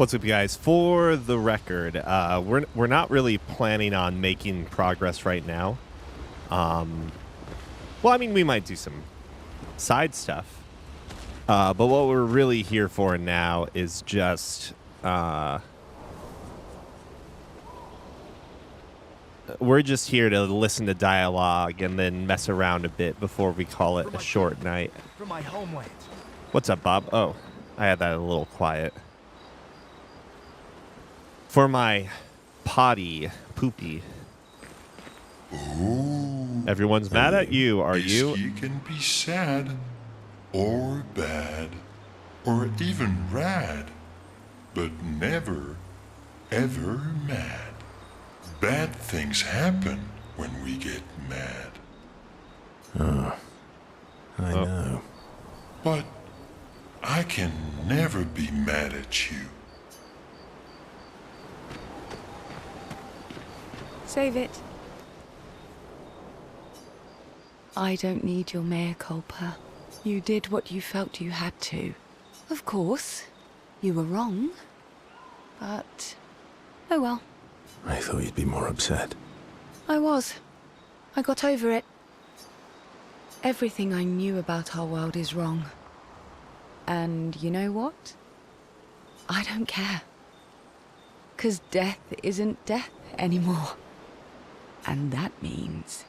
What's up, guys? For the record, we're not really planning on making progress right now. Well, I mean, we might do some side stuff, but what we're really here for now is just we're just here to listen to dialogue and then mess around a bit before we call it a short night. From my homeland. What's up, Bob? Oh, I had that a little quiet. For my poopy. Oh. Everyone's mad at you, are you? Whiskey can be sad, or bad, or even rad, but never, ever mad. Bad things happen when we get mad. Oh, I know. But I can never be mad at you. Save it. I don't need your mea culpa. You did what you felt you had to. Of course, you were wrong. But, oh well. I thought you'd be more upset. I was. I got over it. Everything I knew about our world is wrong. And you know what? I don't care. 'Cause death isn't death anymore. And that means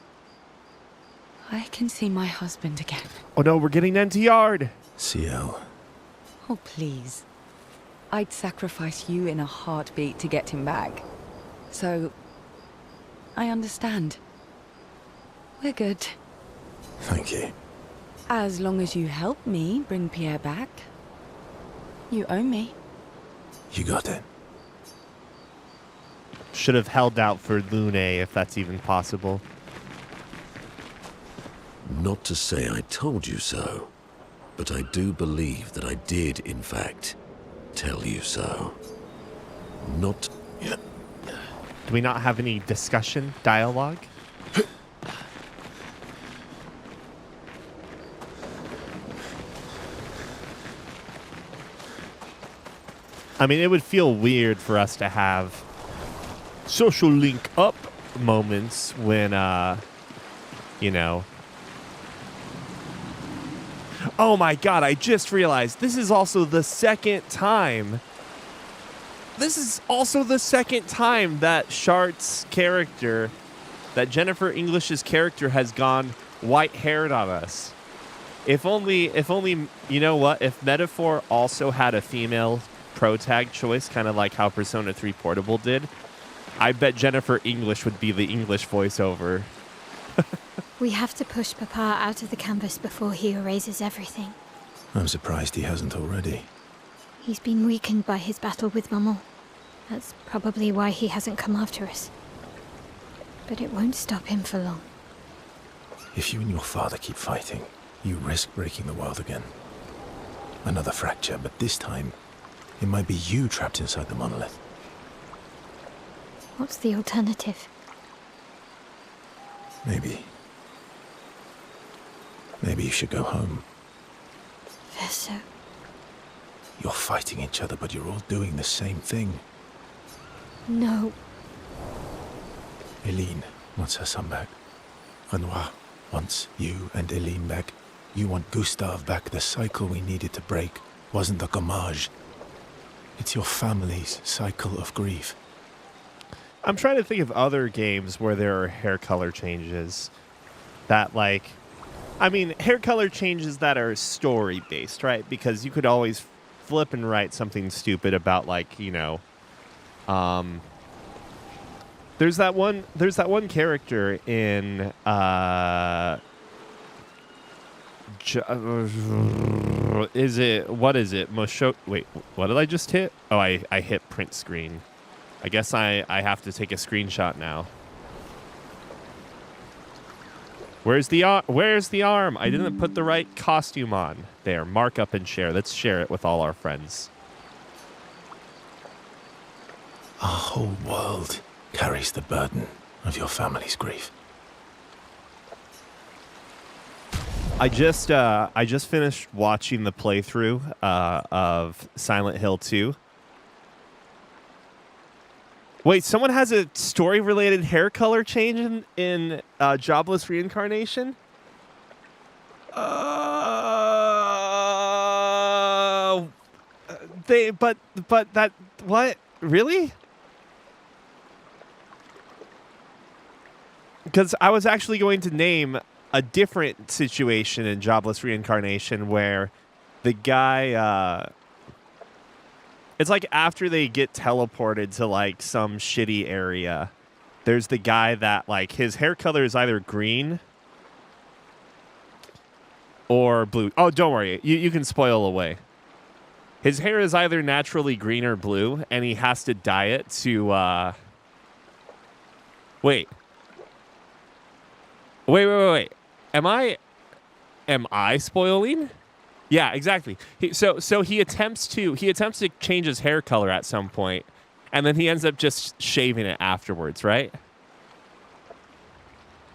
I can see my husband again. Oh no, we're getting NTR'd. CL. Oh, please. I'd sacrifice you in a heartbeat to get him back. So, I understand. We're good. Thank you. As long as you help me bring Pierre back. You owe me. You got it. Should have held out for Lune if that's even possible. Not to say I told you so, but I do believe that I did, in fact, tell you so. Not... Do we not have any discussion, dialogue? I mean, it would feel weird for us to have social link up moments when, you know. Oh my god, I just realized this is also the second time. This is also the second time that Shart's character, that Jennifer English's character has gone white-haired on us. If only, you know what? If Metaphor also had a female pro tag choice, kind of like how Persona 3 Portable did, I bet Jennifer English would be the English voiceover. We have to push Papa out of the campus before he erases everything. I'm surprised he hasn't already. He's been weakened by his battle with Maman. That's probably why he hasn't come after us. But it won't stop him for long. If you and your father keep fighting, you risk breaking the world again. Another fracture, but this time, it might be you trapped inside the monolith. What's the alternative? Maybe you should go home. Verso. You're fighting each other, but you're all doing the same thing. No. Eileen wants her son back. Renoir wants you and Eileen back. You want Gustave back. The cycle we needed to break wasn't the gommage. It's your family's cycle of grief. I'm trying to think of other games where there are hair color changes that, like, I mean, hair color changes that are story based, right? Because you could always flip and write something stupid about, like, you know, there's that one character in what is it? Wait, what did I just hit? Oh, I hit print screen. I guess I have to take a screenshot now. Where's the arm? I didn't put the right costume on. There, mark up and share. Let's share it with all our friends. Our whole world carries the burden of your family's grief. I just finished watching the playthrough of Silent Hill 2. Wait, someone has a story-related hair color change in Jobless Reincarnation? But that, what? Really? Because I was actually going to name a different situation in Jobless Reincarnation where the guy, it's like after they get teleported to like some shitty area, there's the guy that like his hair color is either green or blue. Oh, don't worry. You can spoil away. His hair is either naturally green or blue, and he has to dye it to, Wait. Am I spoiling? Yeah, exactly. So he attempts to change his hair color at some point, and then he ends up just shaving it afterwards, right?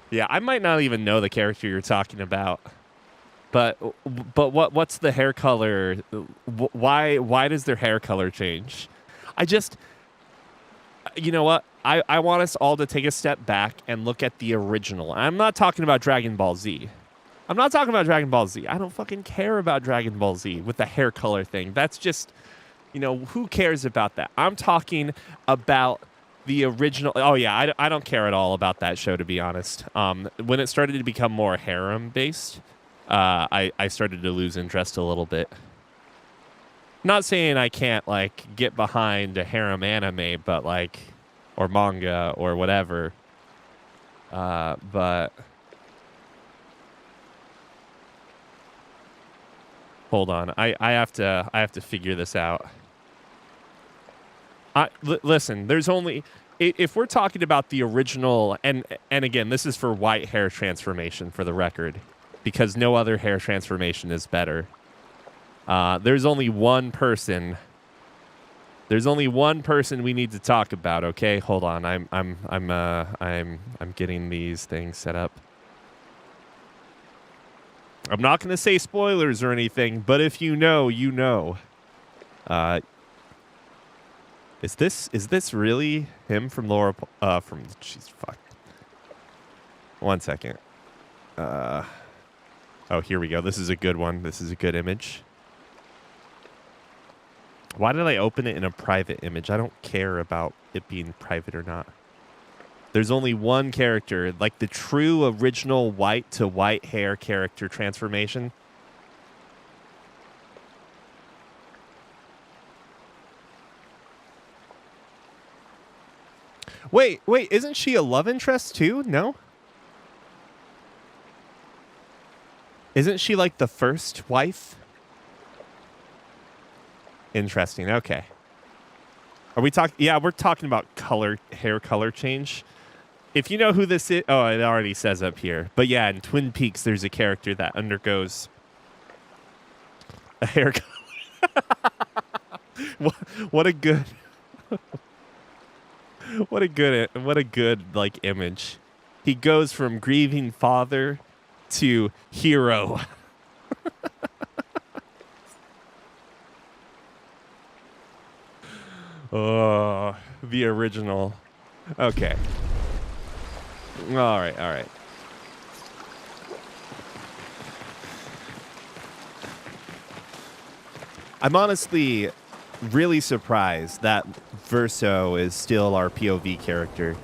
Yeah, I might not even know the character you're talking about. But what's the hair color? Why does their hair color change? You know what? I want us all to take a step back and look at the original. I'm not talking about Dragon Ball Z. I don't fucking care about Dragon Ball Z with the hair color thing. That's just, who cares about that? I'm talking about the original. Oh, yeah, I don't care at all about that show, to be honest. When it started to become more harem-based, I started to lose interest a little bit. Not saying I can't, get behind a harem anime, but, or manga or whatever. But hold on. I have to figure this out. Listen, there's only, if we're talking about the original, and again, this is for white hair transformation for the record, because no other hair transformation is better. There's only one person we need to talk about, okay? Hold on. I'm getting these things set up. I'm not going to say spoilers or anything, but if you know, you know. Is this really him from Laura jeez, fuck. 1 second. Oh, here we go. This is a good one. This is a good image. Why did I open it in a private image? I don't care about it being private or not. There's only one character, like the true original white to white hair character transformation. Wait, isn't she a love interest too? No? Isn't she like the first wife? Interesting. Okay. Are we talking? Yeah, we're talking about hair color change. If you know who this is, oh, it already says up here. But yeah, in Twin Peaks, there's a character that undergoes a hair color. What a good, what a good image. He goes from grieving father to hero. Oh, the original. Okay. All right. I'm honestly really surprised that Verso is still our POV character.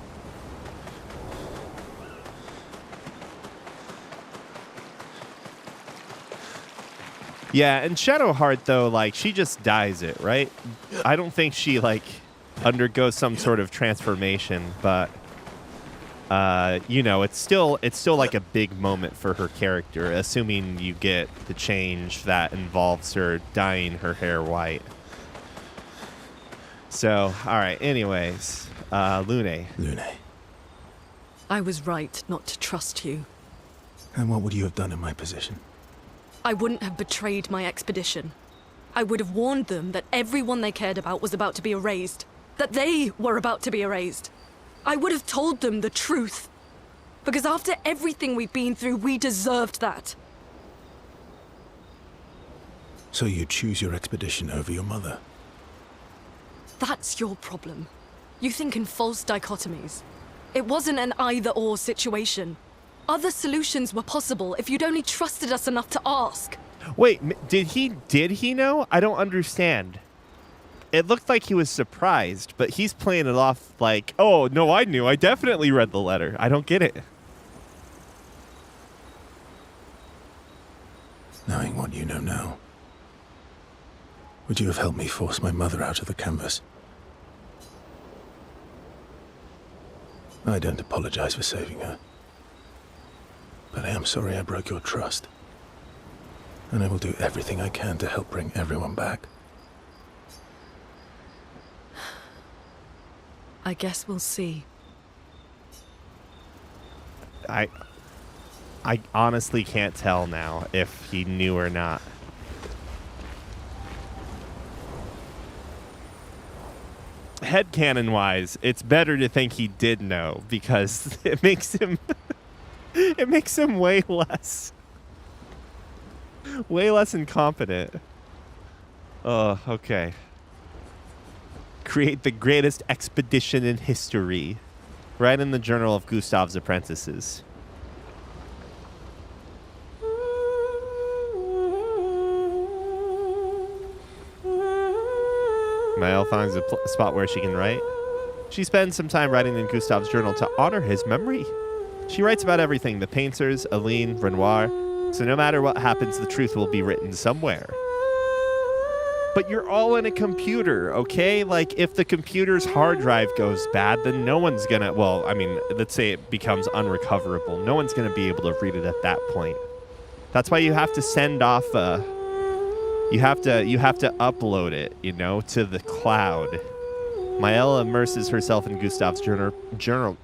Yeah, and Shadowheart, though, she just dyes it, right? I don't think she, undergoes some sort of transformation, but, it's still like a big moment for her character, assuming you get the change that involves her dyeing her hair white. So, all right, anyways, Lune. Lune. I was right not to trust you. And what would you have done in my position? I wouldn't have betrayed my expedition. I would have warned them that everyone they cared about was about to be erased. That they were about to be erased. I would have told them the truth. Because after everything we've been through, we deserved that. So you choose your expedition over your mother? That's your problem. You think in false dichotomies. It wasn't an either-or situation. Other solutions were possible if you'd only trusted us enough to ask. Wait, did he know? I don't understand. It looked like he was surprised, but he's playing it off like, oh, no, I knew. I definitely read the letter. I don't get it. Knowing what you know now, would you have helped me force my mother out of the canvas? I don't apologize for saving her. But I am sorry I broke your trust. And I will do everything I can to help bring everyone back. I guess we'll see. I honestly can't tell now if he knew or not. Headcanon-wise, it's better to think he did know because it makes him way less incompetent. Oh, okay. Create the greatest expedition in history. Right in the Journal of Gustav's Apprentices. Mael finds a spot where she can write. She spends some time writing in Gustav's journal to honor his memory. She writes about everything, the painters, Aline, Renoir, so no matter what happens, the truth will be written somewhere. But you're all in a computer, okay? Like, if the computer's hard drive goes bad, then no one's gonna, well, I mean, let's say it becomes unrecoverable. No one's gonna be able to read it at that point. That's why you have to send off you have to upload it, you know, to the cloud. Mael immerses herself in Gustav's journal,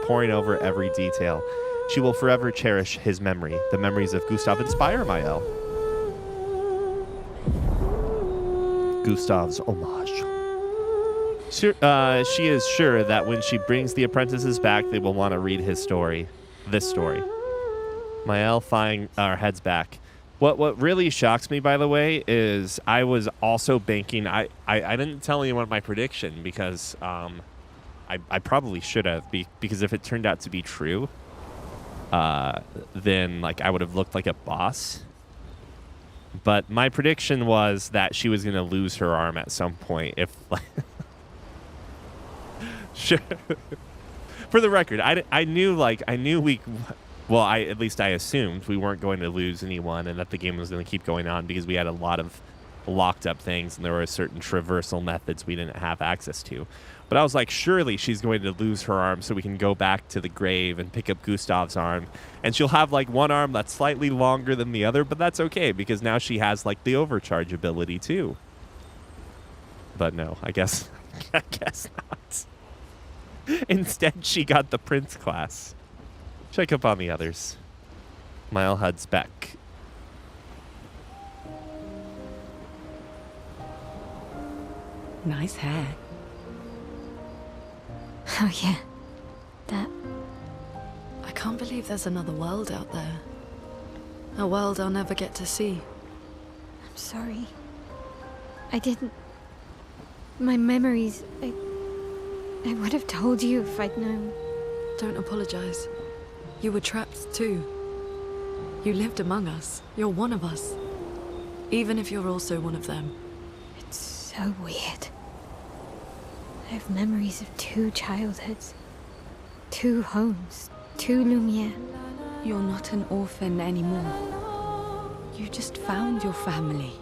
poring over every detail. She will forever cherish his memory. The memories of Gustav inspire Mael. Gustav's homage. She is sure that when she brings the apprentices back, they will want to read his story. This story. Mael heads back. What really shocks me, by the way, is I was also banking. I didn't tell anyone my prediction because I probably should have, because if it turned out to be true, then like I would have looked like a boss. But my prediction was that she was going to lose her arm at some point. If sure. For the record, I knew we. Well, at least I assumed we weren't going to lose anyone and that the game was going to keep going on because we had a lot of locked up things and there were certain traversal methods we didn't have access to. But I was like, surely she's going to lose her arm so we can go back to the grave and pick up Gustav's arm. And she'll have like one arm that's slightly longer than the other, but that's okay because now she has like the overcharge ability too. But no, I guess not. Instead, she got the Prince class. Check up on the others. Mael heads back. Nice hair. Oh yeah, that. I can't believe there's another world out there. A world I'll never get to see. I'm sorry. I didn't. My memories. I would have told you if I'd known. Don't apologize. You were trapped too. You lived among us. You're one of us. Even if you're also one of them. It's so weird. I have memories of 2 childhoods, 2 homes, 2 Lumiere. You're not an orphan anymore. You just found your family.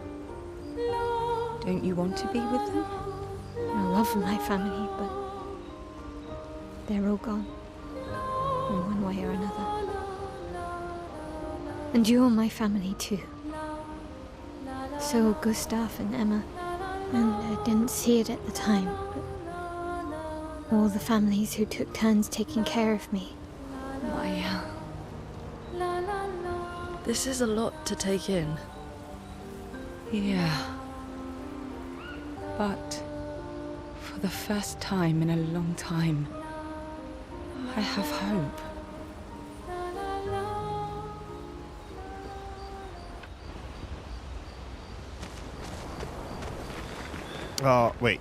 Don't you want to be with them? I love my family, but they're all gone. In one way or another. And you're my family too. So Gustav and Emma. And I didn't see it at the time, but all the families who took turns taking care of me. Mael. This is a lot to take in. Yeah. But for the first time in a long time, I have hope. Oh, wait.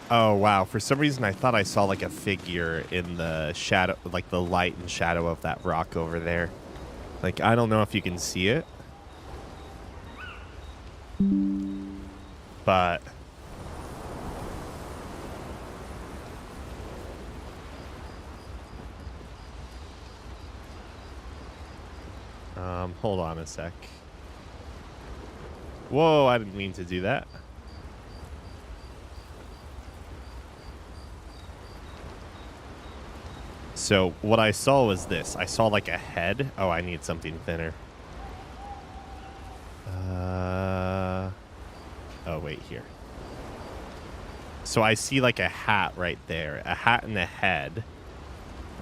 Oh, wow. For some reason, I thought I saw like a figure in the shadow, like the light and shadow of that rock over there. Like, I don't know if you can see it. But... hold on a sec. Whoa, I didn't mean to do that. So what I saw was this. I saw like a head. Oh, I need something thinner. Oh, wait, here. So I see like a hat right there. A hat and a head.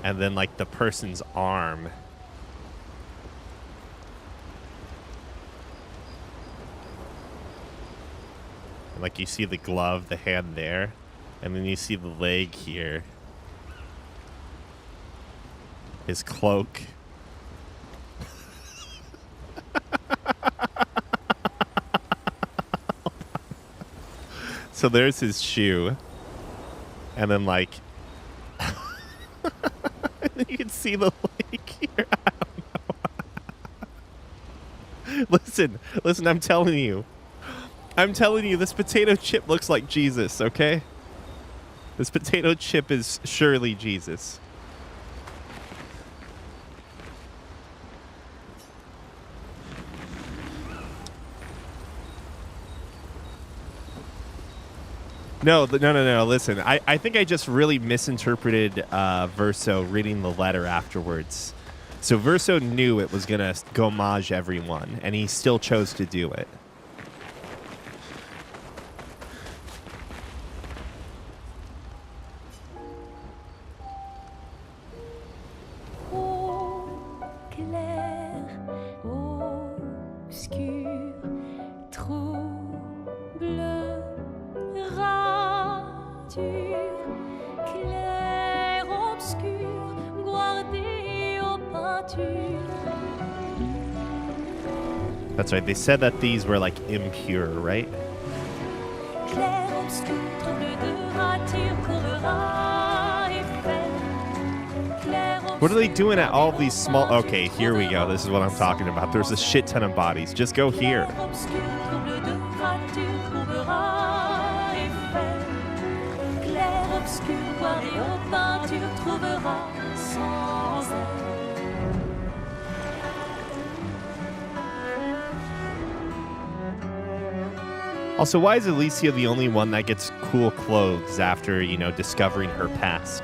And then like the person's arm. And like you see the glove, the hand there. And then you see the leg here. His cloak. So there's his shoe. And then like... you can see the leg here. I don't know. Listen, I'm telling you. This potato chip looks like Jesus, okay? This potato chip is surely Jesus. No. Listen, I think I just really misinterpreted Verso reading the letter afterwards. So Verso knew it was going to gommage everyone, and he still chose to do it. That's right. They said that these were like impure, right? What are they doing at all these small... Okay, here we go. This is what I'm talking about. There's a shit ton of bodies. Just go here. Also, why is Alicia the only one that gets cool clothes after, you know, discovering her past?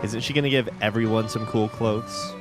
Isn't she going to give everyone some cool clothes?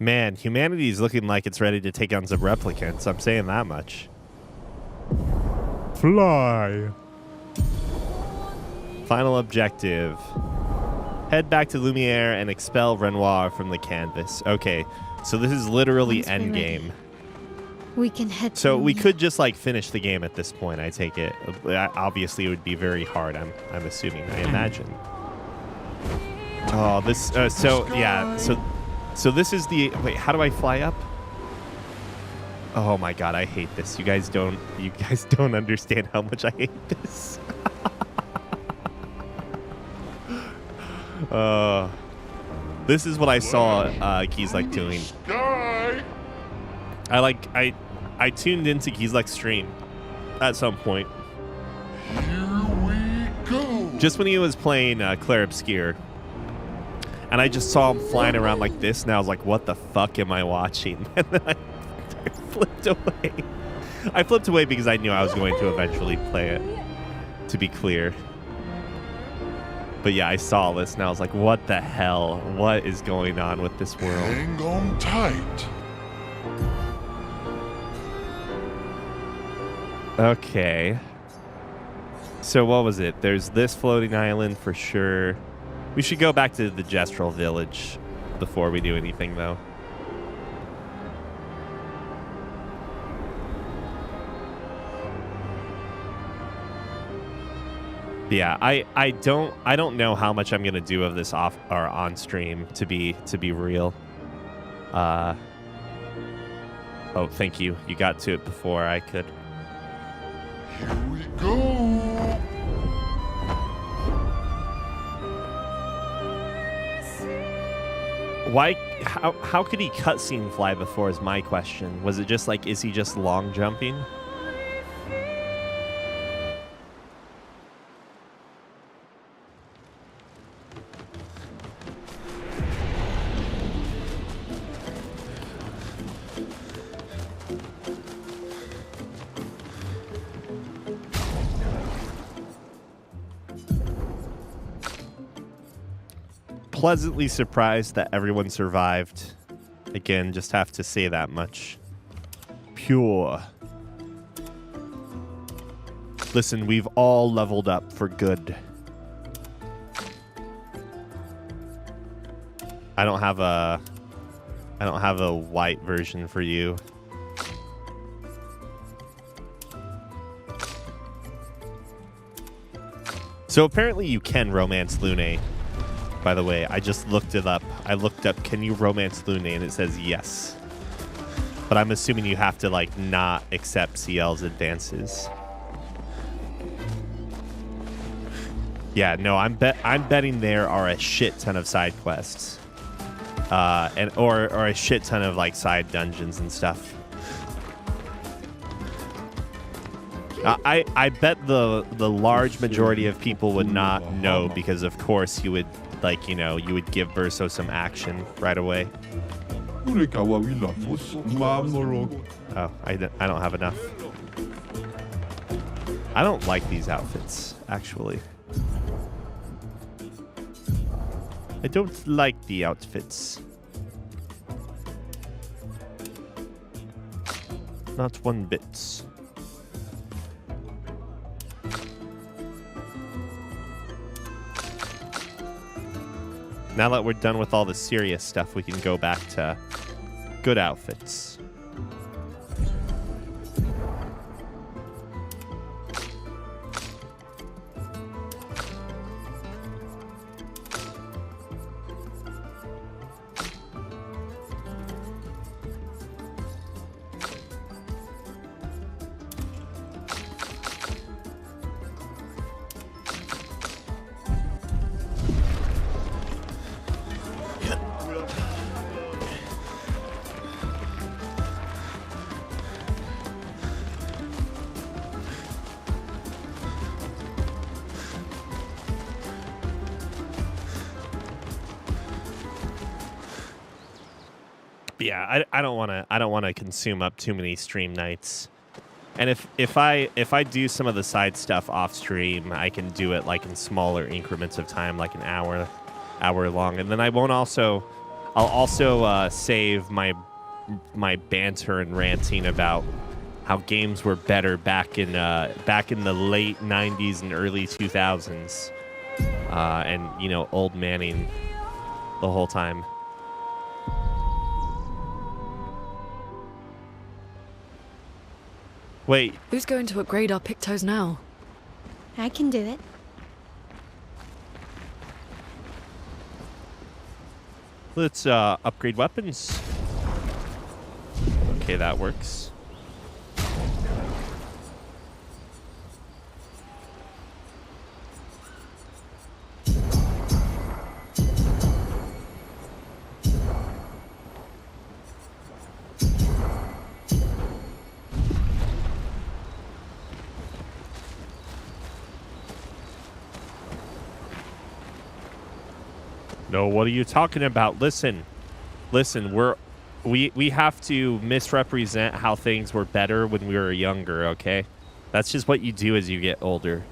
Man, humanity is looking like it's ready to take on some replicants. I'm saying that much. Fly. Final objective. Head back to Lumiere and expel Renoir from the canvas. Okay, so this is literally endgame. We can head. So we could just like finish the game at this point, I take it. Obviously, it would be very hard, I'm assuming, I imagine. Oh, this... So this is the... Wait, how do I fly up? Oh my god, I hate this. You guys don't understand how much I hate this. This is what I saw Keys like doing. I tuned into Keys like stream at some point. just when he was playing Clair Obscure, and I just saw him flying around like this, and I was like, what the fuck am I watching? And then I flipped away. I flipped away because I knew I was going to eventually play it, to be clear. But yeah, I saw this, and I was like, what the hell? What is going on with this world? Hang on tight. Okay. So what was it? There's this floating island for sure. We should go back to the Gestural Village before we do anything, though. Yeah, I don't know how much I'm gonna do of this off or on stream to be real. Oh, thank you. You got to it before I could. Here we go. Why? How could he cutscene fly before is my question. Was it just like, is he just long jumping? Pleasantly surprised that everyone survived. Again, just have to say that much. Pure. Listen, we've all leveled up for good. I don't have a white version for you. So apparently you can romance Lune. By the way, I just looked it up. I looked up, can you romance Lune? And it says yes. But I'm assuming you have to, like, not accept CL's advances. Yeah, no, I'm betting there are a shit ton of side quests. Or a shit ton of, like, side dungeons and stuff. I bet the large majority of people would not know because, of course, you would... Like, you know, you would give Verso some action right away. Oh, I don't have enough. I don't like these outfits, actually. I don't like the outfits. Not one bit. Now that we're done with all the serious stuff, we can go back to good outfits. Yeah, I don't want to consume up too many stream nights. And if I do some of the side stuff off stream, I can do it like in smaller increments of time, like an hour long. And then I'll also save my banter and ranting about how games were better back in the late 90s and early 2000s. And you know, old manning the whole time. Wait. Who's going to upgrade our Pictos now? I can do it. Let's upgrade weapons. Okay, that works. No, what are you talking about? Listen, we have to misrepresent how things were better when we were younger, okay? That's just what you do as you get older.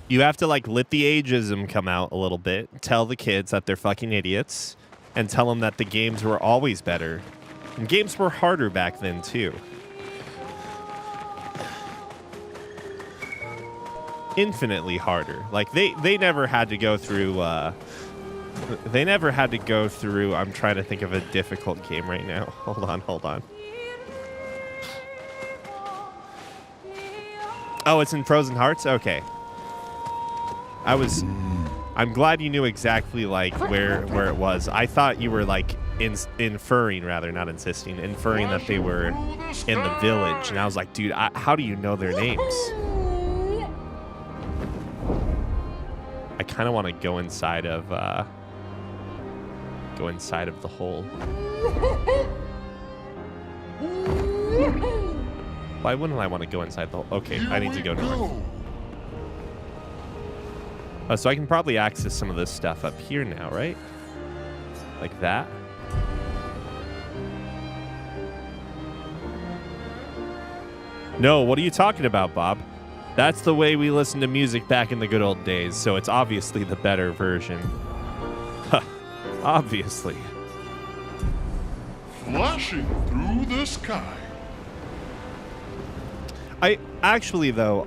You have to, like, let the ageism come out a little bit, tell the kids that they're fucking idiots, and tell them that the games were always better. And games were harder back then, too. Infinitely harder. Like, they never had to go through, I'm trying to think of a difficult game right now. Hold on. Oh, it's in Frozen Hearts? Okay. I'm glad you knew exactly, like, where it was. I thought you were, like, inferring, rather, not insisting, inferring that they were in the village. And I was like, dude, how do you know their names? I kind of want to go inside of the hole. Why wouldn't I want to go inside the hole? Okay, I need to go north. So I can probably access some of this stuff up here now, right? Like that. No, what are you talking about, Bob? That's the way we listened to music back in the good old days, so it's obviously the better version. Obviously. Flashing through the sky. I actually, though,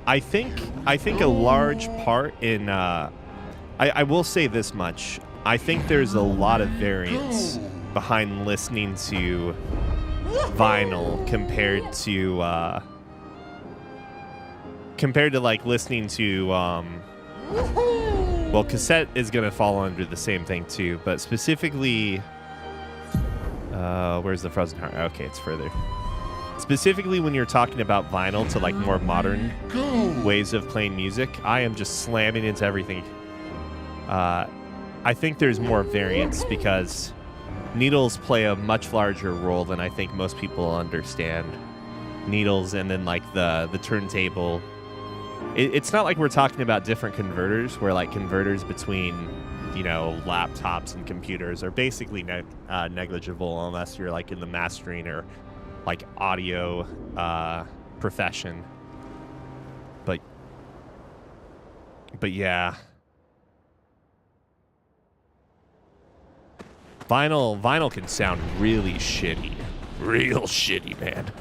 I think a large part in I will say this much. I think there's a lot of variance behind listening to vinyl compared to like listening to well, cassette is gonna fall under the same thing too, but specifically where's the Frozen Heart? Okay, it's further. Specifically when you're talking about vinyl to like more modern ways of playing music, I am just slamming into everything. I think there's more variance because needles play a much larger role than I think most people understand. Needles and then like the turntable. It's not like we're talking about different converters where like converters between, you know, laptops and computers are basically negligible unless you're like in the mastering or like audio profession. But yeah. Vinyl can sound really shitty. Real shitty, man.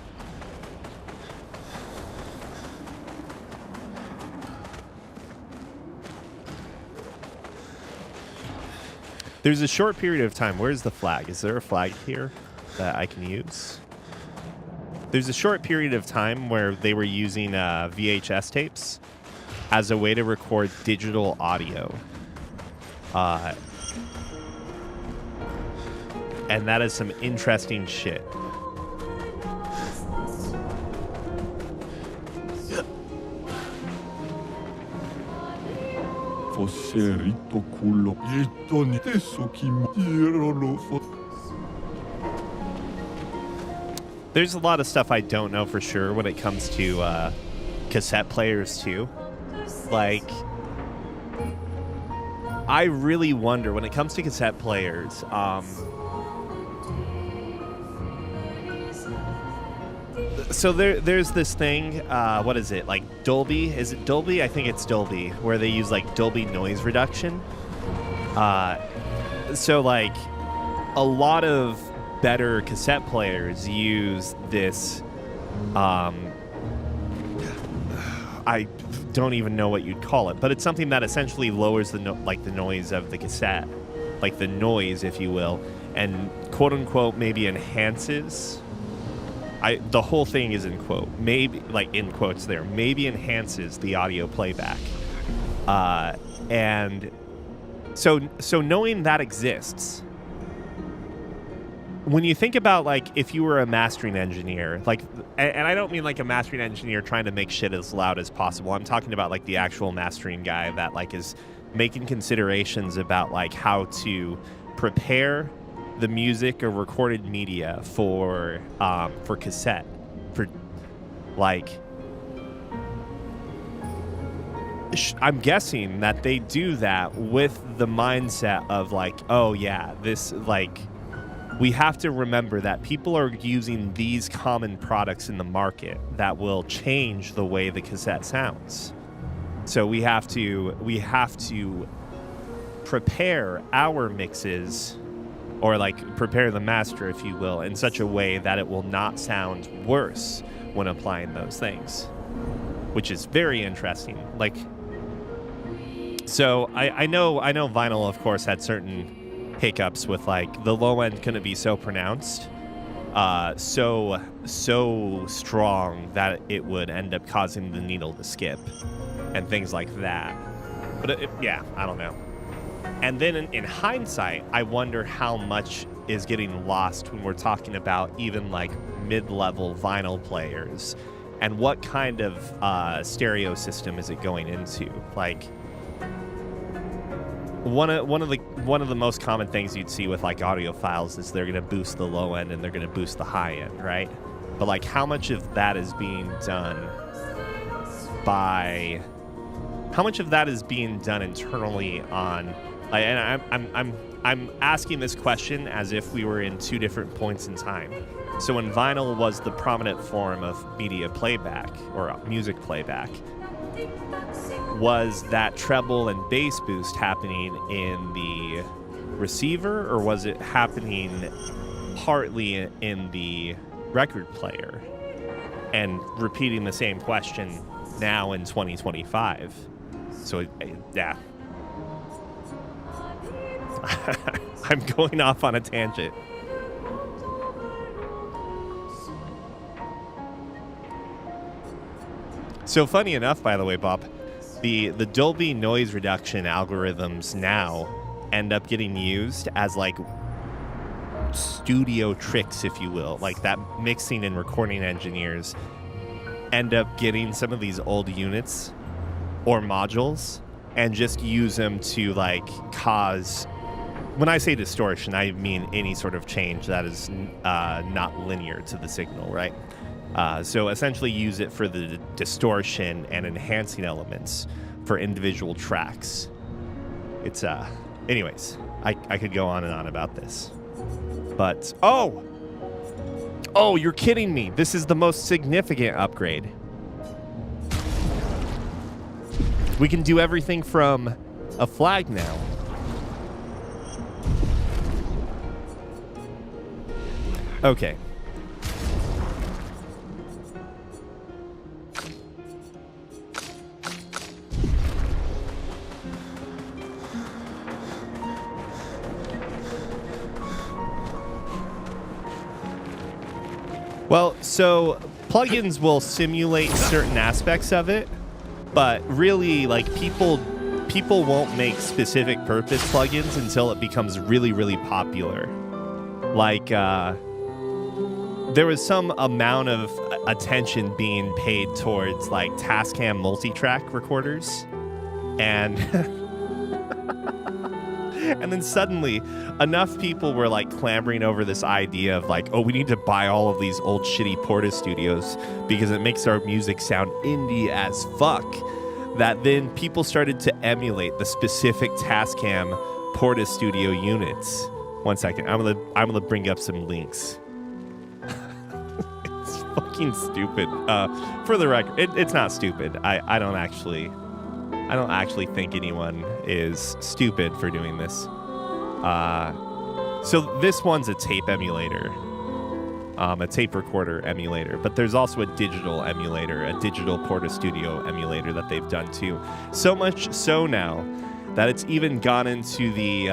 There's a short period of time. Where's the flag? Is there a flag here that I can use? There's a short period of time where they were using VHS tapes as a way to record digital audio. And that is some interesting shit. There's a lot of stuff I don't know for sure when it comes to cassette players too. Like, I really wonder when it comes to cassette players, so there's this thing, what is it, like Dolby? Is it Dolby? I think it's Dolby, where they use like Dolby noise reduction. So like a lot of better cassette players use this, I don't even know what you'd call it, but it's something that essentially lowers the the noise of the cassette, like the noise, if you will, and quote unquote maybe enhances. The whole thing is in quote, maybe like in quotes there, maybe enhances the audio playback, and so knowing that exists. When you think about, like, if you were a mastering engineer, like, and I don't mean like a mastering engineer trying to make shit as loud as possible. I'm talking about like the actual mastering guy that like is making considerations about like how to prepare the music or recorded media for cassette, for like I'm guessing that they do that with the mindset of like, oh yeah, this like, we have to remember that people are using these common products in the market that will change the way the cassette sounds. So we have to prepare our mixes, or like prepare the master, if you will, in such a way that it will not sound worse when applying those things, which is very interesting. Like, so I know vinyl, of course, had certain hiccups with like the low end couldn't be so pronounced, so strong that it would end up causing the needle to skip and things like that. But yeah, I don't know. And then in hindsight, I wonder how much is getting lost when we're talking about even like mid-level vinyl players, and what kind of stereo system is it going into? Like, one of the most common things you'd see with like audiophiles is they're going to boost the low end and they're going to boost the high end, right? But like, how much of that is being done internally on? And I'm asking this question as if we were in two different points in time. So when vinyl was the prominent form of media playback or music playback, was that treble and bass boost happening in the receiver, or was it happening partly in the record player? And repeating the same question now in 2025. So yeah. I'm going off on a tangent. So funny enough, by the way, Bob, the Dolby noise reduction algorithms now end up getting used as like studio tricks, if you will. Like that mixing and recording engineers end up getting some of these old units or modules and just use them to like cause, when I say distortion, I mean any sort of change that is not linear to the signal, right? So essentially use it for the distortion and enhancing elements for individual tracks. It's, anyways, I could go on and on about this. But, oh, you're kidding me. This is the most significant upgrade. We can do everything from a flag now. Okay. Well, so plugins will simulate certain aspects of it, but really, like, people won't make specific purpose plugins until it becomes really, really popular. Like, there was some amount of attention being paid towards like Tascam multi-track recorders, and and then suddenly enough people were like clamoring over this idea of like, oh, we need to buy all of these old shitty Porta studios because it makes our music sound indie as fuck, that then people started to emulate the specific Tascam Porta studio units. One second, I'm gonna bring up some links. It's fucking stupid. For the record, it's not stupid. I don't actually think anyone is stupid for doing this. So this one's a tape emulator, a tape recorder emulator, but there's also a digital emulator, a digital Porta Studio emulator that they've done too. So much so now that it's even gone into the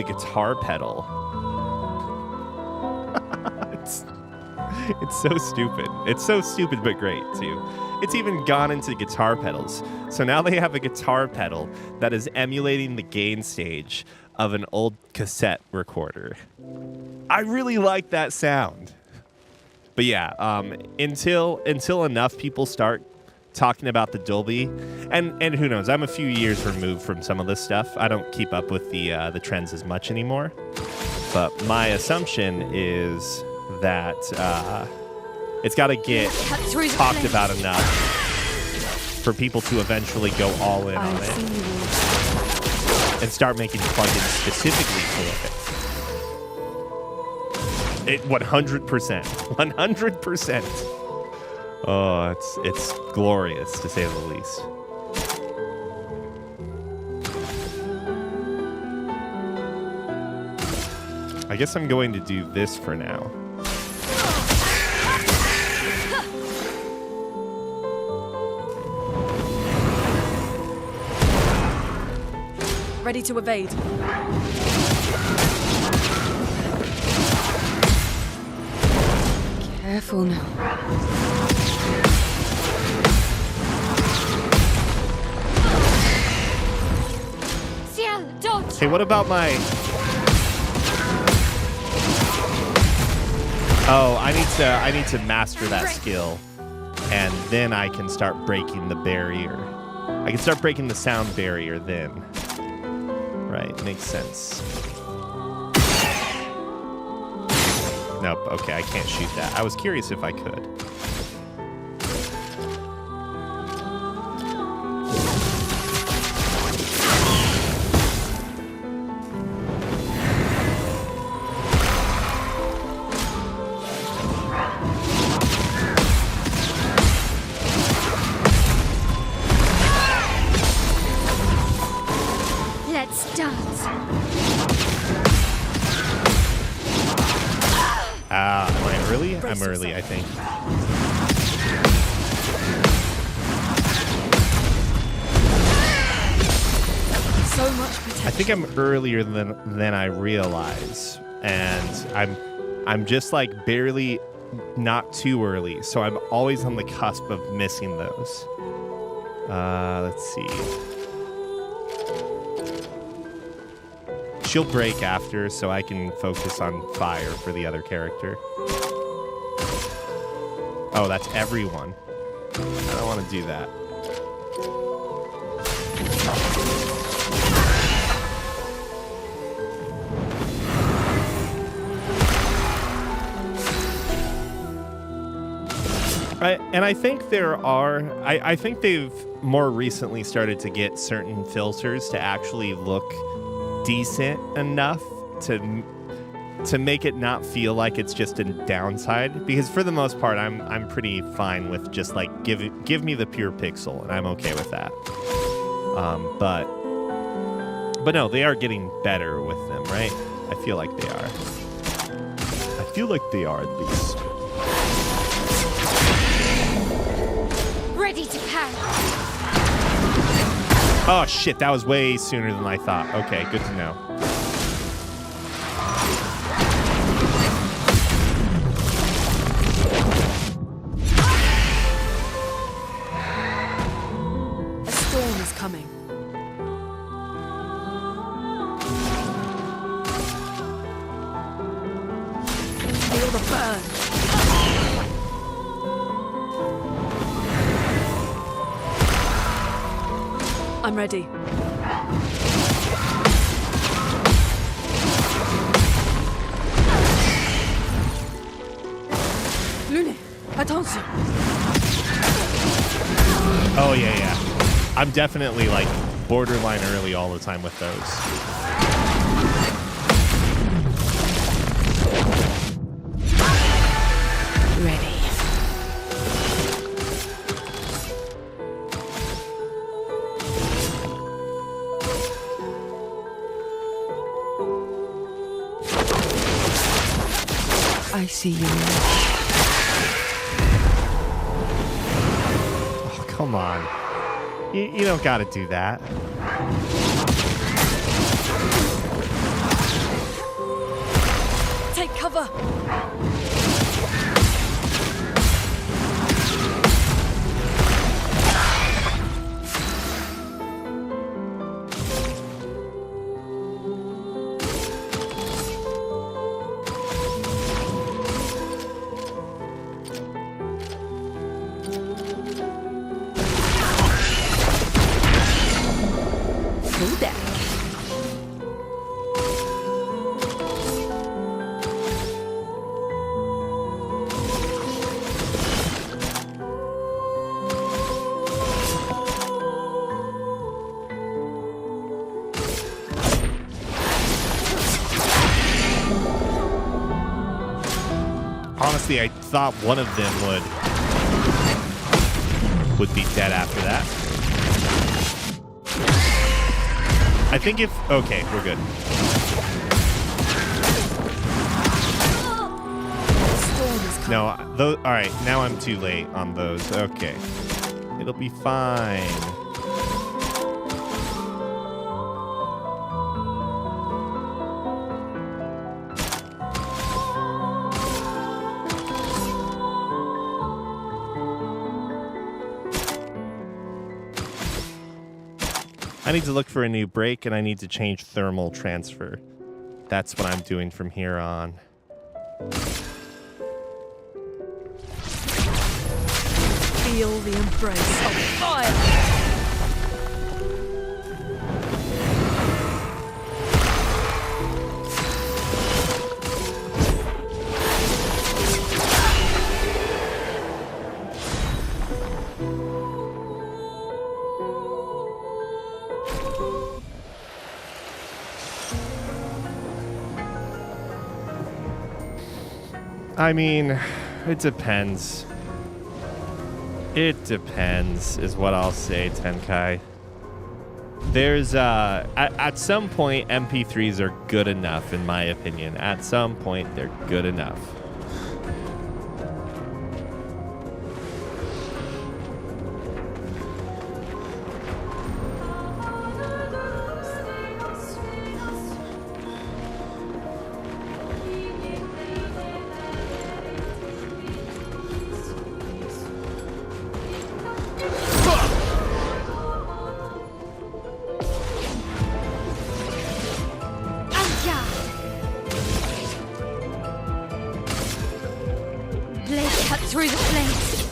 guitar pedal. It's so stupid. It's so stupid, but great, too. It's even gone into guitar pedals. So now they have a guitar pedal that is emulating the gain stage of an old cassette recorder. I really like that sound. But yeah, until enough people start talking about the Dolby, and who knows, I'm a few years removed from some of this stuff. I don't keep up with the trends as much anymore. But my assumption is that it's got to get talked about enough for people to eventually go all in on I see it you all. and start making plugins specifically for it. 100%. 100%. Oh, it's glorious, to say the least. I guess I'm going to do this for now. Ready to evade. Careful now. Ciel, dodge! Hey, what about my... Oh, I need to master that skill, and then I can start breaking the barrier. I can start breaking the sound barrier then. Right, makes sense. Nope, okay, I can't shoot that. I was curious if I could. Let's dance. Am I early? Brace I'm early, yourself. I think. So much potential. I think I'm earlier than I realize, and I'm just like barely not too early, so I'm always on the cusp of missing those. Let's see. She'll break after, so I can focus on fire for the other character. Oh, that's everyone. I don't want to do that. And I think there are... I think they've more recently started to get certain filters to actually look decent enough to make it not feel like it's just a downside, because for the most part I'm pretty fine with just like give me the pure pixel and I'm okay with that. But no, they are getting better with them, right? I feel like they are. I feel like they are, at least. Ready to pound. Oh shit, that was way sooner than I thought. Okay, good to know. A storm is coming. Feel the burn. I'm ready. Lune, attention. Oh yeah. I'm definitely like borderline early all the time with those. Ready. I see you. Oh, come on. You don't gotta do that. Take cover. Full deck. Honestly, I thought one of them would be dead after that. I think if... Okay, we're good. No, all right, now I'm too late on those. Okay. It'll be fine. I need to look for a new brake, and I need to change thermal transfer. That's what I'm doing from here on. Feel the embrace of fire! I mean, it depends. It depends, is what I'll say, Tenkai. There's, at some point, MP3s are good enough, in my opinion. At some point, they're good enough. Through the flames.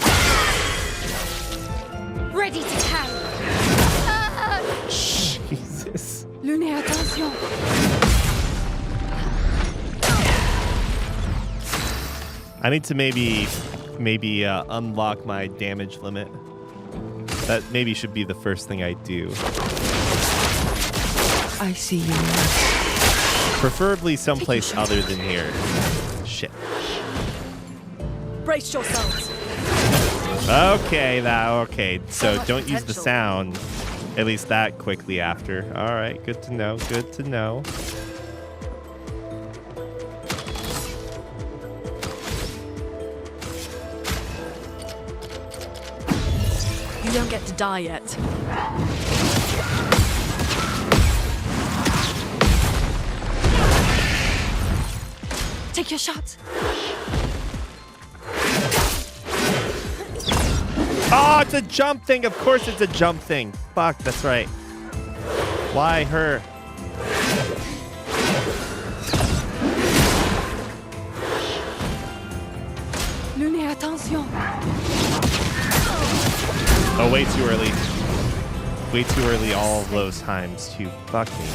Ready to carry. Jesus. Lune, attention. I need to maybe unlock my damage limit. That maybe should be the first thing I do. I see you. Preferably someplace other than here. Shit. Brace yourselves. Okay, okay. So don't use the sound. At least that quickly after. All right, good to know. Good to know. You don't get to die yet. Take your shot. Oh, it's a jump thing. Of course it's a jump thing. Fuck, that's right. Why her? Lune, attention. Oh, way too early. Way too early all of those times to fuck me.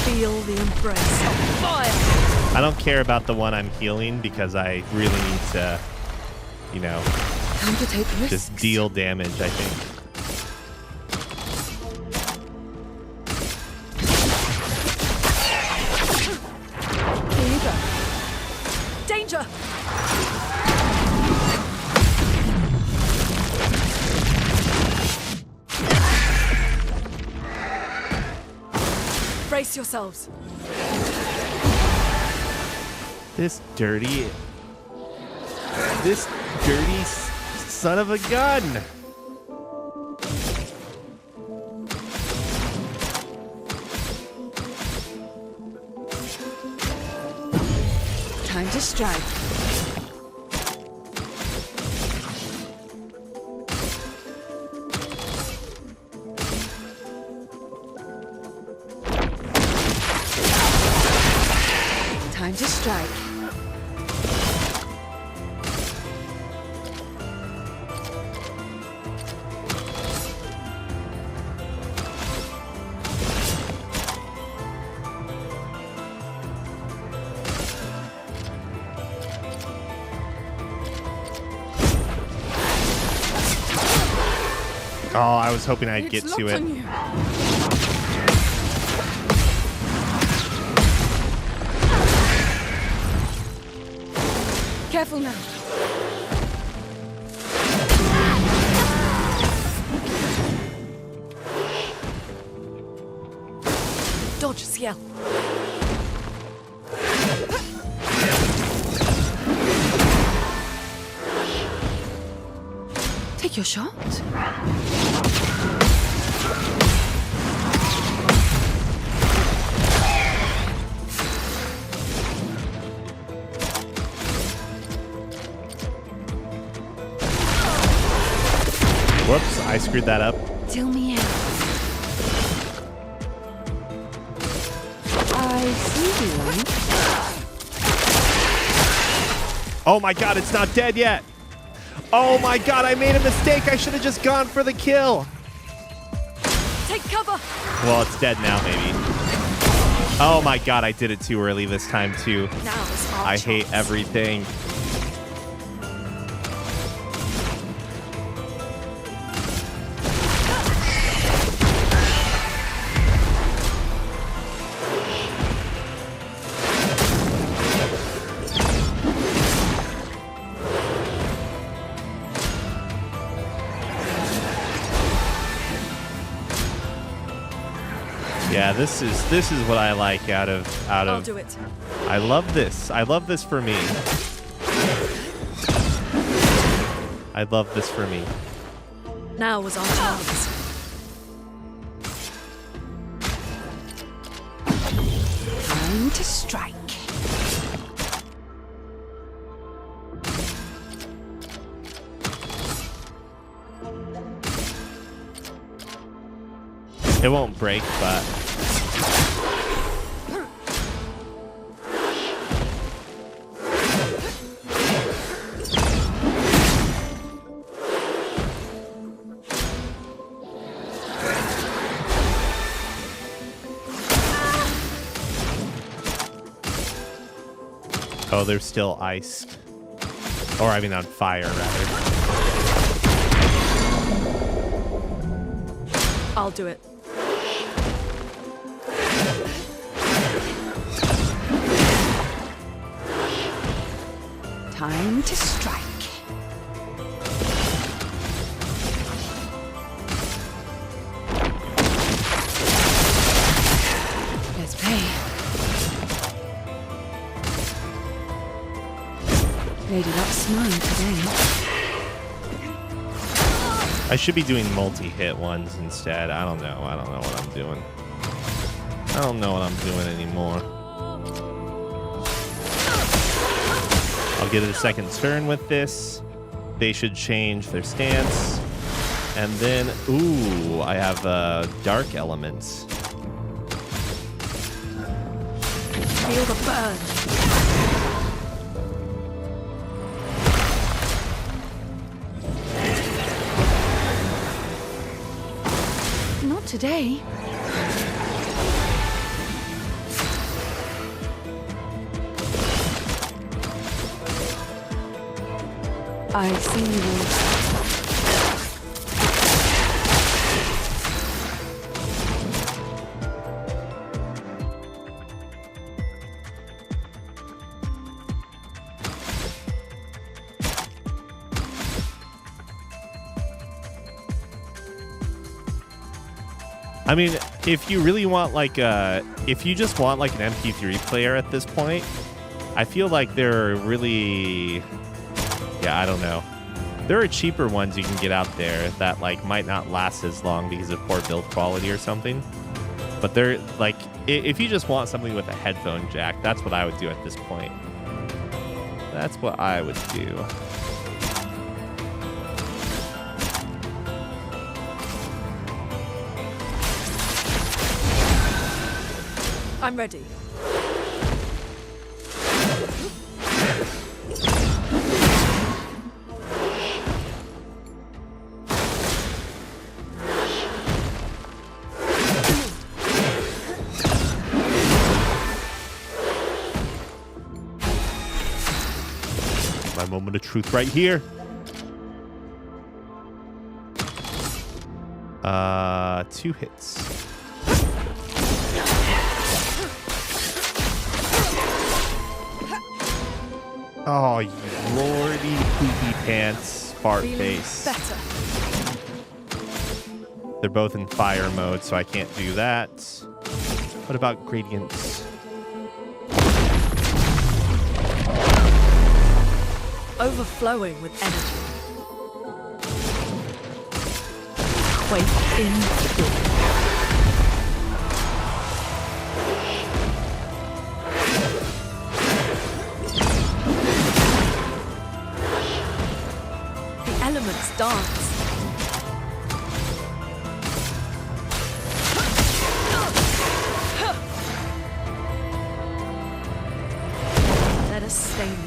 Feel the embrace of fire. I don't care about the one I'm healing because I really need to, you know, Time to take risks. just deal damage, I think. Danger! Brace yourselves. This dirty son of a gun. Time to strike. Time to strike. Oh, I was hoping I'd get to it. Careful now. Dodge, Ciel. Take your shot. Whoops, I screwed that up. Deal me in. I see you, right? Oh my god, it's not dead yet. Oh my god, I made a mistake. I should have just gone for the kill. Take cover! Well, it's dead now, maybe. Oh my god, I did it too early this time, too. Now's our I hate chance. everything. Yeah, this is what I like out of I'll do it. I love this. I love this for me. I love this for me. Now was our chance. Time to strike. It won't break, but oh, they're still iced. Or, I mean, on fire, rather. I'll do it. Time to strike. Let's pay. Lady Luck's mine today. I should be doing multi-hit ones instead. I don't know. I don't know what I'm doing. I don't know what I'm doing anymore. I'll get a second turn with this. They should change their stance. And then, ooh, I have dark elements. Feel the burn. Not today. I see you. I mean, if you really want like if you just want like an MP3 player at this point, I feel like there are really, yeah, I don't know. There are cheaper ones you can get out there that like might not last as long because of poor build quality or something. But they're like, if you just want something with a headphone jack, that's what I would do at this point. That's what I would do. I'm ready. My moment of truth right here. 2 hits. Oh, you lordy poopy pants, fart Feeling face. better. They're both in fire mode, so I can't do that. What about gradients? Overflowing with energy. Quake in fear. The elements dance. Let us stain them.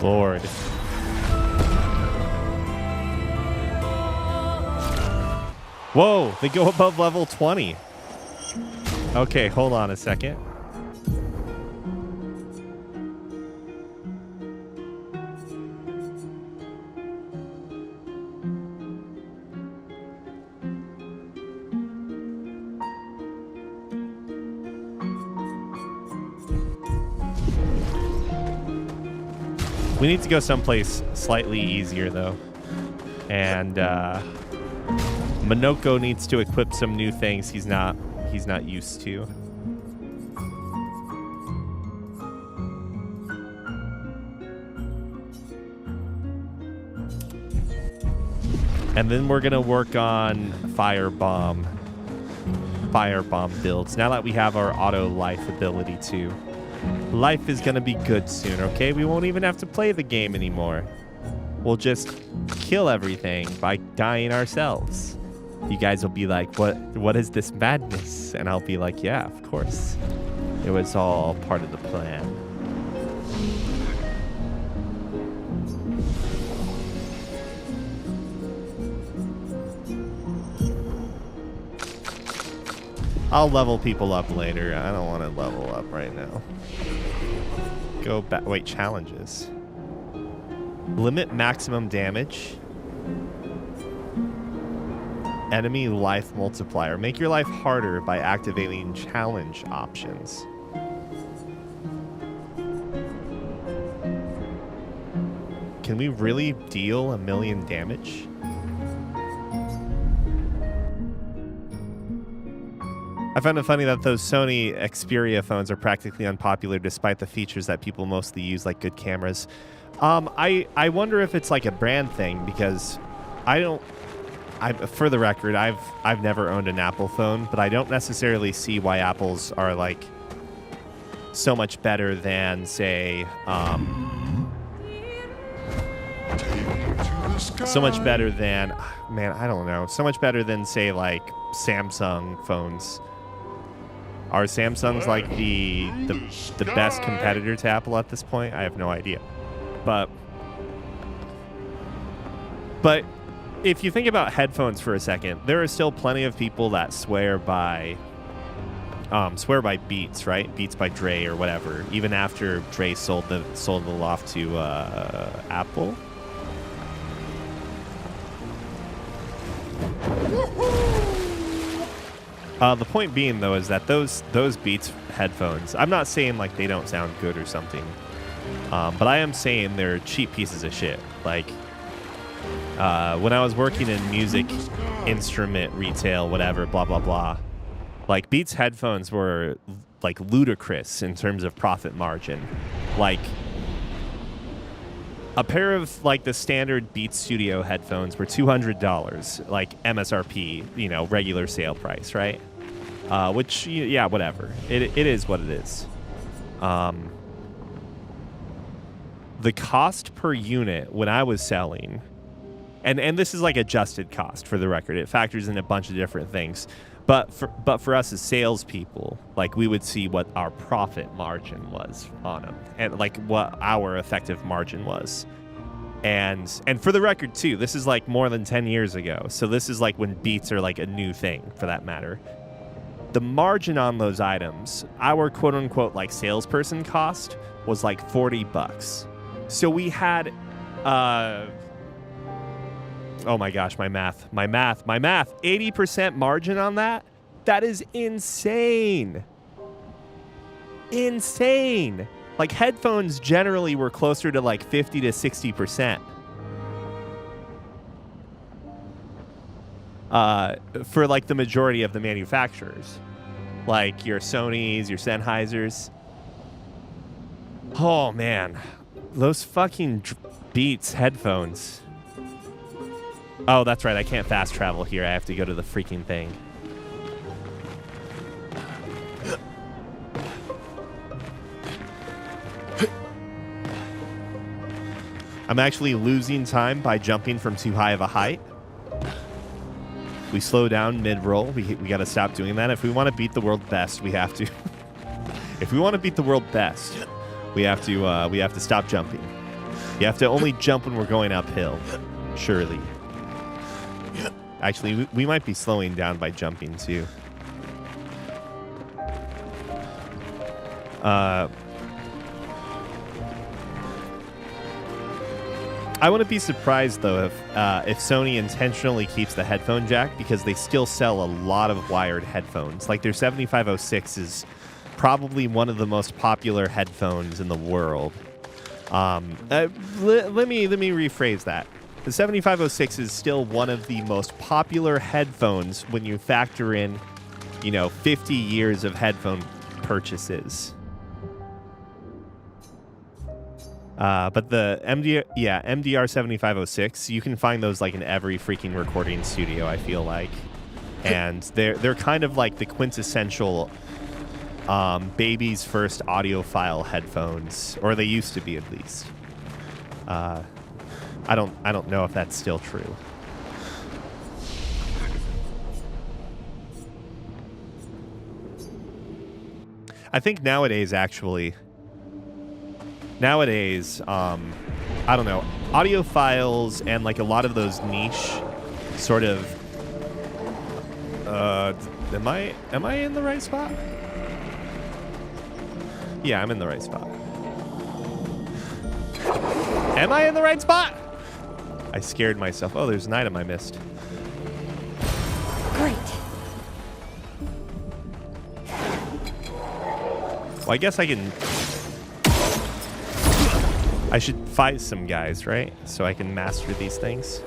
Lord. Whoa, they go above level 20. Okay, hold on a second. We need to go someplace slightly easier, though. And Minoko needs to equip some new things he's not used to. And then we're gonna work on firebomb builds. Now that we have our auto life ability too. Life is gonna be good soon, okay? We won't even have to play the game anymore. We'll just kill everything by dying ourselves. You guys will be like, what is this madness? And I'll be like, yeah, of course. It was all part of the plan. I'll level people up later. I don't want to level up right now. Go back. Wait, challenges. Limit maximum damage. Enemy life multiplier. Make your life harder by activating challenge options. Can we really deal 1,000,000 damage? I found it funny that those Sony Xperia phones are practically unpopular despite the features that people mostly use, like good cameras. I wonder if it's like a brand thing, because for the record, I've never owned an Apple phone, but I don't necessarily see why Apples are like so much better than, say, so much better than, man, I don't know, so much better than, say, like Samsung phones. Are Samsungs like the best competitor to Apple at this point? I have no idea. But if you think about headphones for a second, there are still plenty of people that swear by Beats, right? Beats by Dre or whatever. Even after Dre sold the loft to Apple. The point being, though, is that those Beats headphones, I'm not saying like they don't sound good or something, but I am saying they're cheap pieces of shit. Like, when I was working in music instrument retail, whatever, blah, blah, blah, like Beats headphones were like ludicrous in terms of profit margin. Like, a pair of like the standard Beats Studio headphones were $200, like MSRP, regular sale price, right? Which, yeah, whatever. It is what it is. The cost per unit when I was selling, and this is like adjusted cost for the record. It factors in a bunch of different things. But for us as salespeople, like, we would see what our profit margin was on them, and like what our effective margin was. And for the record, too, this is like more than 10 years ago. So this is like when Beats are like a new thing, for that matter. The margin on those items, our quote-unquote like salesperson cost, was like $40. So we had, oh my gosh, my math, 80% margin on that? That is insane. Insane. Like, headphones generally were closer to like 50 to 60%. For like the majority of the manufacturers, like your Sonys, your Sennheisers. Oh man, those fucking Beats headphones. Oh, that's right, I can't fast travel here. I have to go to the freaking thing. I'm actually losing time by jumping from too high of a height. We slow down mid-roll. We got to stop doing that. If we want to beat the world best, we have to. If we want to beat the world best, we have to stop jumping. You have to only jump when we're going uphill. Surely. Actually, we might be slowing down by jumping too. I wouldn't be surprised, though, if Sony intentionally keeps the headphone jack, because they still sell a lot of wired headphones. Like, their 7506 is probably one of the most popular headphones in the world. Let me rephrase that. The 7506 is still one of the most popular headphones when you factor in, 50 years of headphone purchases. But the MDR 7506, you can find those like in every freaking recording studio, I feel like. And they're kind of like the quintessential baby's first audiophile headphones, or they used to be at least. I don't know if that's still true. I think nowadays, actually. Nowadays, I don't know, audiophiles and like a lot of those niche sort of, am I in the right spot? Yeah, I'm in the right spot. Am I in the right spot? I scared myself. Oh, there's an item I missed. Great. Well, I guess I should fight some guys, right? So I can master these things.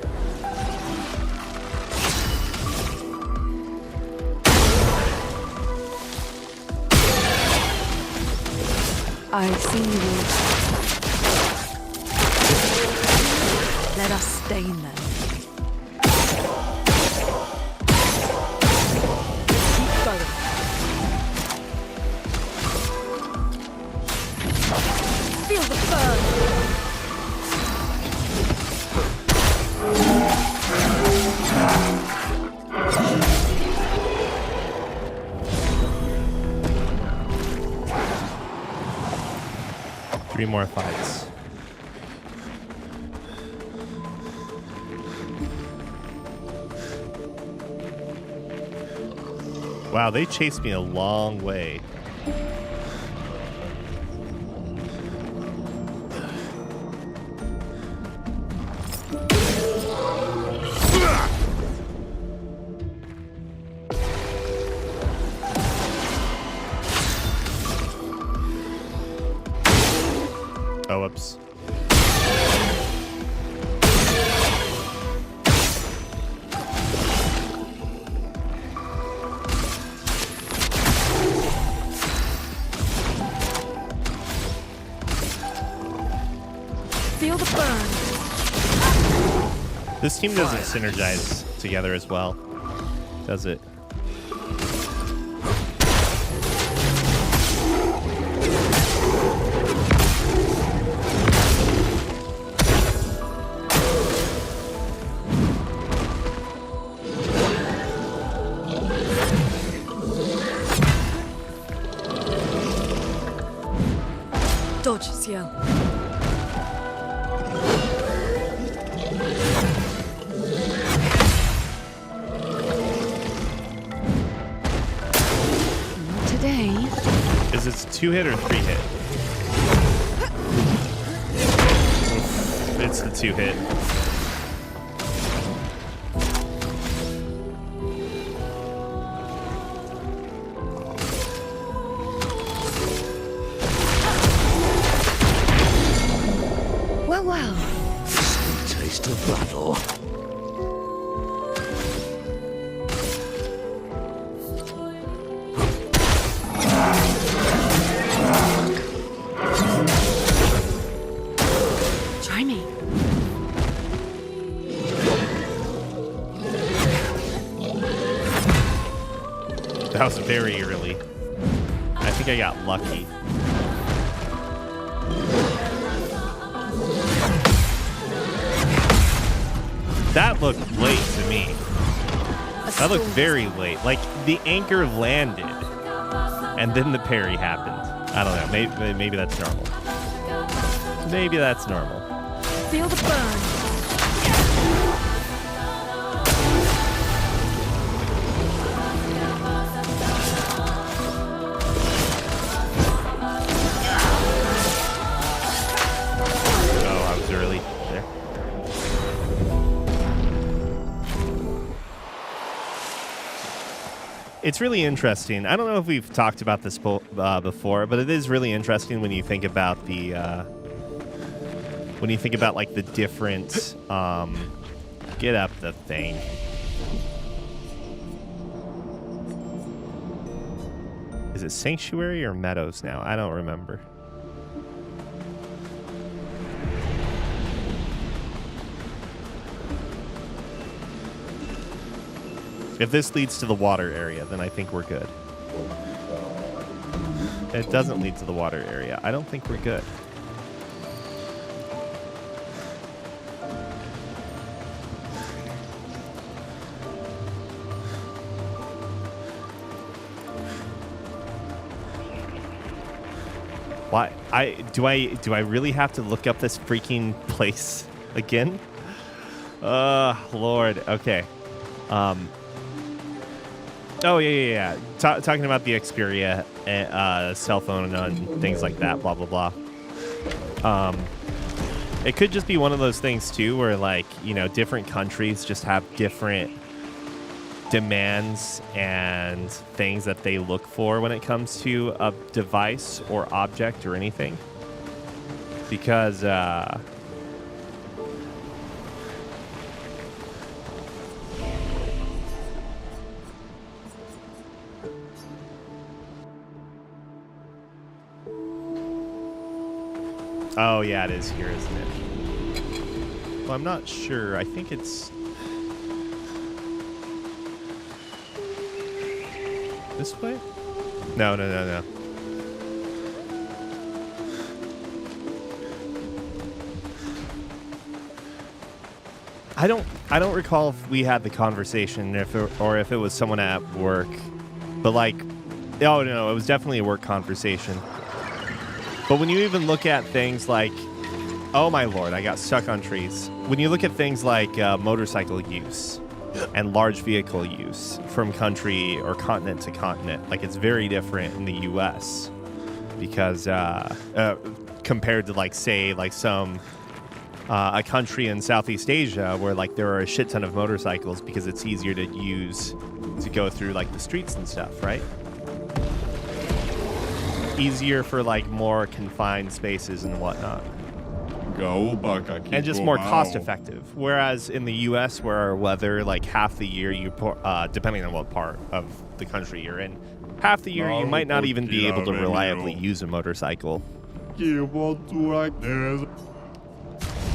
I see you. Let us stain them. Keep going. Feel the burn. 3 more fights. Wow, they chased me a long way. Oh, whoops. Feel the burn. This team doesn't synergize together as well, does it? Dodge, Ciel. Is it 2-hit or 3-hit? It's the 2-hit. Well. Sweet taste of battle. Try me. That was very early. I think I got lucky. That looked late to me. That looked very late. Like the anchor landed, and then the parry happened. I don't know. Maybe that's normal. Maybe that's normal. Feel the burn. Oh, I was early there. It's really interesting. I don't know if we've talked about this before, but it is really interesting when you think about the like the different get up the thing. Is it Sanctuary or Meadows now? I don't remember. If this leads to the water area, then I think we're good. If it doesn't lead to the water area, I don't think we're good. Why? Do I really have to look up this freaking place again? Lord. Okay. Oh, yeah. Talking about the Xperia cell phone and things like that, blah, blah, blah. It could just be one of those things, too, where, like, you know, different countries just have different demands and things that they look for when it comes to a device or object or anything. Because, oh, yeah, it is here, isn't it? Well, I'm not sure. I think it's this way? No. I don't recall if we had the conversation if it was someone at work. But like, oh no, it was definitely a work conversation. But when you even look at things like, oh my lord, I got stuck on trees. When you look at things like motorcycle use and large vehicle use from country or continent to continent, like it's very different in the U.S. because compared to like say like some a country in Southeast Asia where like there are a shit ton of motorcycles because it's easier to use to go through like the streets and stuff, right? Easier for like more confined spaces and whatnot. And just more cost effective. Whereas in the US where our weather, like half the year depending on what part of the country you're in, half the year you might not even be able to reliably use a motorcycle.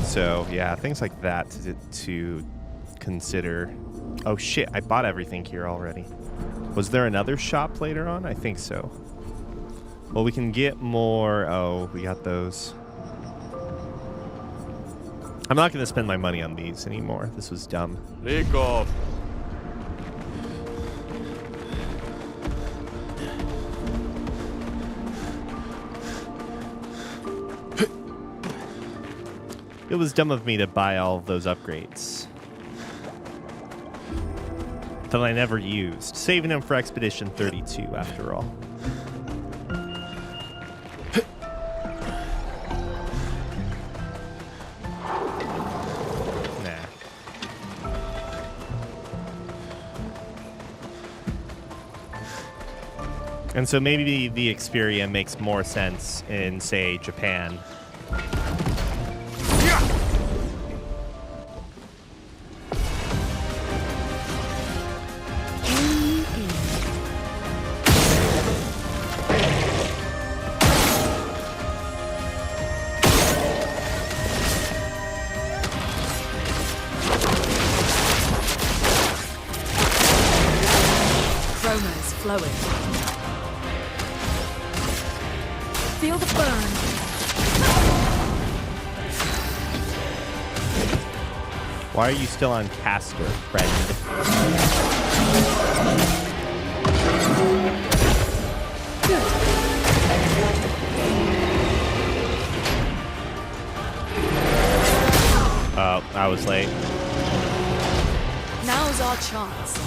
So yeah, things like that to consider. Oh shit, I bought everything here already. Was there another shop later on? I think so. Well, we can get more. Oh, we got those. I'm not going to spend my money on these anymore. This was dumb. Take off. It was dumb of me to buy all of those upgrades that I never used. Saving them for Expedition 32, after all. And so maybe the Xperia makes more sense in, say, Japan. Flowing. Feel the burn. Why are you still on Castor, friend? Oh, I was late. Now's our chance.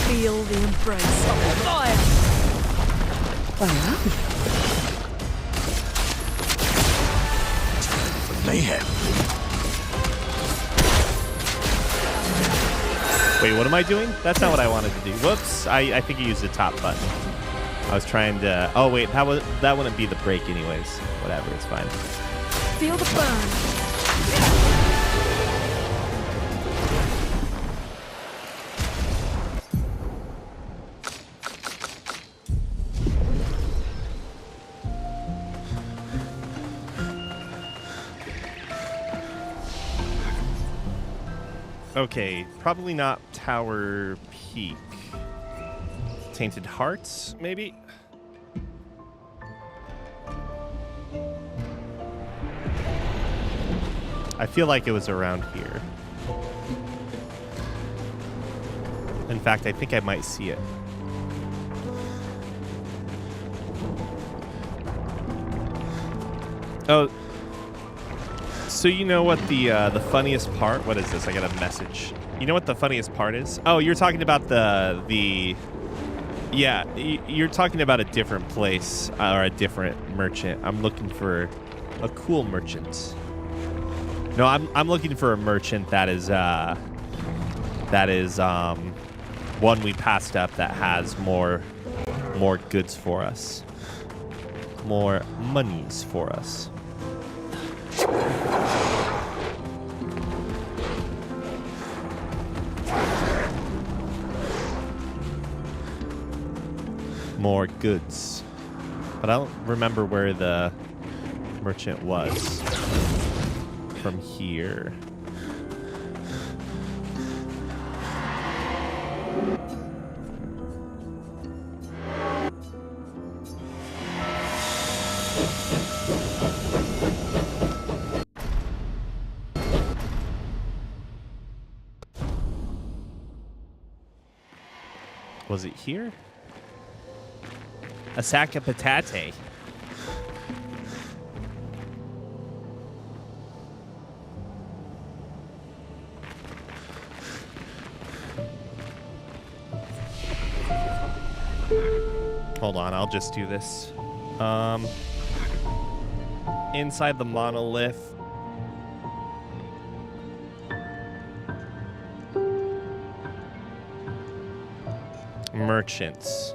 Feel the embrace of fire. Mayhem. Wait, what am I doing? That's not what I wanted to do. Whoops! I think I used the top button. I was trying to. Oh wait, that wouldn't be the break anyways. Whatever, it's fine. Feel the burn. Okay, probably not Tower Peak. Tainted Hearts, maybe? I feel like it was around here. In fact, I think I might see it. Oh, so you know what the funniest part? What is this? I got a message. You know what the funniest part is? Oh, you're talking about yeah, you're talking about a different place or a different merchant. I'm looking for a cool merchant. No, I'm looking for a merchant that is one we passed up that has more goods for us, more monies for us. More goods. But I don't remember where the merchant was from here. Was it here? A sack of patate. Hold on, I'll just do this. Inside the monolith. Merchants.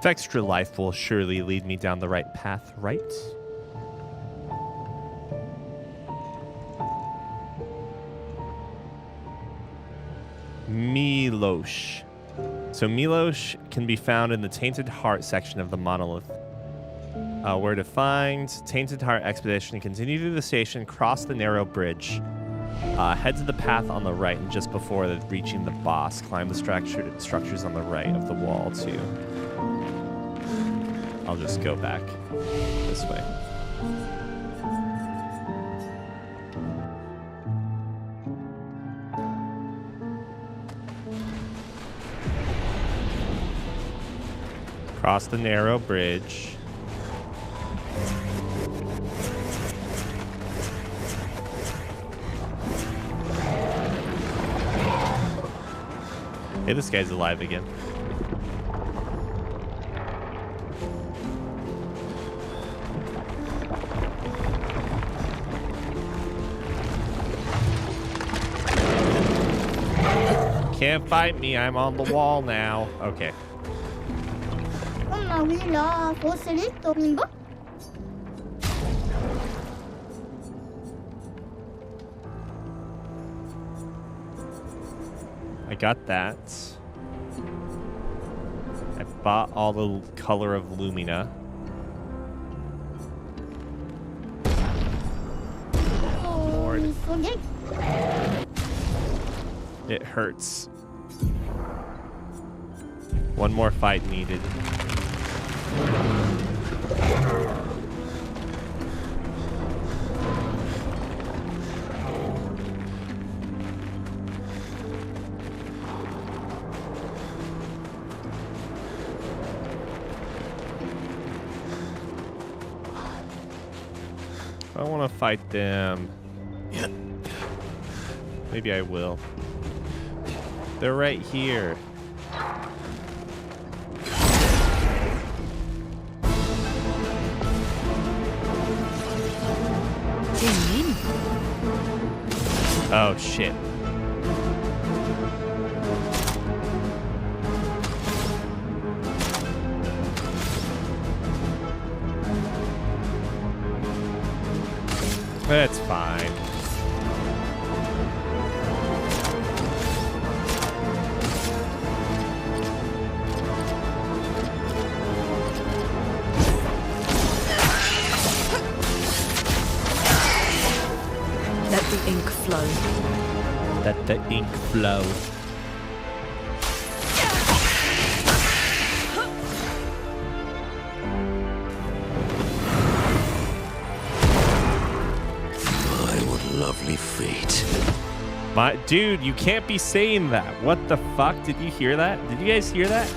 Extra life will surely lead me down the right path, right? Milosh. So Milosh can be found in the Tainted Heart section of the monolith. Where to find Tainted Heart Expedition, continue through the station, cross the narrow bridge, head to the path on the right, and just before reaching the boss, climb the structures on the right of the wall too. I'll just go back this way. Cross the narrow bridge. Hey, this guy's alive again. can't fight me. I'm on the wall now. Okay. 엄마 위라 보스를 떠는 거? I got that. I bought all the color of Lumina. Lord. 속에 It hurts. One more fight needed. I want to fight them. Maybe I will. They're right here. Oh shit. That's fine. Let the ink flow. Let the ink flow. Lovely feet. My dude, you can't be saying that. What the fuck? Did you hear that? Did you guys hear that?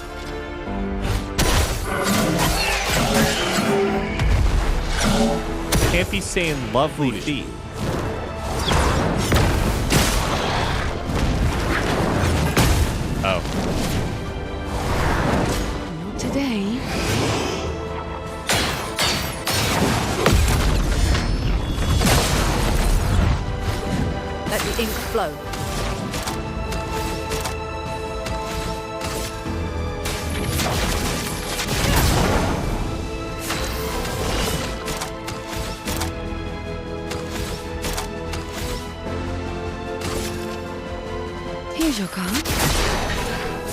Can't be saying lovely feet. Oh. Not today. Let the ink flow. Here's your card.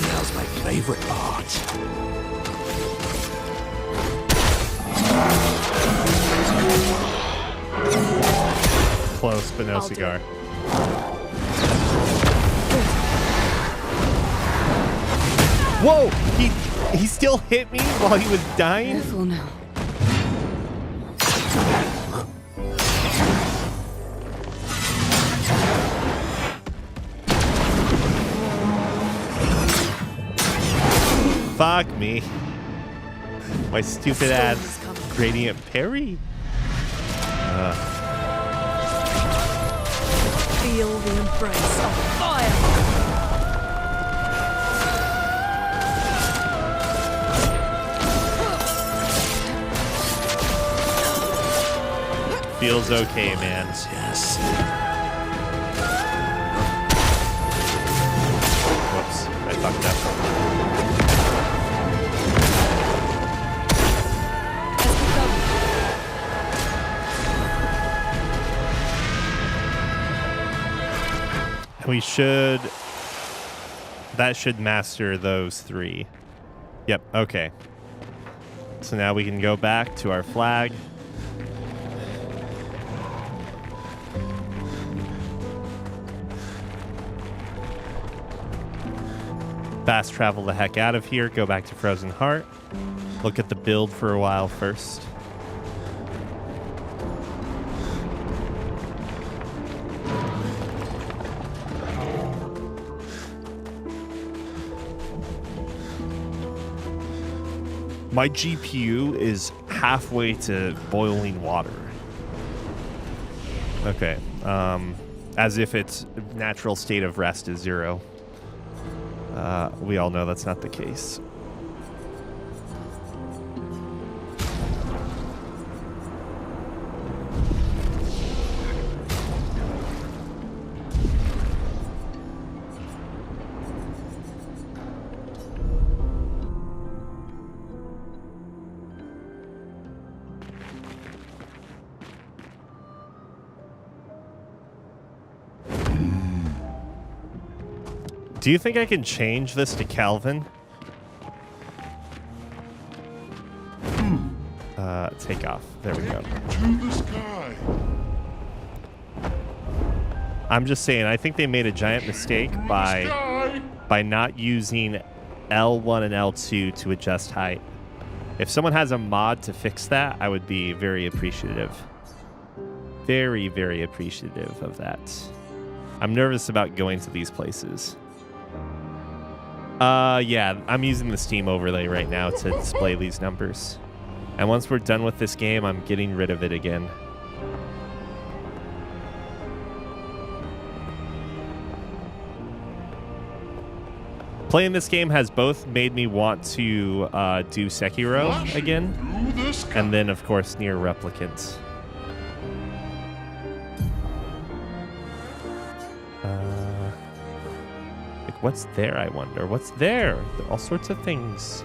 Now's my favorite part. Close, but no I'll do cigar. it. Whoa! He still hit me while he was dying? Careful now. Fuck me. My stupid ass gradient parry. Feel the embrace of fire. Feels okay, man. Yes. Whoops, I fucked up. We should... That should master those three. Yep, okay. So now we can go back to our flag. Fast travel the heck out of here, go back to Frozen Heart. Look at the build for a while first. My GPU is halfway to boiling water. Okay. As if its natural state of rest is 0. We all know that's not the case. Do you think I can change this to Kelvin? Take off. There we go. To the sky. I'm just saying, I think they made a giant mistake by not using L1 and L2 to adjust height. If someone has a mod to fix that, I would be very appreciative. Very, very appreciative of that. I'm nervous about going to these places. Yeah, I'm using the Steam overlay right now to display these numbers. And once we're done with this game, I'm getting rid of it again. Playing this game has both made me want to do Sekiro again, and then, of course, Nier Replicant. Like, what's there, I wonder? What's there? All sorts of things.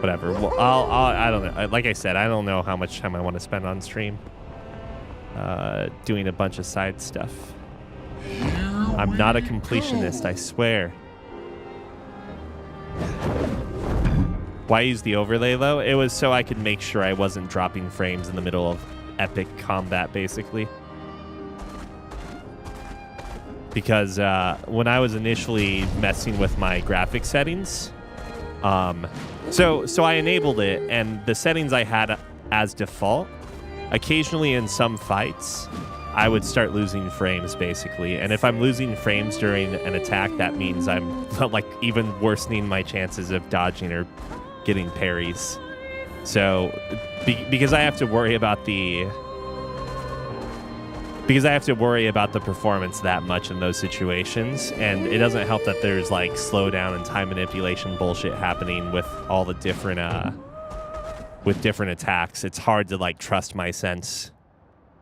Whatever. Well, I don't know. Like I said, I don't know how much time I want to spend on stream doing a bunch of side stuff. I'm not a completionist, I swear. Why use the overlay, though? It was so I could make sure I wasn't dropping frames in the middle of epic combat, basically. Because when I was initially messing with my graphic settings, so I enabled it, and the settings I had as default, occasionally in some fights, I would start losing frames, basically. And if I'm losing frames during an attack, that means I'm like even worsening my chances of dodging or getting parries. So because I have to worry about the performance that much in those situations, and it doesn't help that there's like slowdown and time manipulation bullshit happening with all the different attacks. It's hard to like trust my sense.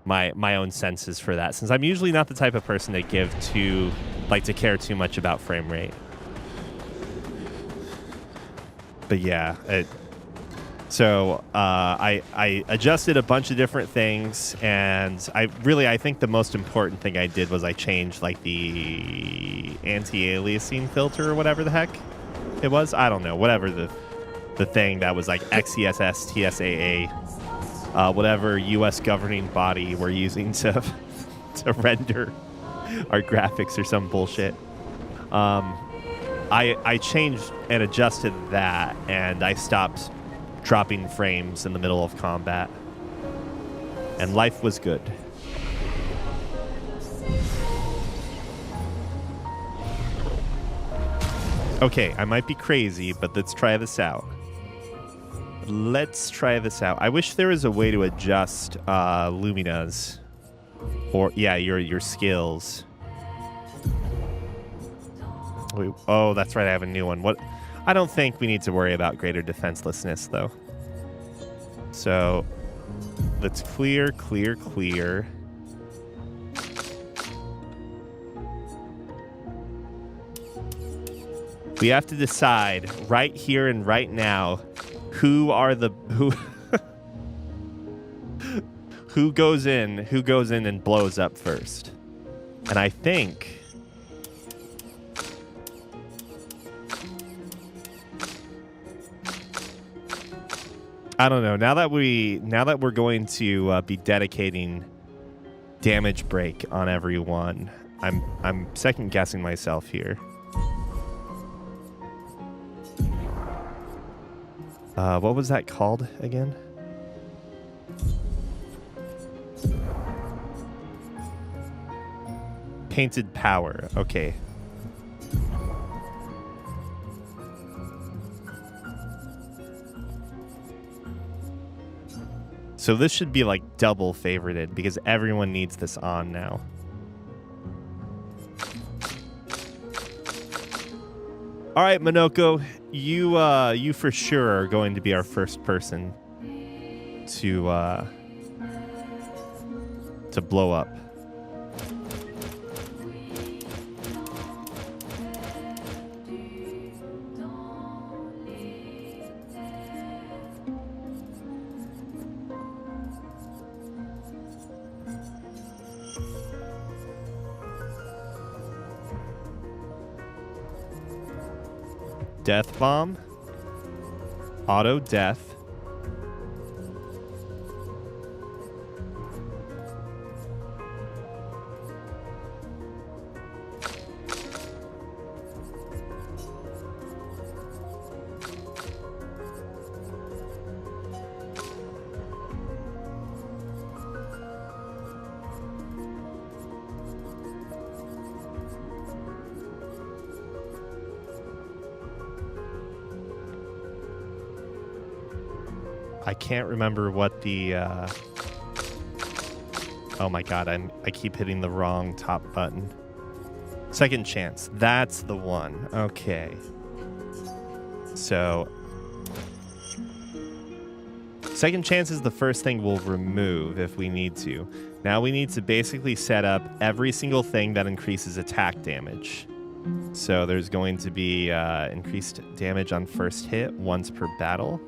My own senses for that, since I'm usually not the type of person to to care too much about frame rate. But yeah, so I adjusted a bunch of different things, and I think the most important thing I did was I changed like the anti-aliasing filter or whatever the heck it was. I don't know, whatever the thing that was like XESS TSAA. Whatever U.S. governing body we're using to render our graphics or some bullshit. I changed and adjusted that, and I stopped dropping frames in the middle of combat. And life was good. Okay, I might be crazy, but let's try this out. I wish there was a way to adjust Lumina's, or yeah, your skills. Oh, that's right. I have a new one. What? I don't think we need to worry about greater defenselessness, though. So let's clear. We have to decide right here and right now who goes in and blows up first. And I think I don't know. Now that we're going to be dedicating damage break on everyone, I'm second guessing myself here. What was that called again? Painted power. Okay. So this should be like double favorited because everyone needs this on now. All right, Monoko, you for sure are going to be our first person to blow up. Death bomb. Auto death. I can't remember what the, oh my god, I keep hitting the wrong top button. Second chance, that's the one. Okay. So, second chance is the first thing we'll remove if we need to. Now we need to basically set up every single thing that increases attack damage. So there's going to be increased damage on first hit once per battle.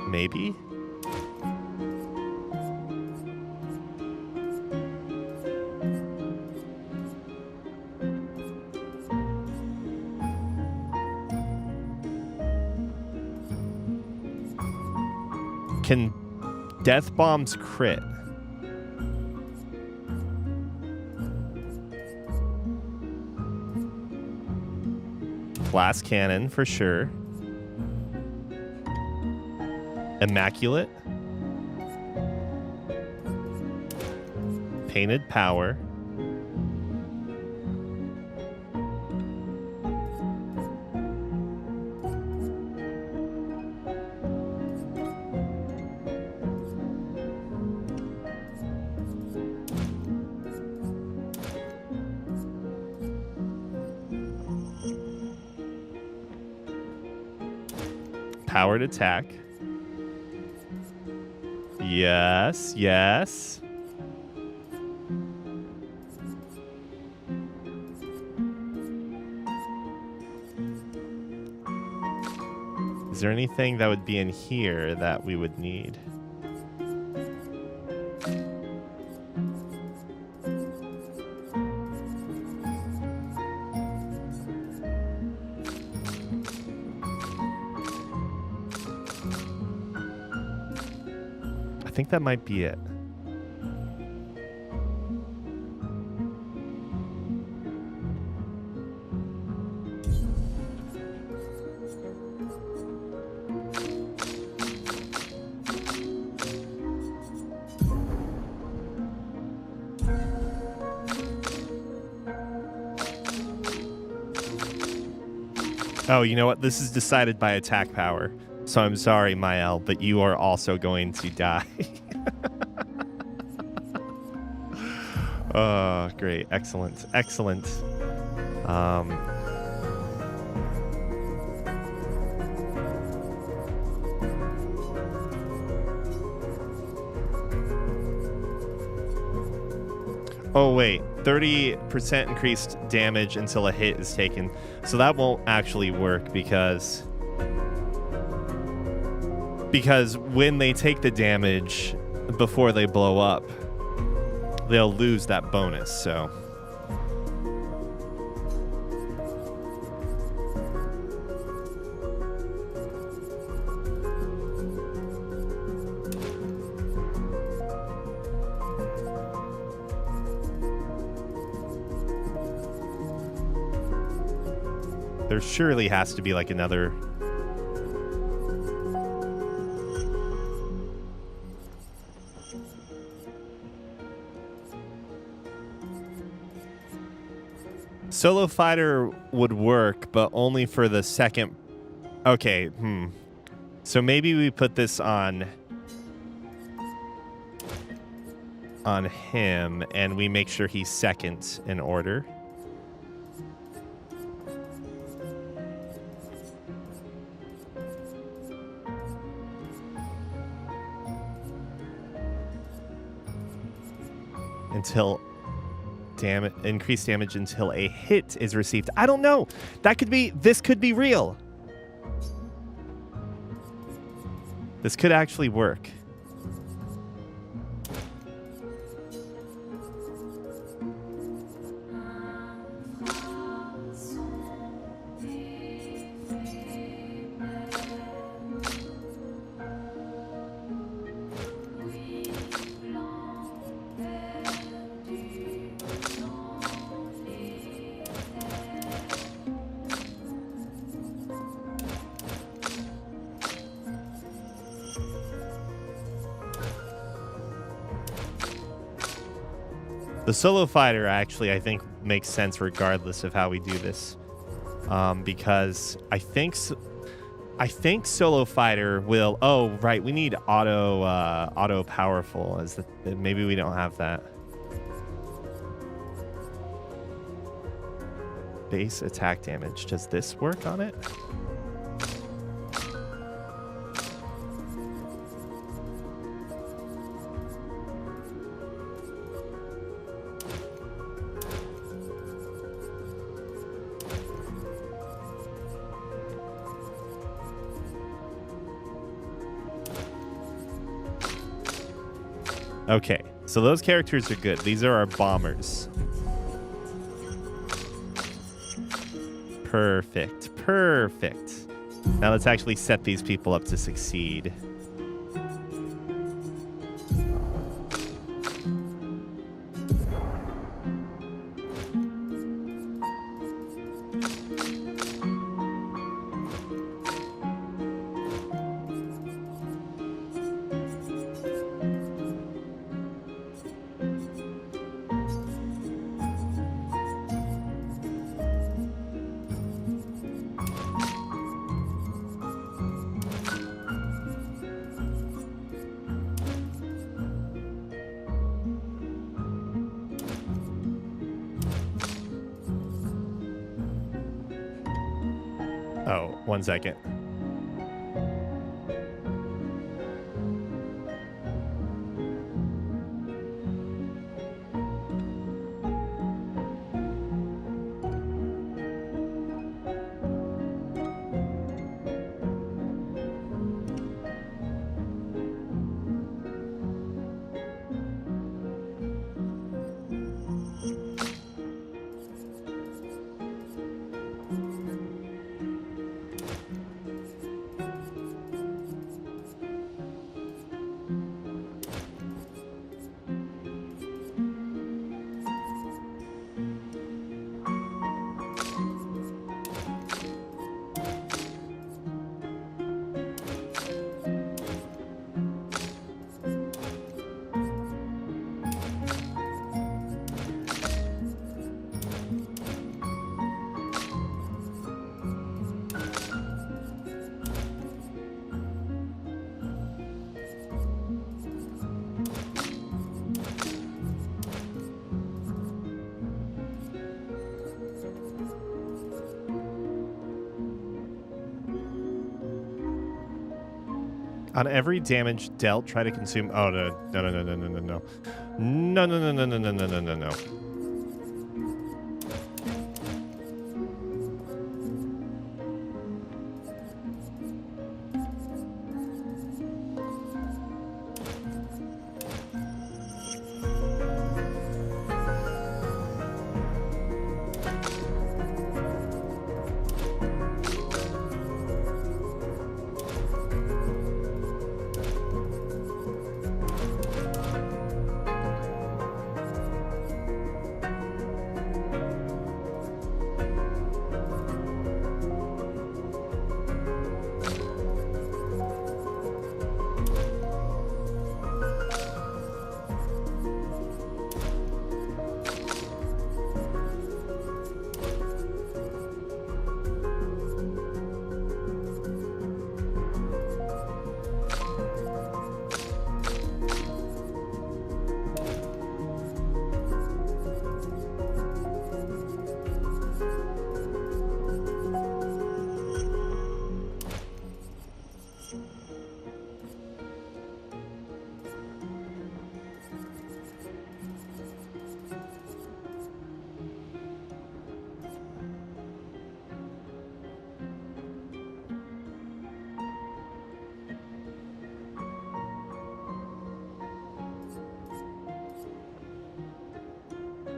Maybe? Can death bombs crit? Blast cannon for sure. Immaculate. Painted power. Powered attack. Yes, yes. Is there anything that would be in here that we would need? I think that might be it. Oh, you know what? This is decided by attack power. So I'm sorry, Mael, but you are also going to die. Oh, great. Excellent. Excellent. Oh, wait. 30% increased damage until a hit is taken. So that won't actually work because when they take the damage before they blow up, they'll lose that bonus, so. There surely has to be like another... Solo fighter would work, but only for the second... Okay, So maybe we put this on him, and we make sure he's second in order. Until... increased damage until a hit is received. I don't know. This could be real. This could actually work. The solo fighter actually, I think, makes sense regardless of how we do this, because I think solo fighter will. Oh, right, we need auto powerful. Maybe we don't have that. Base attack damage. Does this work on it? Okay, so those characters are good. These are our bombers. Perfect. Perfect. Now let's actually set these people up to succeed. Oh, 1 second. On every damage dealt, try to consume. Oh no! No! No! No! No! No! No! No! No! No! No! No! No! No! No! No! No!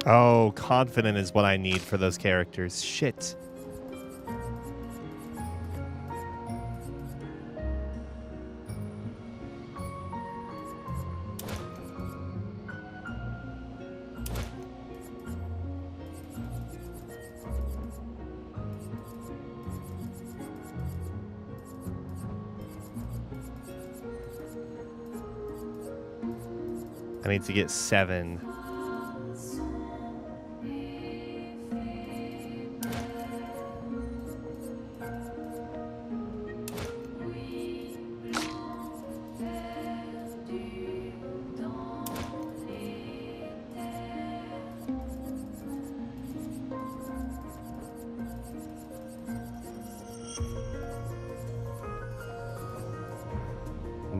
Oh, confident is what I need for those characters. Shit. I need to get 7.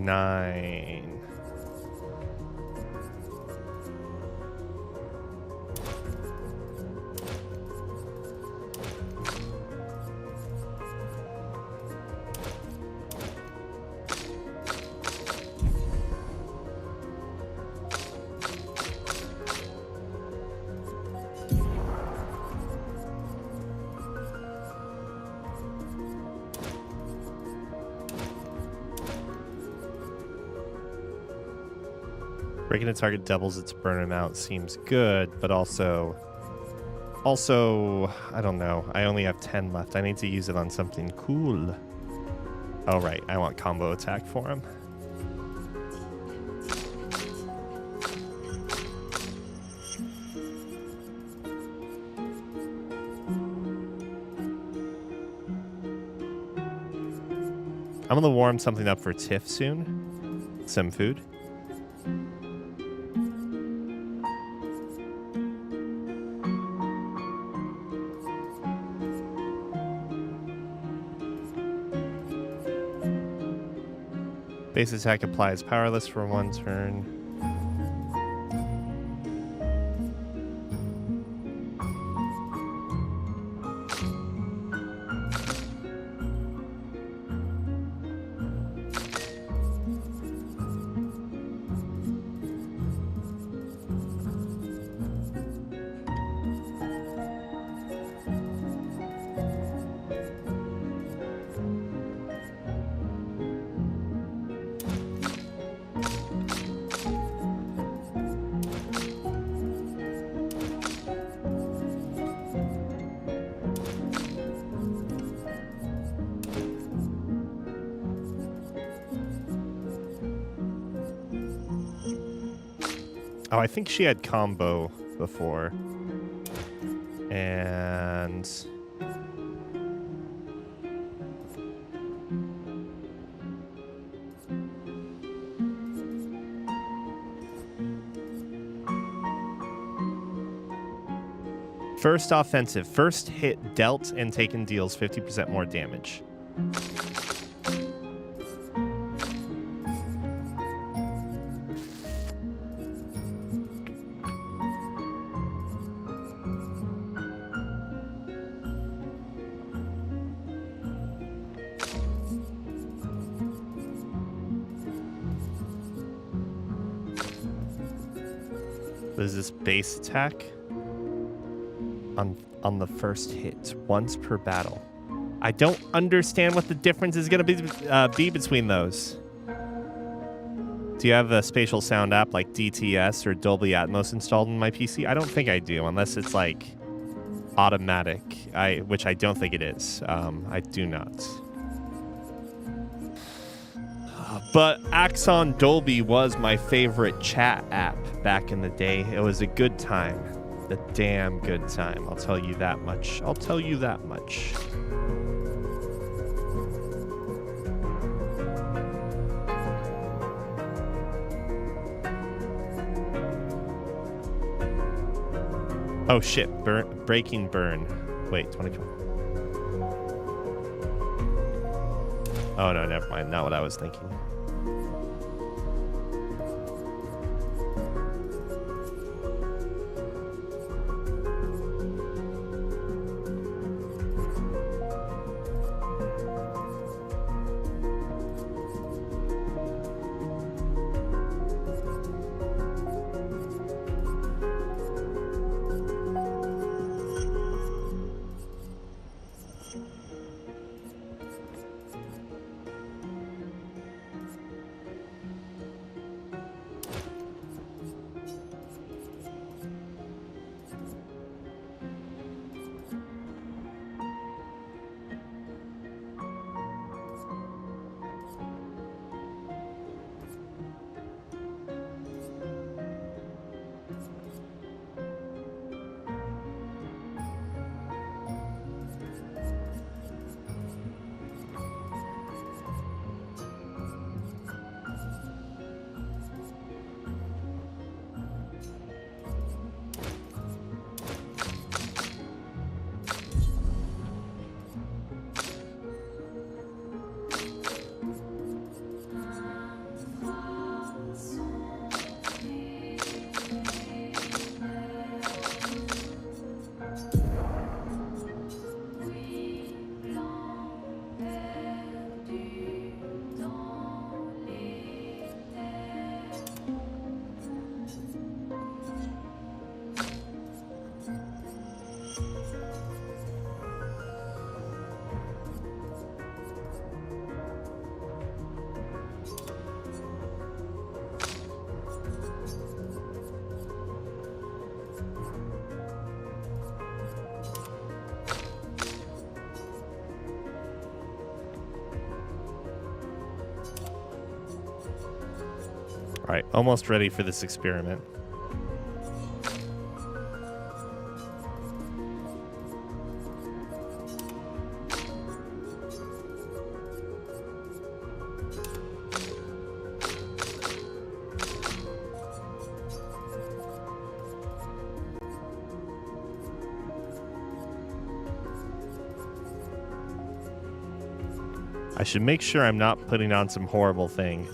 9. Breaking a target doubles its burn amount seems good, but also, I don't know. I only have 10 left. I need to use it on something cool. Oh, right. I want combo attack for him. I'm going to warm something up for Tiff soon. Some food. Base attack applies powerless for 1 turn. Oh, I think she had combo before. And... First offensive. First hit dealt and taken deals 50% more damage. What is this base attack? On the first hit, once per battle. I don't understand what the difference is going to be between those. Do you have a spatial sound app like DTS or Dolby Atmos installed in my PC? I don't think I do, unless it's like automatic, which I don't think it is. I do not. But Axon Dolby was my favorite chat app back in the day. It was a good time. A damn good time. I'll tell you that much. I'll tell you that much. Oh shit, breaking burn. Wait, 2020. Oh no, never mind. Not what I was thinking. All right, almost ready for this experiment. I should make sure I'm not putting on some horrible thing.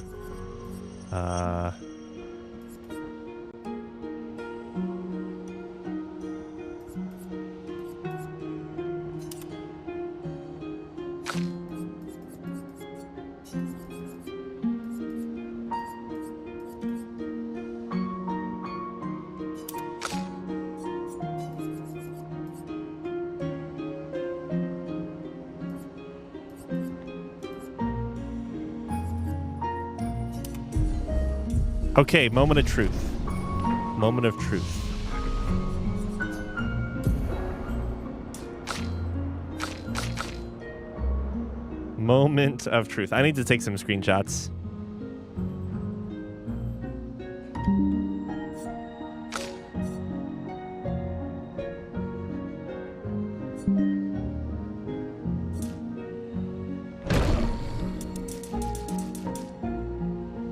Okay, moment of truth. Moment of truth. Moment of truth. I need to take some screenshots.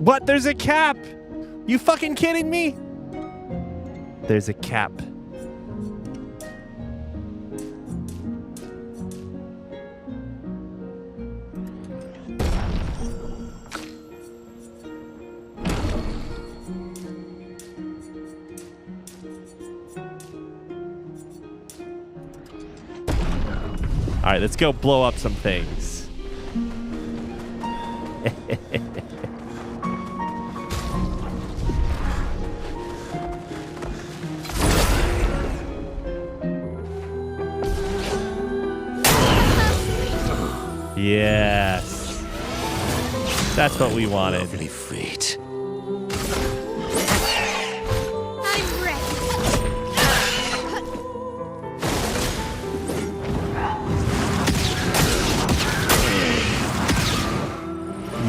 What? There's a cap! You fucking kidding me? There's a cap. All right, let's go blow up some things. Yes. That's what we wanted. Lovely feet. I'm ready.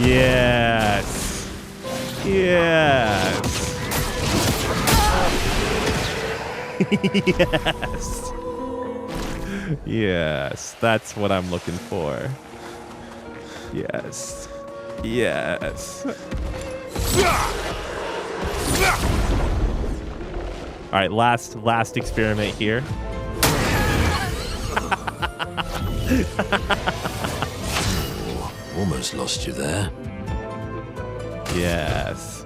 Yes. Yes. Yes. Yes. That's what I'm looking for. Yes. Yes. All right, last experiment here. Almost lost you there. Yes.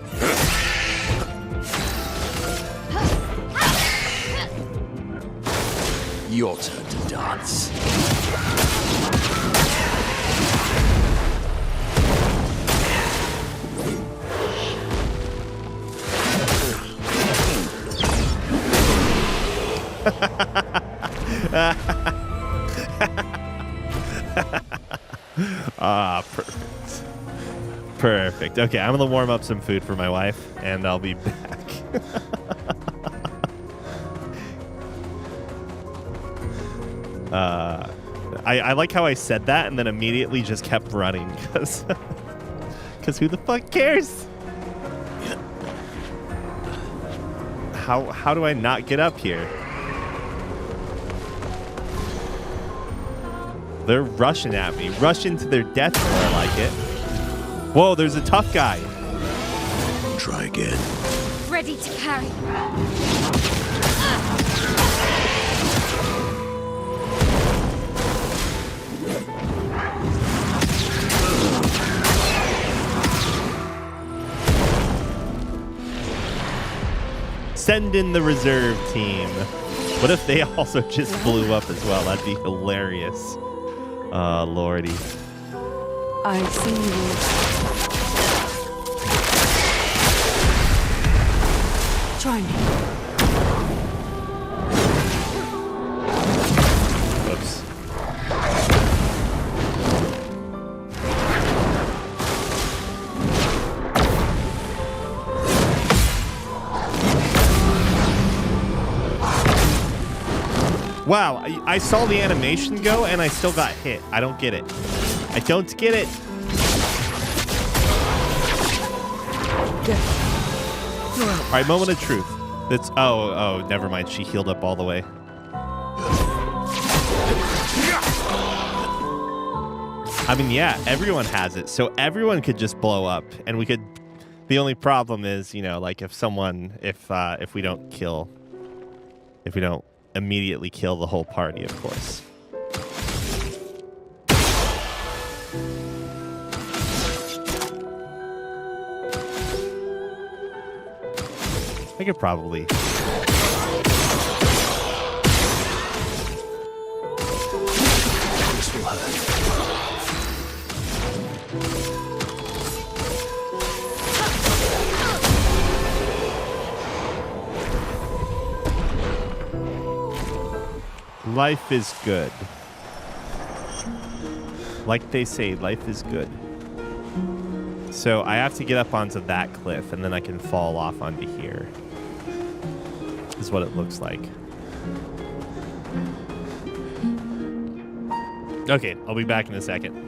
Your turn to dance. Ah, perfect. Perfect. Okay, I'm gonna warm up some food for my wife, and I'll be back. I like how I said that and then immediately just kept running because who the fuck cares? How do I not get up here? They're rushing at me. Rushing to their death more like it. Whoa, there's a tough guy. Try again. Ready to carry. Send in the reserve team. What if they also just blew up as well? That'd be hilarious. Lordy. I've seen you. Try me. Whoops. Wow, I saw the animation go and I still got hit. I don't get it. I don't get it. Good. All right, moment of truth. That's oh, never mind. She healed up all the way. I mean, yeah, everyone has it, so everyone could just blow up, and we could. The only problem is, you know, like if we don't immediately kill the whole party, of course. I could probably. This will hurt. Life is good. Like they say, life is good. So I have to get up onto that cliff, and then I can fall off onto here. Is what it looks like. Okay, I'll be back in a second.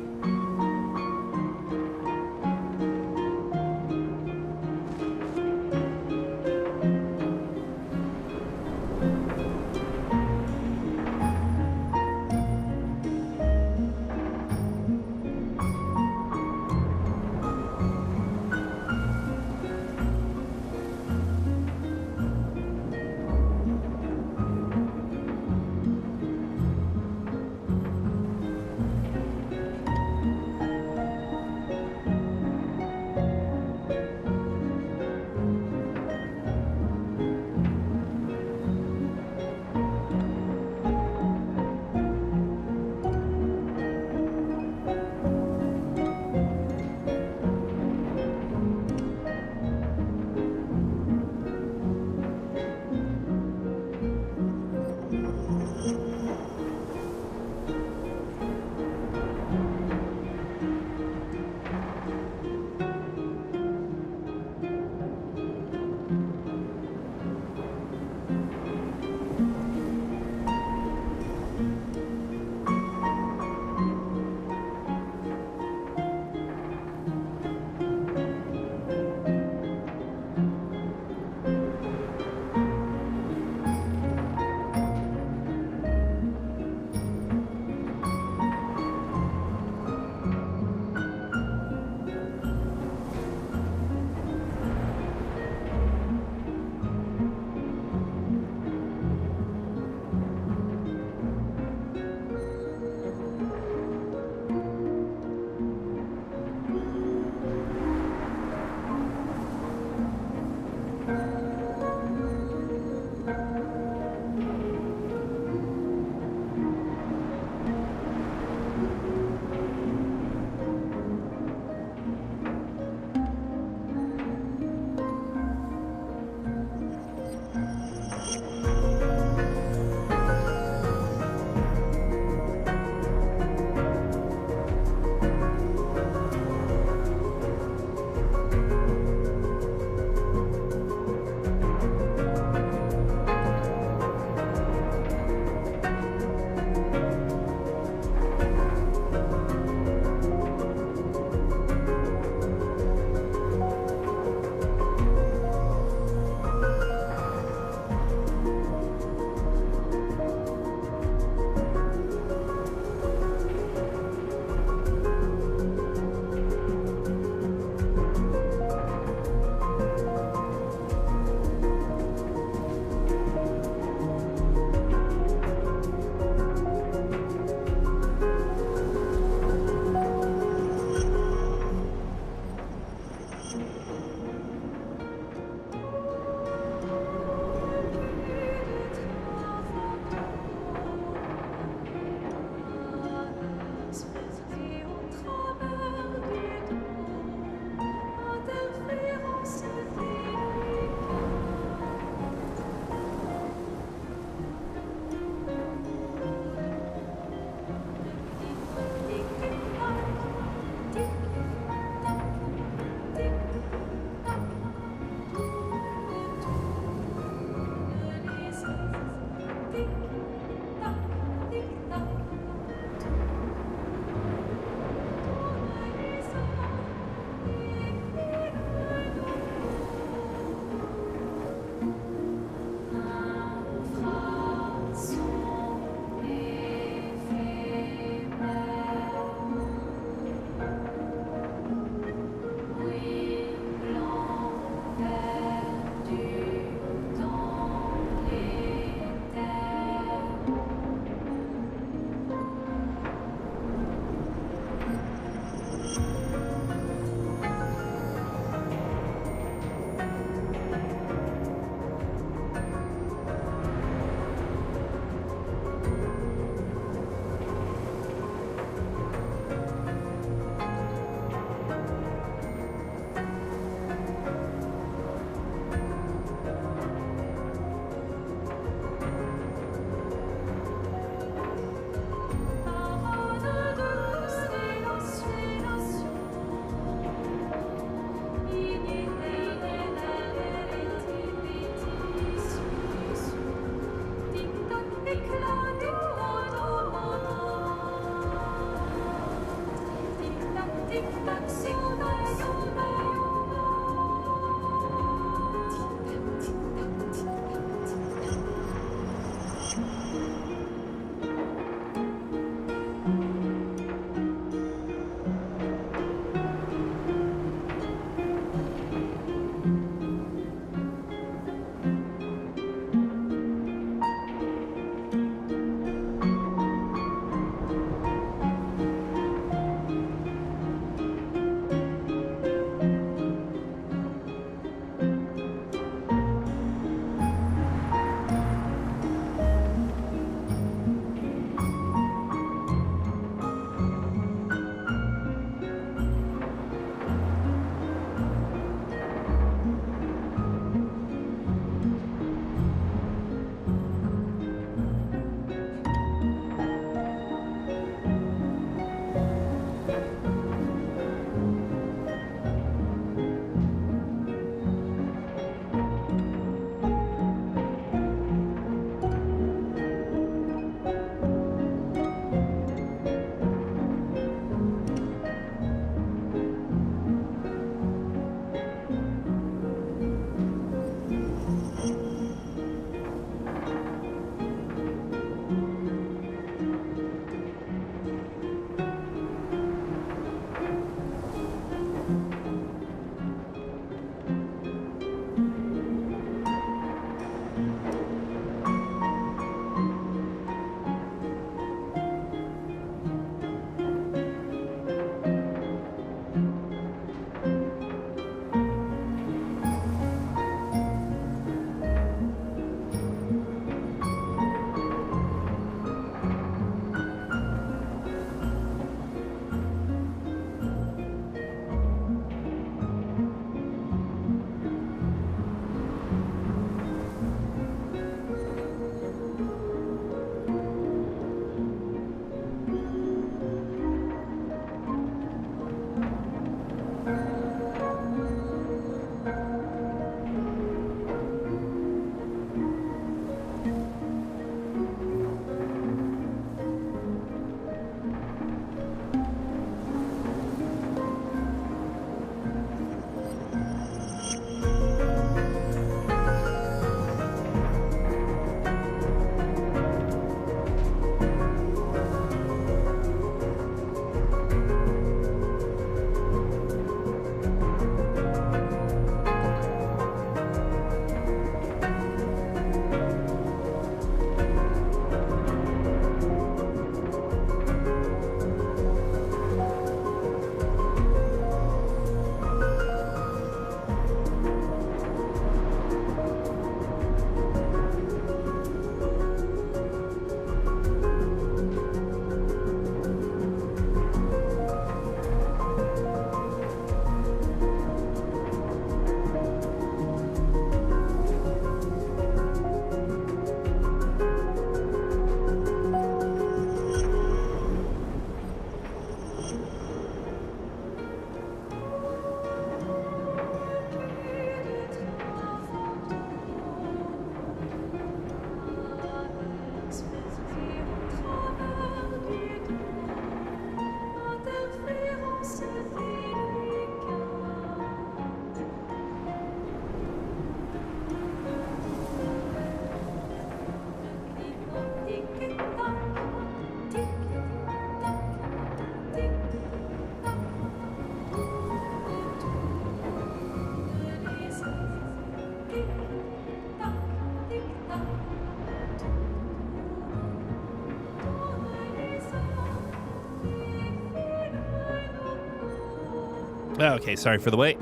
Okay, sorry for the wait.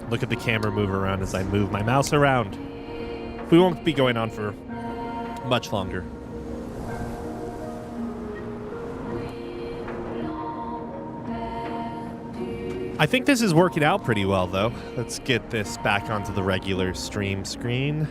Look at the camera move around as I move my mouse around. We won't be going on for much longer. I think this is working out pretty well, though. Let's get this back onto the regular stream screen.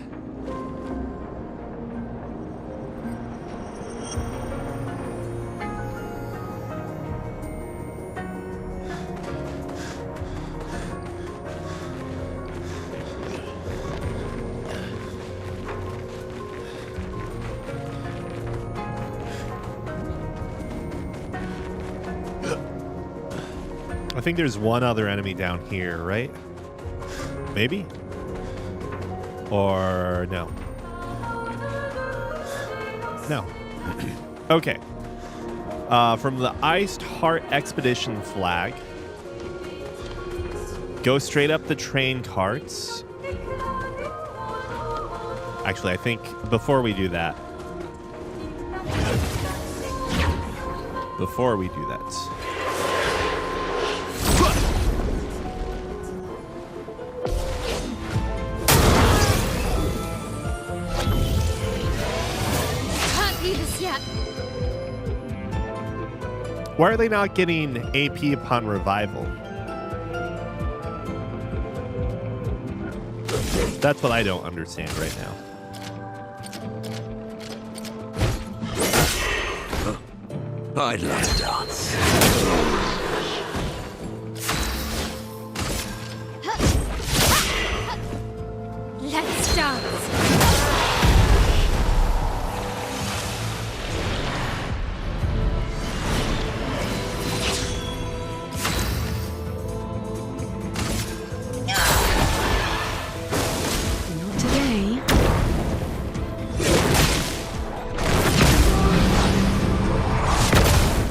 I think there's one other enemy down here, right? Maybe? Or no? No. Okay. From the Iced Heart Expedition flag, go straight up the train carts. Actually, I think before we do that, Can't do this yet. why are they not getting AP upon revival? That's what I don't understand right now. I'd love to dance. Let's dance. Not today.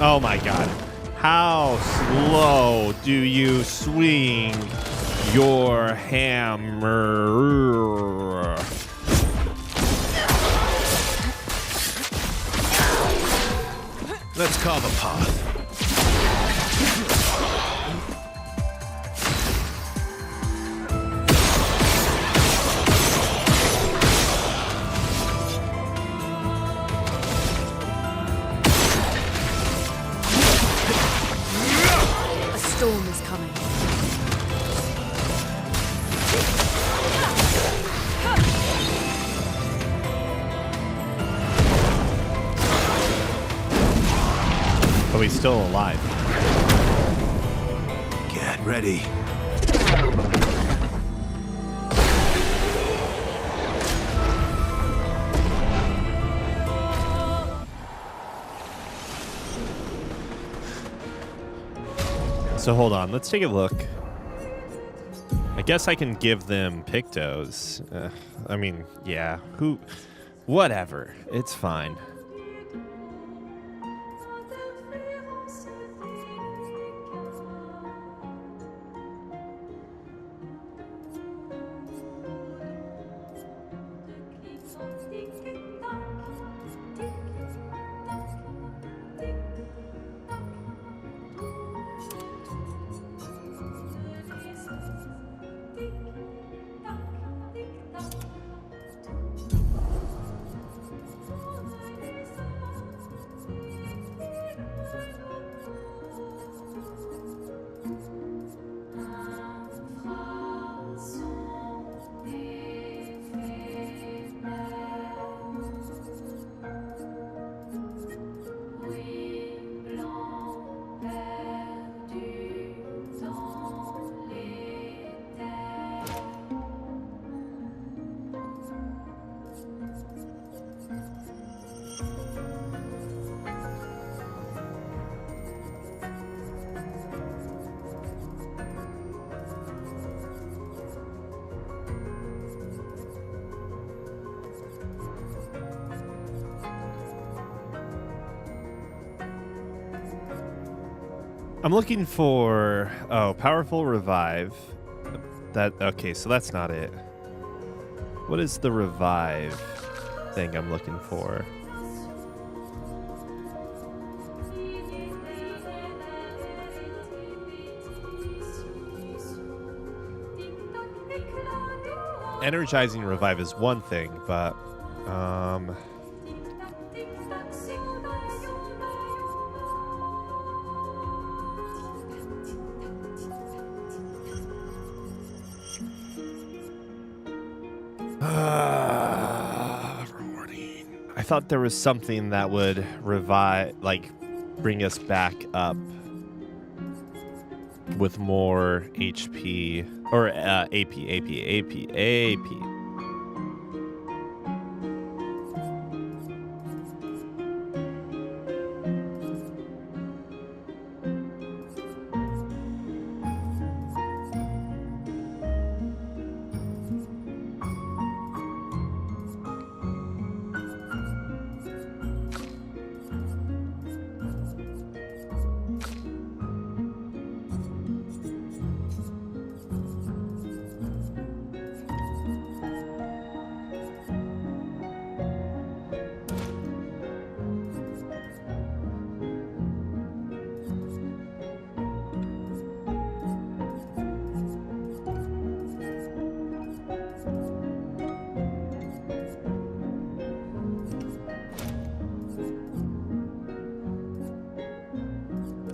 Oh my god. How slow do you swing your hammer? Let's carve a path. A storm is coming. But he's still alive. Get ready. So hold on, let's take a look. I guess I can give them Pictos. I mean, yeah, whatever, it's fine. I'm looking for, powerful revive. Okay, so that's not it. What is the revive thing I'm looking for? Energizing revive is one thing, but rewarding. I thought there was something that would revive, like bring us back up with more HP or AP.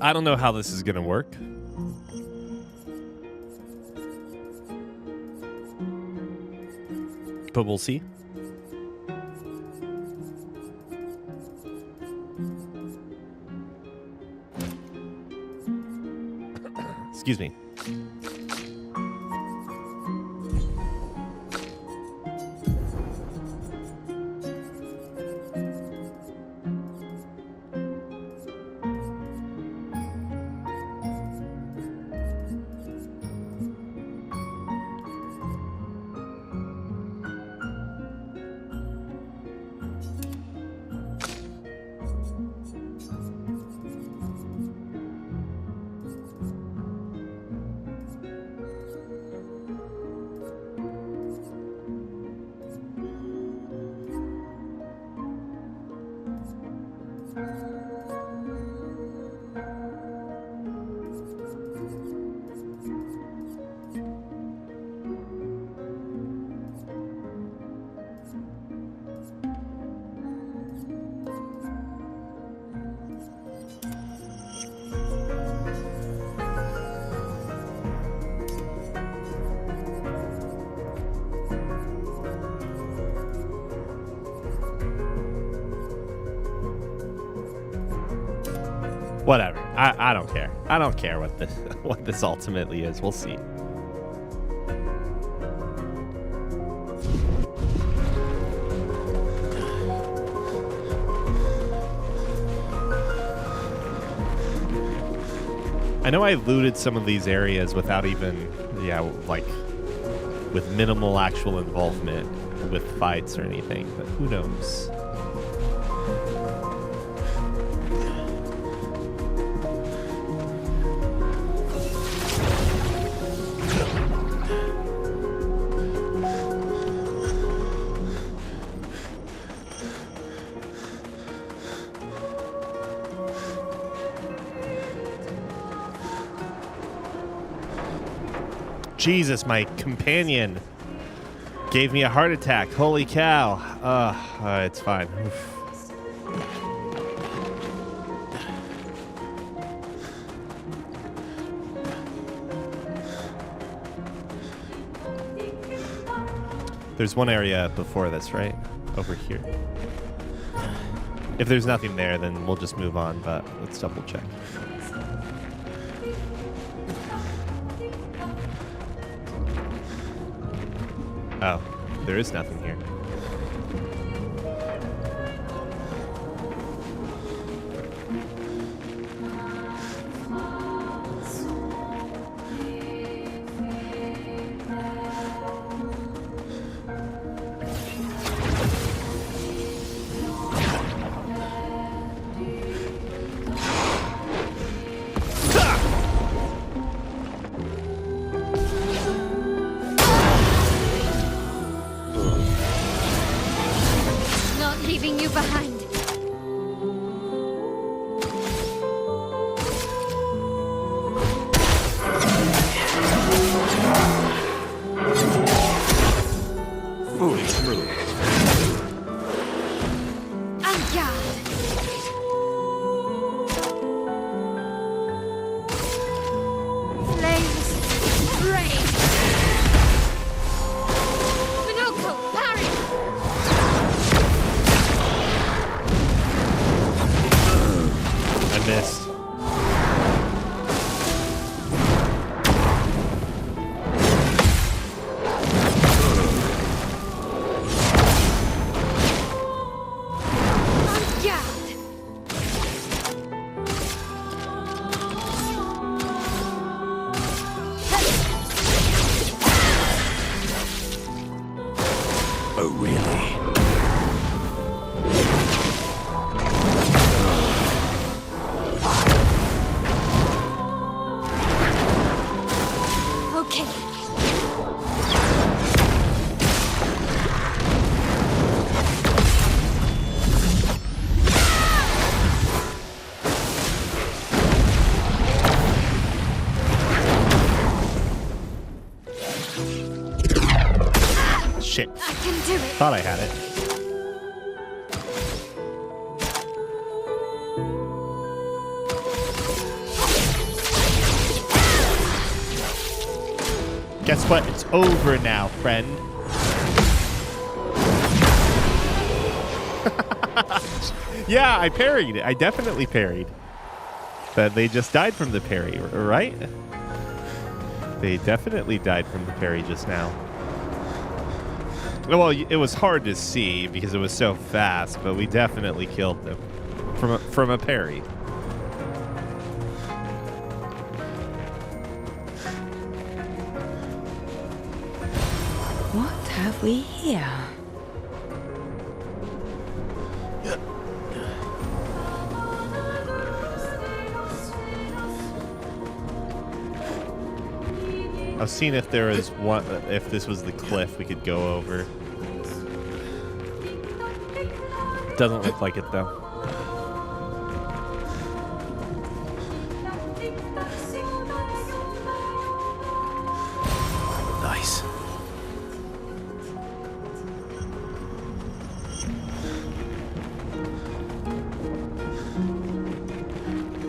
I don't know how this is going to work. But we'll see. Excuse me. Whatever. I don't care. I don't care what this ultimately is. We'll see. I know I looted some of these areas without even, like with minimal actual involvement with fights or anything, but who knows? Jesus, my companion gave me a heart attack. Holy cow. It's fine. Oof. There's one area before this, right? Over here. If there's nothing there, then we'll just move on, but let's double check. Oh, there is nothing here. Leaving you behind. Oh, really? Okay. Shit. I can do it. Thought I had it. Guess what? It's over now, friend. Yeah, I parried. I definitely parried. But they just died from the parry, right? They definitely died from the parry just now. Well, it was hard to see because it was so fast, but we definitely killed them from a parry. What have we here? I was seeing if there was one, if this was the cliff we could go over. Doesn't look like it though. Nice.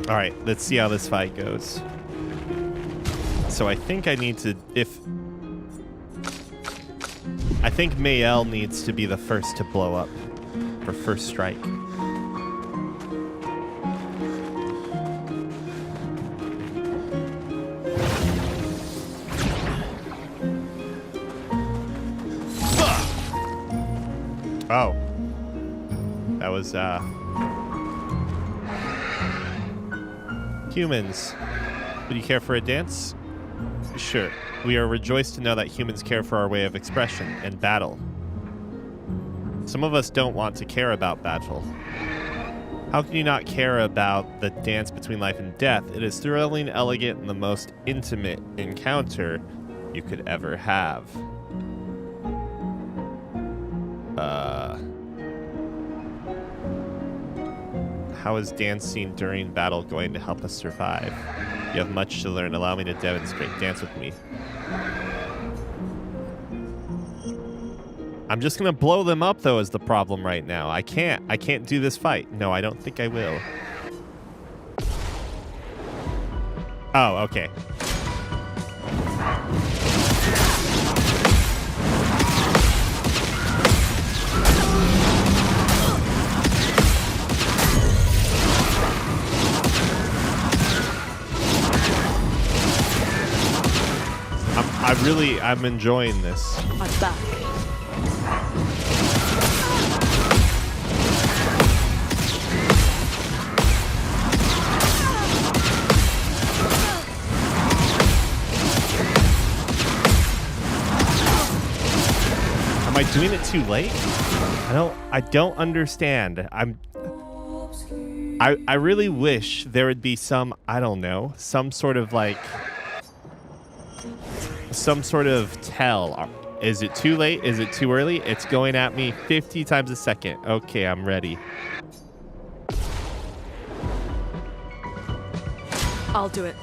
All right, let's see how this fight goes. So I think I need to, I think Mayel needs to be the first to blow up for first strike. Oh. That was, humans. Would you care for a dance? Sure. We are rejoiced to know that humans care for our way of expression and battle. Some of us don't want to care about battle. How can you not care about the dance between life and death? It is thrilling, elegant, and the most intimate encounter you could ever have. How is dancing during battle going to help us survive? You have much to learn. Allow me to demonstrate. Dance with me. I'm just gonna blow them up though is the problem right now. I can't do this fight. No, I don't think I will. Oh, okay. I'm enjoying this. I'm back. Am I doing it too late? I don't understand. I really wish there would be some, I don't know, some sort of tell. Is it too late? Is it too early? It's going at me 50 times a second. Okay, I'm ready. I'll do it.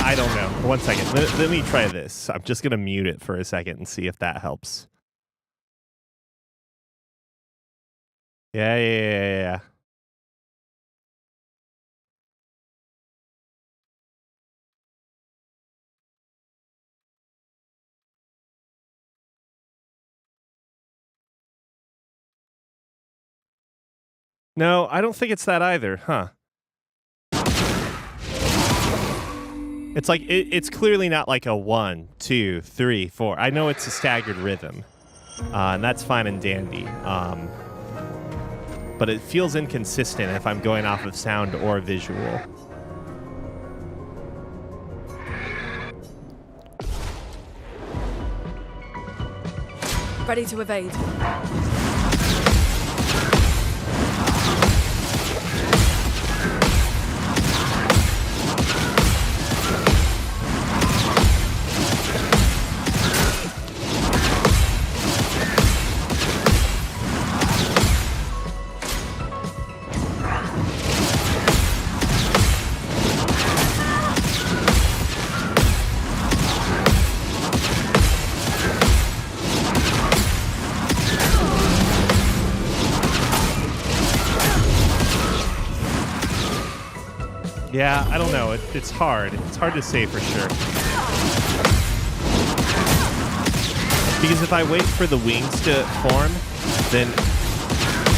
I don't know. One second. Let me try this. I'm just going to mute it for a second and see if that helps. Yeah. No, I don't think it's that either, huh? It's like it's clearly not like a 1, 2, 3, 4. I know it's a staggered rhythm, and that's fine and dandy. But it feels inconsistent if I'm going off of sound or visual. Ready to evade. Yeah, I don't know. It's hard. It's hard to say for sure. Because if I wait for the wings to form, then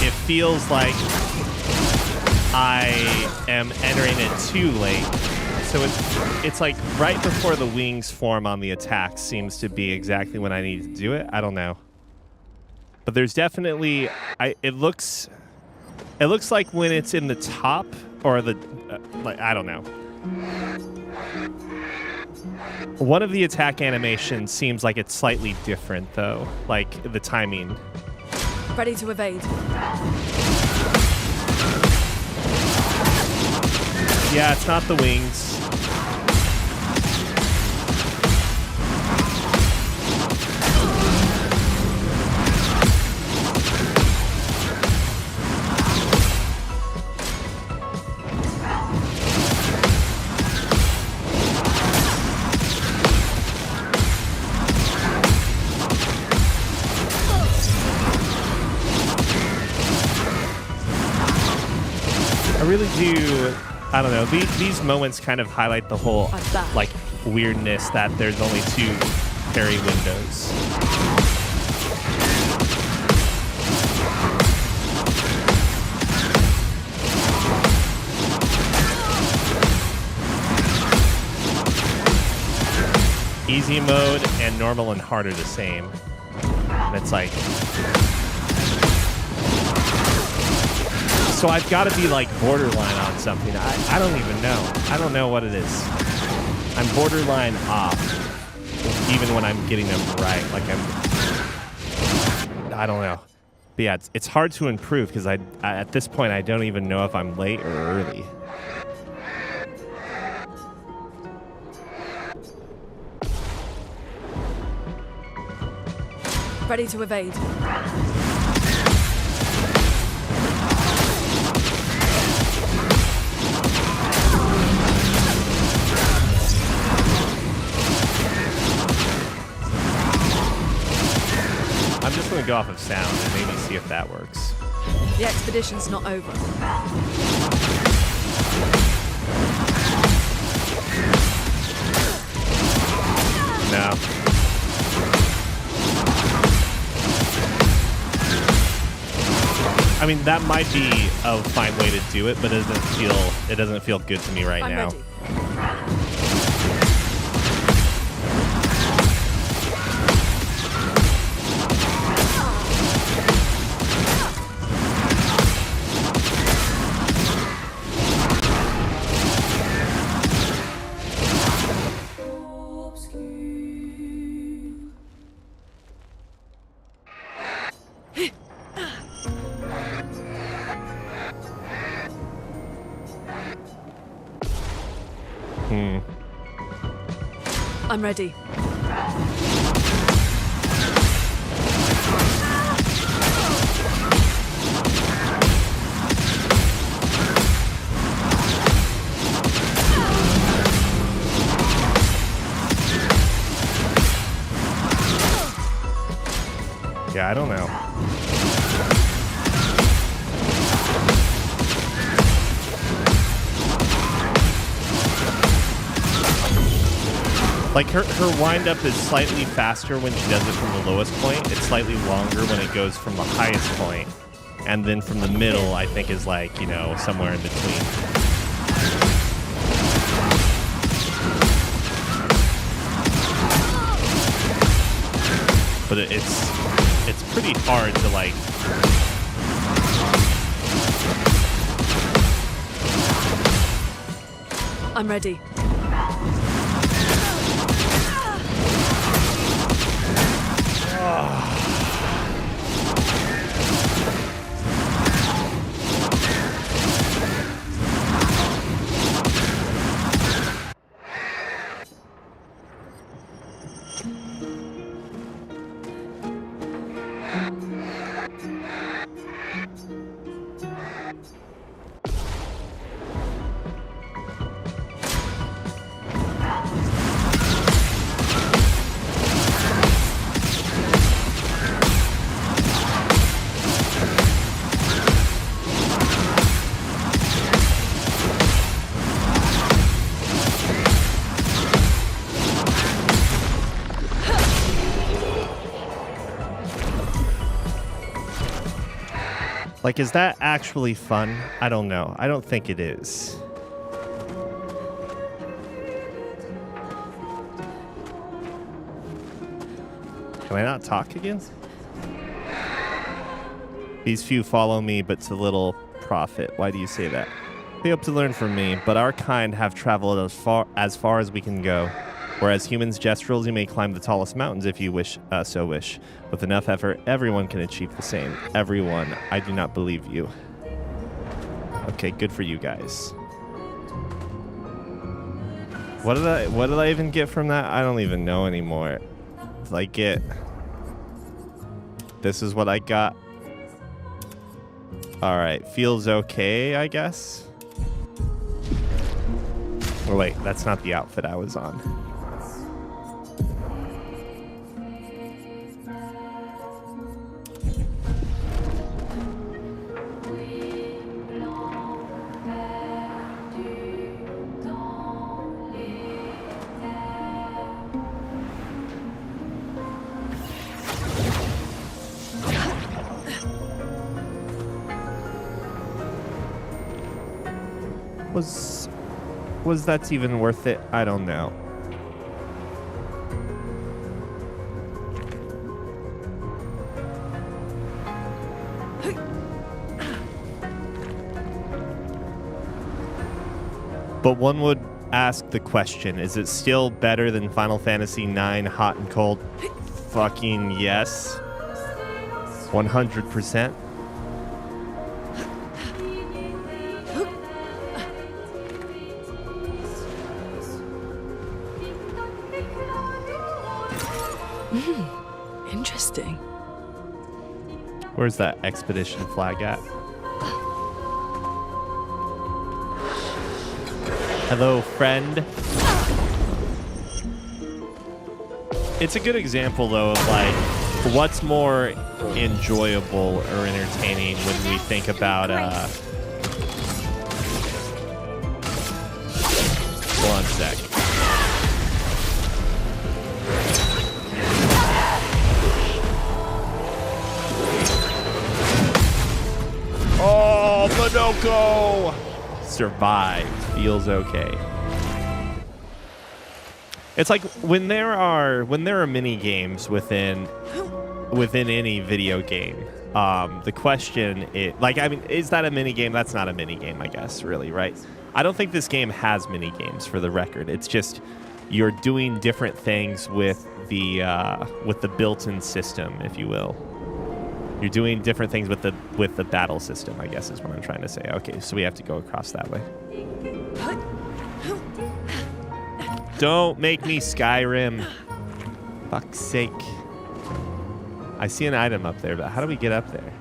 it feels like I am entering it too late. So it's like right before the wings form on the attack seems to be exactly when I need to do it. I don't know. But there's definitely it looks like when it's in the top or the like, I don't know. One of the attack animations seems like it's slightly different though, like the timing. Ready to evade. Yeah, it's not the wings. I really do. I don't know. These moments kind of highlight the whole like weirdness that there's only 2 parry windows. Easy mode and normal and hard are the same. And it's like, so I've got to be like borderline on something. I don't even know. I don't know what it is. I'm borderline off, even when I'm getting them right. Like I don't know. But yeah, it's hard to improve because I at this point I don't even know if I'm late or early. Ready to evade. I'm just going to go off of sound and maybe see if that works. The expedition's not over. No. I mean, that might be a fine way to do it, but it doesn't feel good to me right I'm now. ready. I'm ready. Yeah, I don't know. Like her wind-up is slightly faster when she does it from the lowest point. It's slightly longer when it goes from the highest point. And then from the middle, I think, is like, you know, somewhere in between. but it's pretty hard to like. I'm ready. Like, is that actually fun? I don't know. I don't think it is. Can I not talk again? These few follow me, but to little profit. Why do you say that? They hope to learn from me, but our kind have traveled as far as we can go. Whereas humans, Jestrels, you may climb the tallest mountains if you wish, so wish. With enough effort, everyone can achieve the same. Everyone. I do not believe you. Okay, good for you guys. What did I even get from that? I don't even know anymore. Like this is what I got. All right, feels okay, I guess. Oh wait, that's not the outfit I was on. Was that even worth it? I don't know. But one would ask the question, is it still better than Final Fantasy IX Hot and Cold? Fucking yes. 100%. Interesting. Where's that expedition flag at? Hello, friend. It's a good example, though, of like what's more enjoyable or entertaining when we think about one sec. Oh, Monoko! Survived. Feels okay. It's like when there are mini games within any video game. The question is, like, I mean, is that a mini game? That's not a mini game, I guess, really, right? I don't think this game has mini games, for the record. It's just you're doing different things with the built-in system, if you will. You're doing different things with the battle system, I guess is what I'm trying to say. Okay, so we have to go across that way. Don't make me Skyrim. Fuck's sake. I see an item up there, but how do we get up there?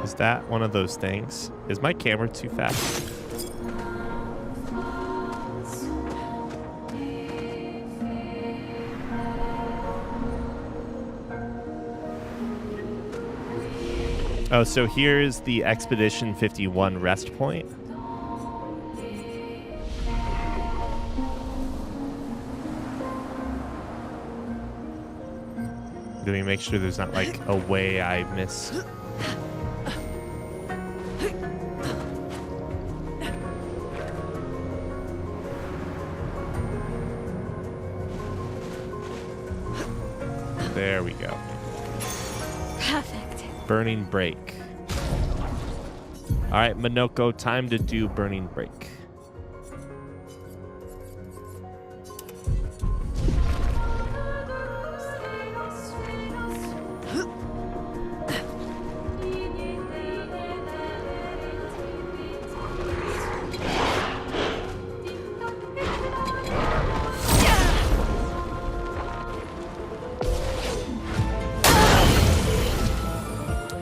Is that one of those things? Is my camera too fast? Oh, so here's the Expedition 51 rest point. Do we make sure there's not like a way I missed? There we go. Perfect. Burning break. All right, Minoko, time to do burning break.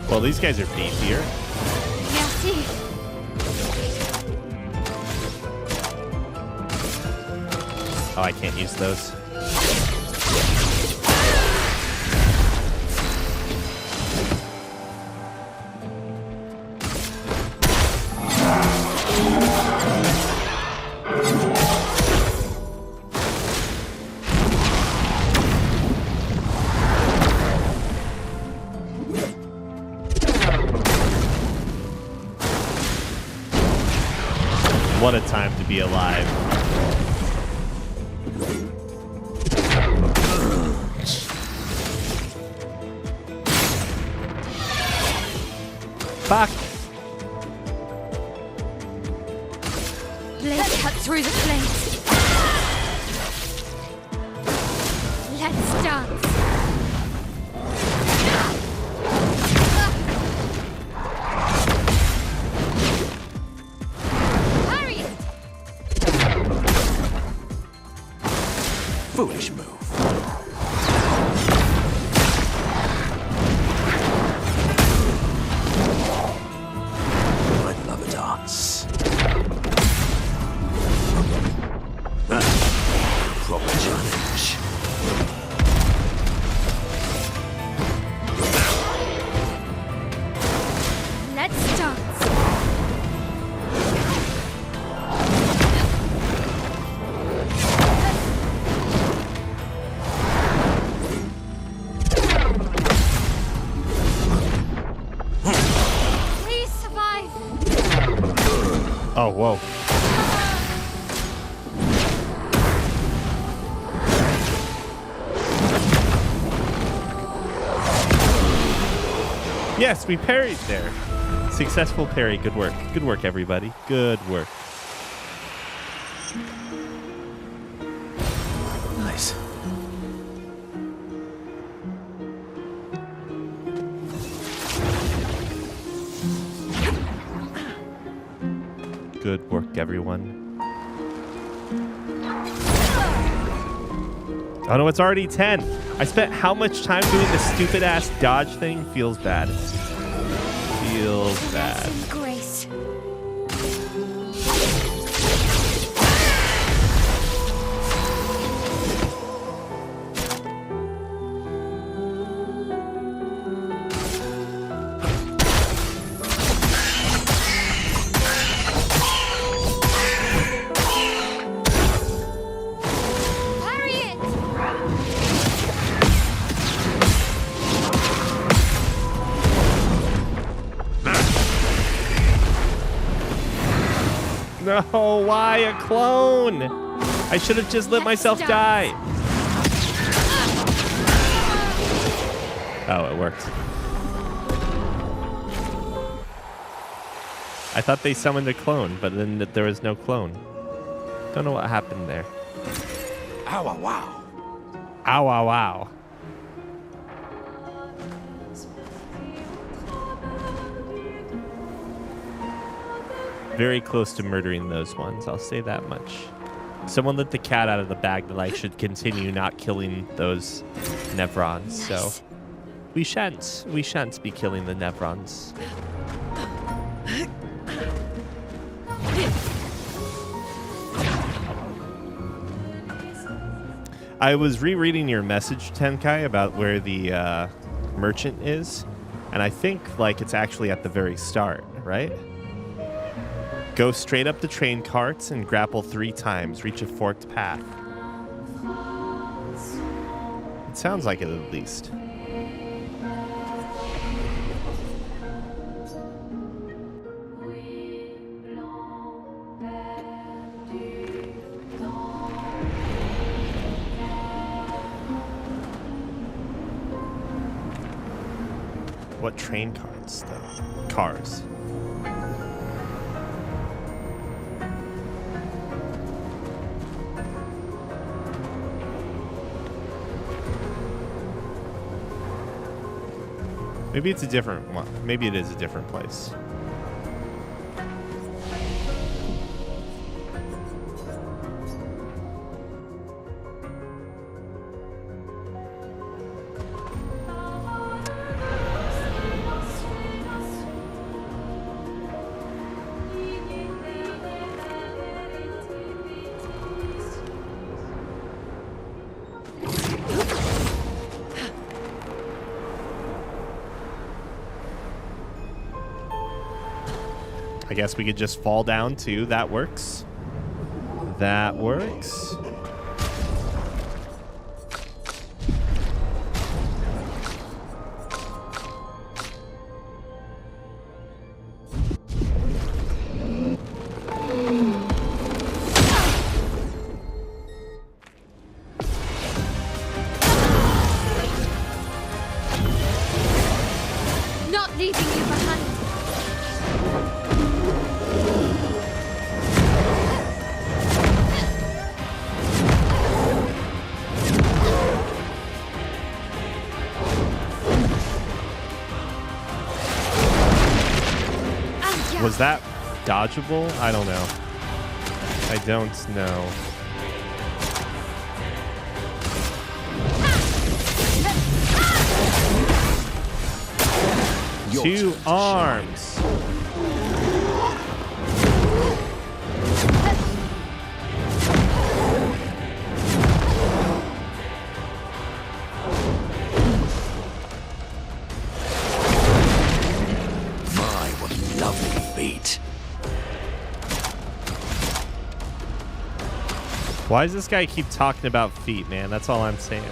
Well, these guys are beefier. Merci. Oh, I can't use those. What a time to be alive. Fuck. Let's cut through the flames. Let's dance. Foolish move. I'd love a dance. Proper challenge. Let's dance. Oh, whoa. Yes, we parried there. Successful parry. Good work. Good work, everybody. Good work. Nice. Good work, everyone. Oh no, it's already 10. I spent how much time doing this stupid ass dodge thing? Feels bad. Feels bad. Some grace. No, why a clone? I should have just let myself die. Oh, it worked. I thought they summoned a clone, but then there was no clone. Don't know what happened there. Ow, wow, wow. Ow, wow, wow. Very close to murdering those ones, I'll say that much. Someone let the cat out of the bag that I should continue not killing those Nevrons, so we shan't be killing the Nevrons. I was rereading your message, Tenkai, about where the merchant is, and I think like it's actually at the very start, right? Go straight up the train carts and grapple 3 times. Reach a forked path. It sounds like it at least. What train cars, though? Cars. Maybe it's a different one. Maybe it is a different place. I guess we could just fall down too. That works. That works. Not leaving you behind. Was that dodgeable? I don't know. I don't know. Your Two turn to shine. arms. My, what a lovely feat. Why does this guy keep talking about feet, man? That's all I'm saying.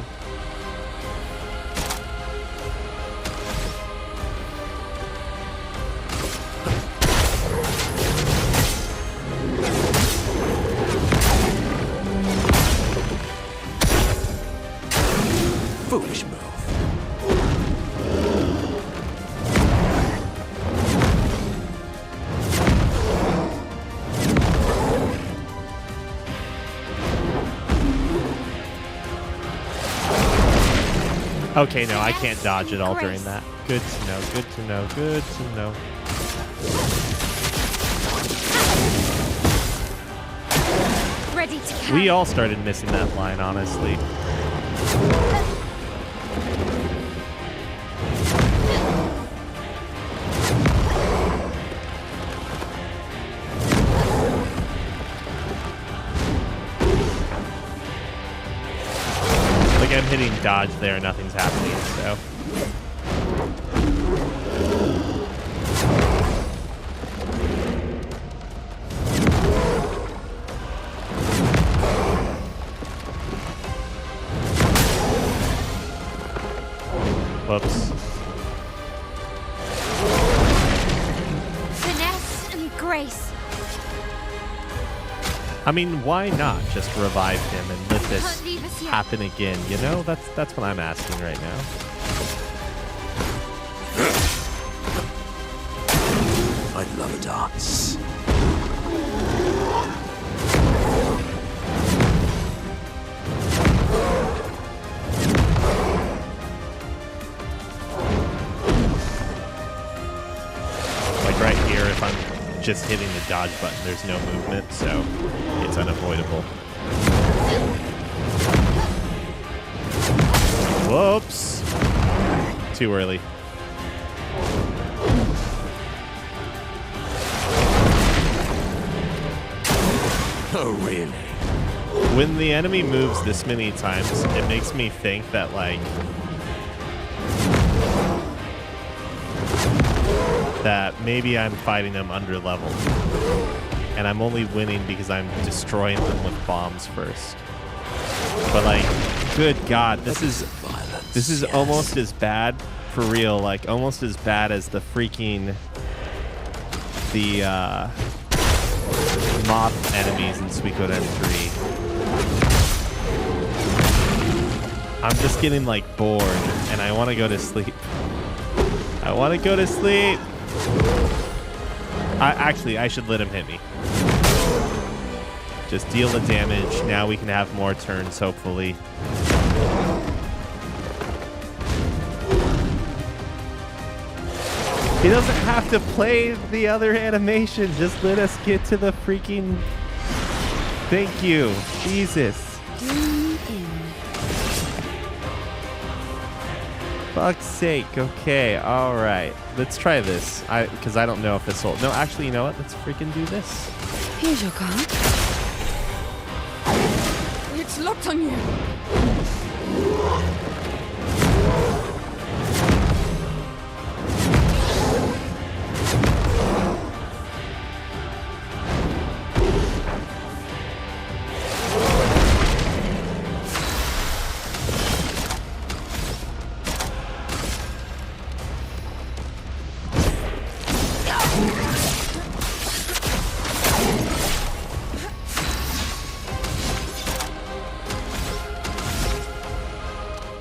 Foolish move. Okay, no, I can't dodge at all during that. Good to know, good to know, good to know. Ready to carry. We all started missing that line, honestly. Like I'm hitting dodge there, nothing's happening, so. Whoops. Finesse and grace. I mean, why not just revive him and let this Can't leave us yet. happen again? You know, that's what I'm asking right now. I love a dance. Like right here, if I'm just hitting the dodge button, there's no movement, so it's unavoidable. Whoops. Too early. Oh, really? When the enemy moves this many times, it makes me think that, like, that maybe I'm fighting them under level. And I'm only winning because I'm destroying them with bombs first. But, like, good God, this is Yes. almost as bad, for real, like, almost as bad as the freaking, moth enemies in Suikoden 3. I'm just getting like bored and I want to go to sleep. I want to go to sleep. I should let him hit me. Just deal the damage. Now we can have more turns, hopefully. He doesn't have to play the other animation. Just let us get to the freaking... Thank you. Jesus. Fuck's sake. Okay. All right. Let's try this. Because I don't know if this will... No, actually, you know what? Let's freaking do this. Here's your card. It's locked on you.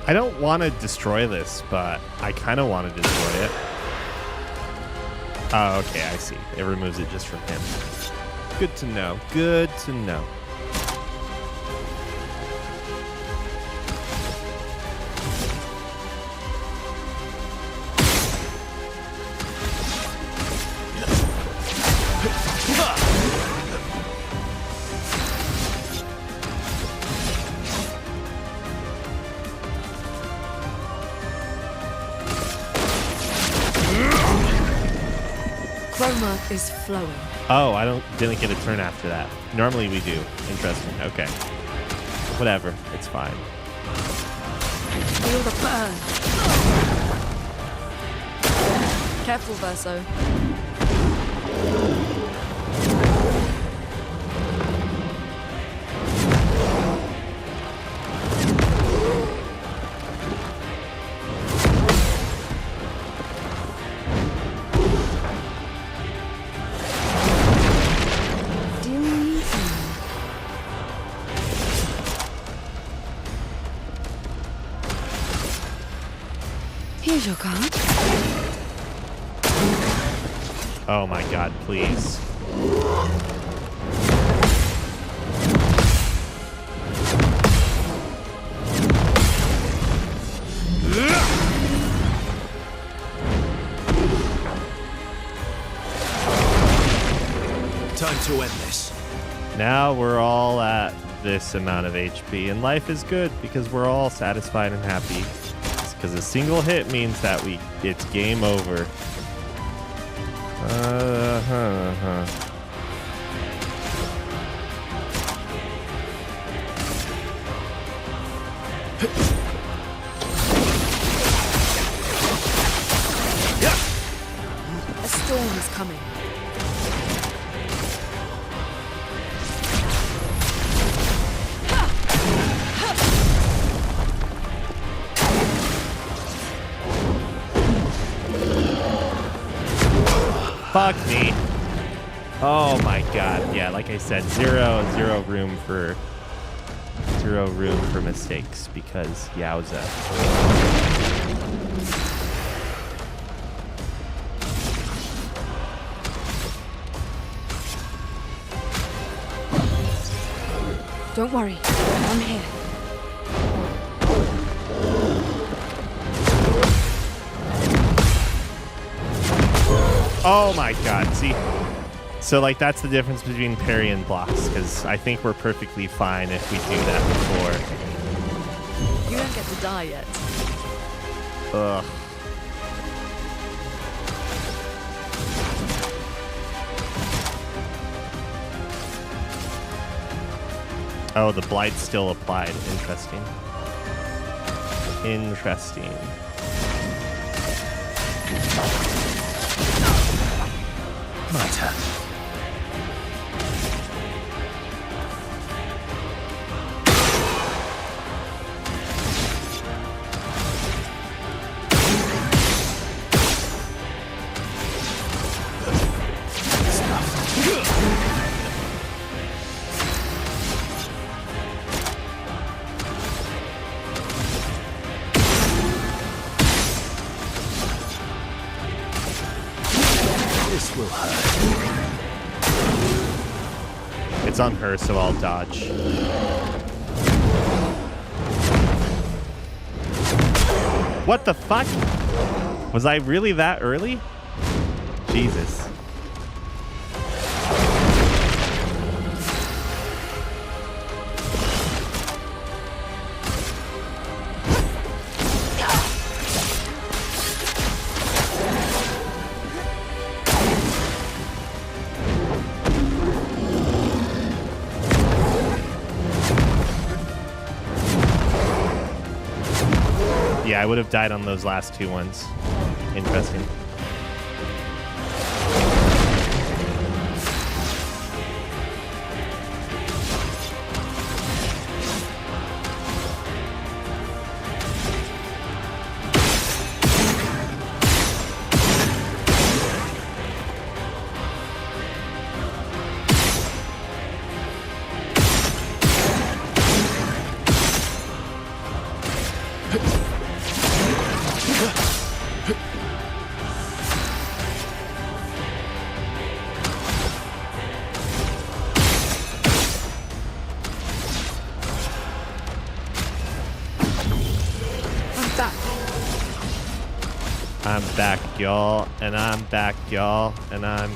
I don't want to destroy this, but I kind of want to destroy it. Oh, okay, I see. It removes it just from him. Good to know. Good to know. Chroma is flowing. Oh, didn't get a turn after that. Normally we do. Interesting. Okay. Whatever. It's fine. Feel the burn. Careful, Verso. Here's your card. Oh my god, please. Time to end this. Now we're all at this amount of HP, and life is good because we're all satisfied and happy. Because a single hit means that it's game over. A storm is coming. Fuck me. Oh my god. Yeah, like I said, zero room for mistakes because yowza. Don't worry, I'm here. Oh my god, see? So, like, that's the difference between parry and blocks, because I think we're perfectly fine if we do that before. You don't get to die yet. Ugh. Oh, the blight's still applied. Interesting. Interesting. My turn. It's on her, so I'll dodge. What the fuck? Was I really that early? Jesus. Yeah, I would have died on those last two ones. Interesting. I'm back, y'all, and I'm back, y'all, and I'm...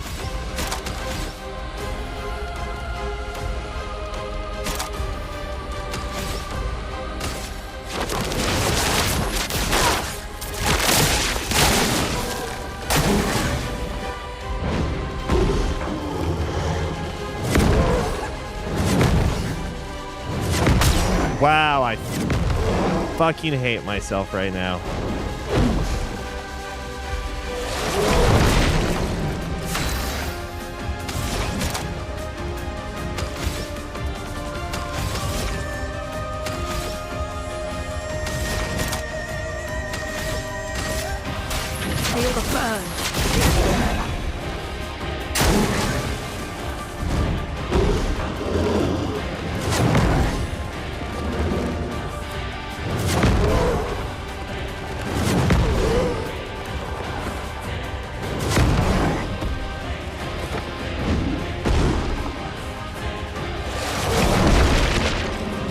Wow, I fucking hate myself right now. Feel the burn.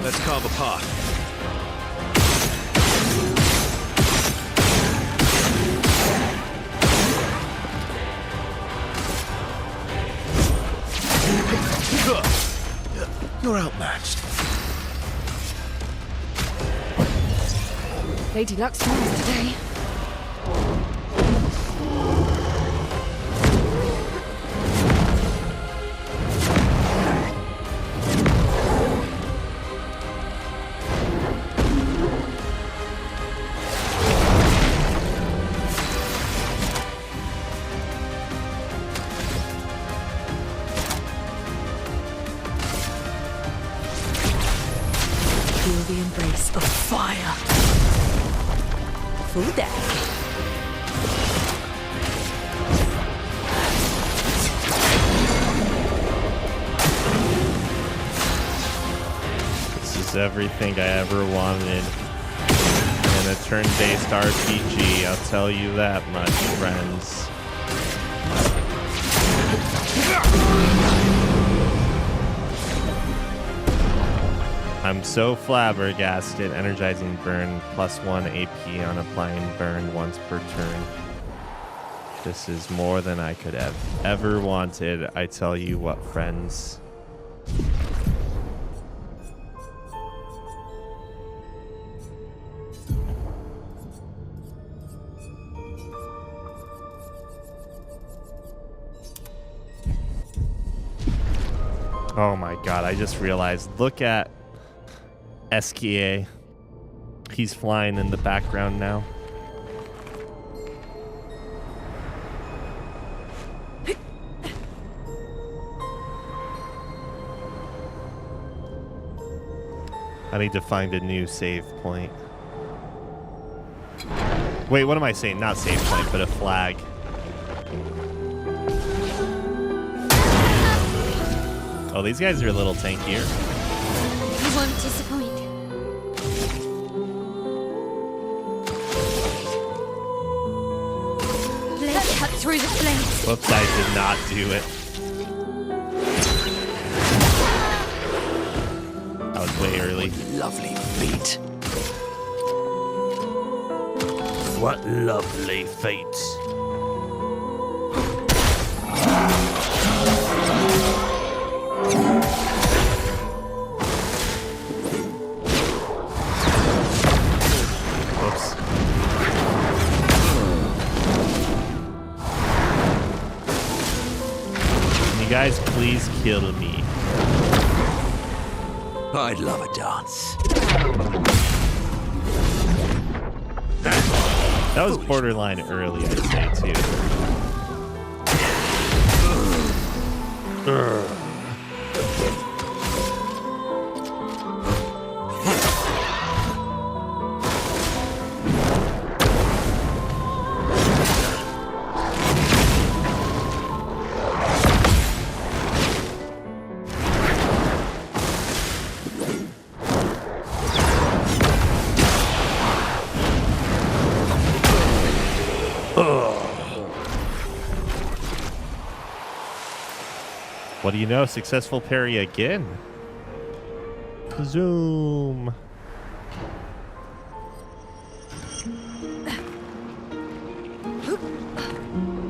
Let's carve a path. You're outmatched. Lady Luck smiles today. Feel the embrace of fire. Full deck. This is everything I ever wanted in a turn-based RPG, I'll tell you that much, friends. I'm so flabbergasted. Energizing burn, +1 AP on applying burn once per turn. This is more than I could have ever wanted. I tell you what, friends. Oh my god, I just realized. Look at SKA. He's flying in the background now. I need to find a new save point. Wait, what am I saying? Not save point, but a flag. Oh, these guys are a little tankier. You won't disappoint. Let's cut through the flames. Whoops, I did not do it. way early. Lovely feet. What lovely fates. Oops. Can you guys please kill me? I'd love a dance. That was borderline early, I'd say, too. Ugh. What do you know? Successful parry again. Zoom.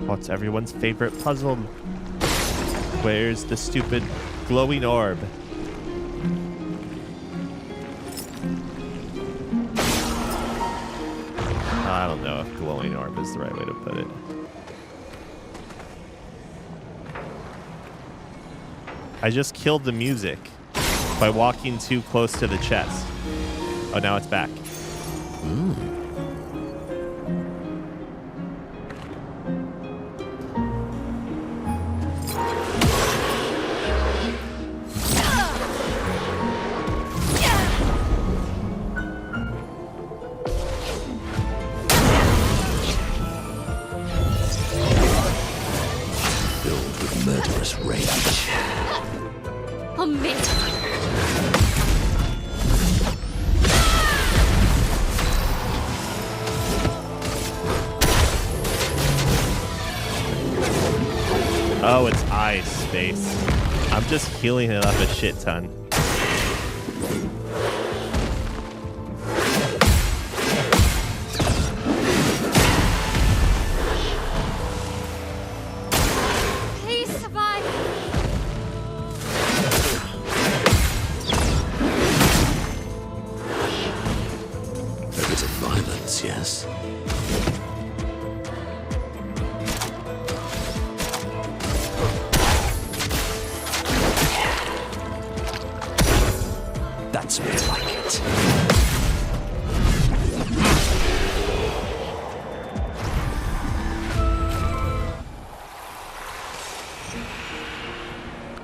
What's everyone's favorite puzzle? Where's the stupid glowing orb? I don't know if glowing orb is the right way to put it. I just killed the music by walking too close to the chest. Oh, now it's back. Filled with murderous rage. Oh, me. Oh, it's ice space. I'm just healing it up a shit ton. Please survive. A bit of violence, yes? That's more like it.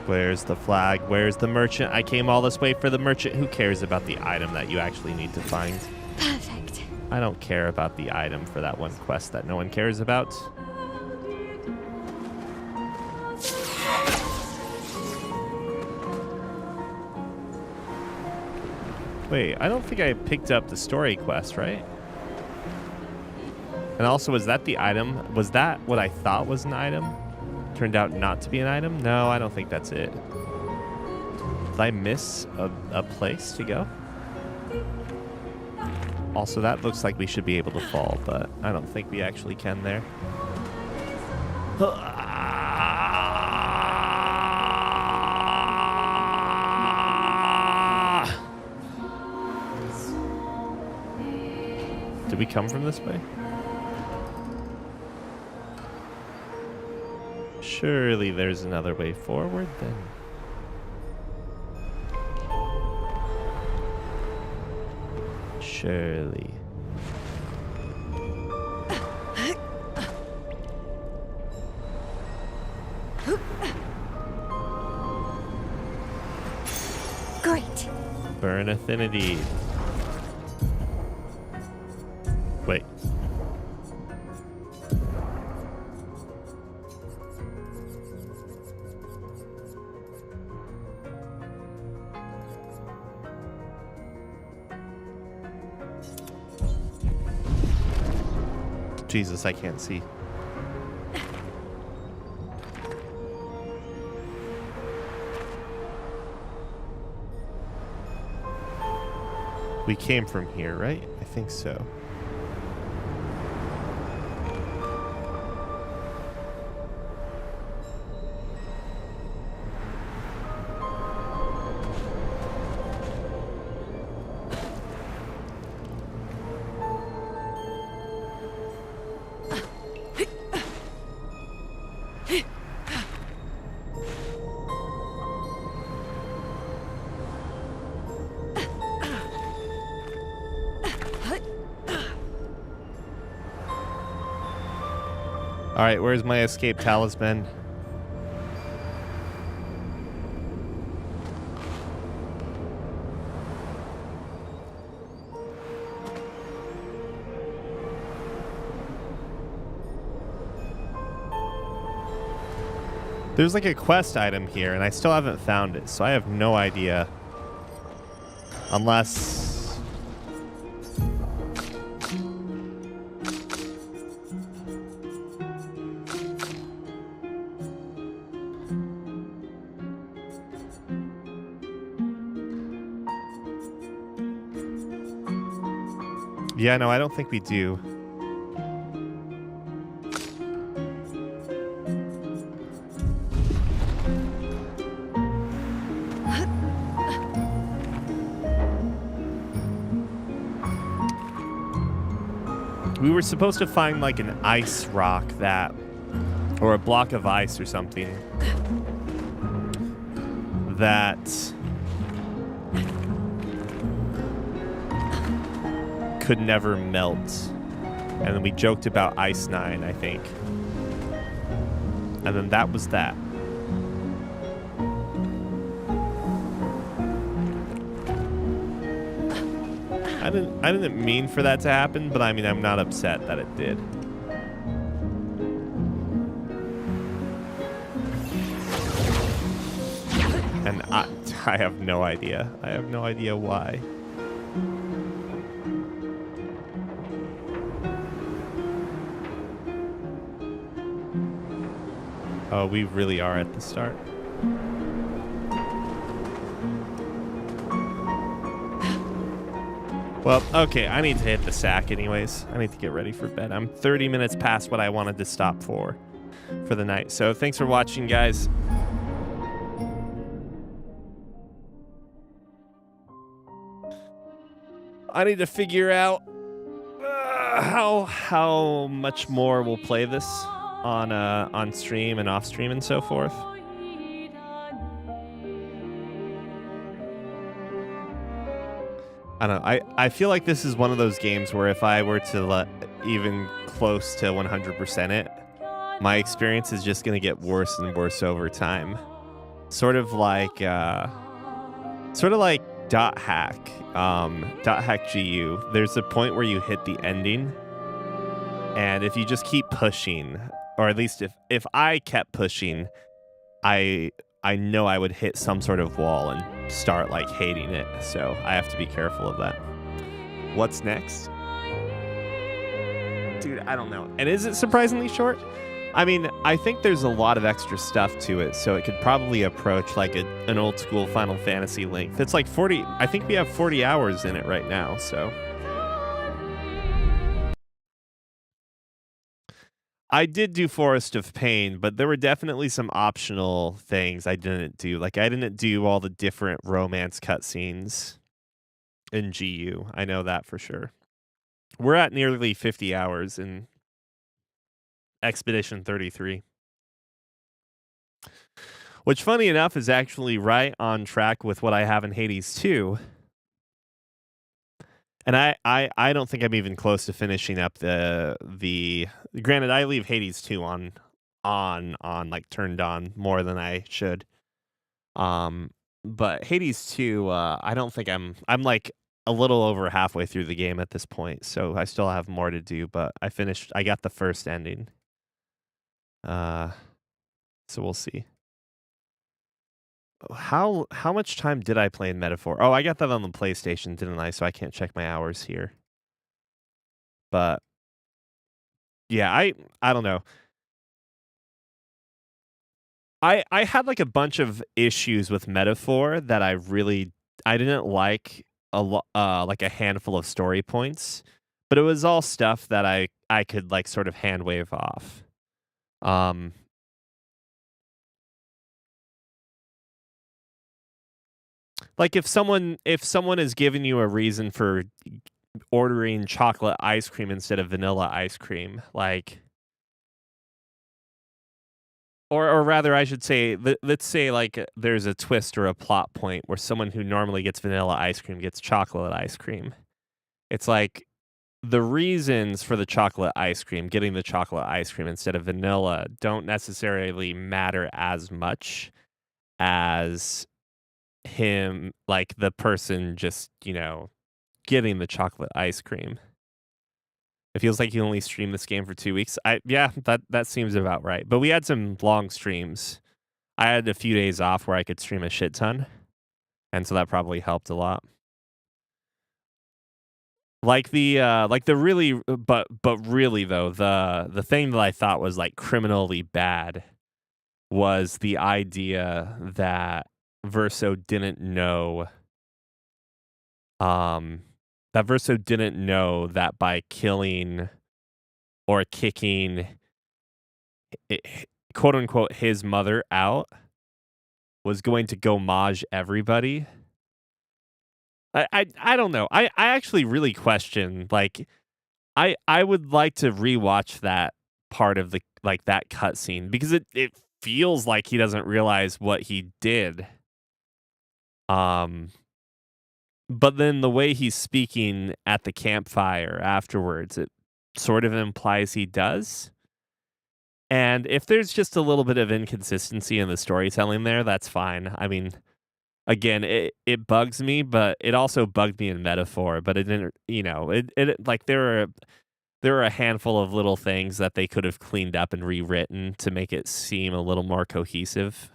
Where's the flag? Where's the merchant? I came all this way for the merchant. Who cares about the item that you actually need to find? Perfect. I don't care about the item for that one quest that no one cares about. Wait, I don't think I picked up the story quest, right? And also, was that the item? Was that what I thought was an item? Turned out not to be an item? No, I don't think that's it. Did I miss a place to go? Also, that looks like we should be able to fall, but I don't think we actually can there. Did we come from this way? Surely there's another way forward then. Surely. Great. Burn affinity. Wait. Jesus, I can't see. We came from here, right? I think so. All right, where's my escape talisman? There's like a quest item here, and I still haven't found it, so I have no idea. Unless... Yeah, no, I don't think we do. We were supposed to find like an ice rock that, or a block of ice or something that could never melt. And then we joked about Ice 9, I think. And then that was that. I didn't mean for that to happen, but I mean, I'm not upset that it did. And I have no idea. I have no idea why. Oh, we really are at the start. Well, okay, I need to hit the sack anyways. I need to get ready for bed. I'm 30 minutes past what I wanted to stop for the night. So thanks for watching, guys. I need to figure out how much more we'll play this on stream and off stream and so forth. I don't know. I feel like this is one of those games where if I were to let even close to 100% it, my experience is just going to get worse and worse over time. Sort of like dot hack GU. There's a point where you hit the ending, and if you just keep pushing, or at least if I kept pushing, I know I would hit some sort of wall and start like hating it. So I have to be careful of that. What's next? Dude, I don't know. And is it surprisingly short? I mean, I think there's a lot of extra stuff to it, so it could probably approach like an old school Final Fantasy length. It's like 40, I think we have 40 hours in it right now, so. I did do Forest of Pain, but there were definitely some optional things I didn't do. Like, I didn't do all the different romance cutscenes in GU. I know that for sure. We're at nearly 50 hours in Expedition 33. Which, funny enough, is actually right on track with what I have in Hades 2. And I don't think I'm even close to finishing up the granted, I leave Hades 2 on like turned on more than I should. But Hades 2, I don't think I'm like a little over halfway through the game at this point, so I still have more to do, but I got the first ending. So we'll see. How much time did I play in Metaphor? Oh, I got that on the PlayStation, didn't I? So I can't check my hours here. But yeah, I don't know. I had like a bunch of issues with Metaphor that I didn't like like a handful of story points, but it was all stuff that I could like sort of hand wave off. Um, like if someone is giving you a reason for ordering chocolate ice cream instead of vanilla ice cream, like, or rather, I should say, let's say like there's a twist or a plot point where someone who normally gets vanilla ice cream gets chocolate ice cream. It's like the reasons for the chocolate ice cream, getting the chocolate ice cream instead of vanilla, don't necessarily matter as much as him, like the person just, getting the chocolate ice cream. It feels like you only streamed this game for 2 weeks. Yeah, that seems about right. But we had some long streams. I had a few days off where I could stream a shit ton, and so that probably helped a lot. Like the really but really though, the thing that I thought was like criminally bad was the idea that Verso didn't know um that Verso didn't know that by killing or kicking quote unquote his mother out was going to go maj everybody. I don't know. I actually really question, like, I would like to rewatch that part of the like that cutscene because it feels like he doesn't realize what he did. Um but then the way he's speaking at the campfire afterwards, it sort of implies he does. And if there's just a little bit of inconsistency in the storytelling there, that's fine. I mean, again, it bugs me, but it also bugged me in metaphor, but it didn't, it like there are a handful of little things that they could have cleaned up and rewritten to make it seem a little more cohesive,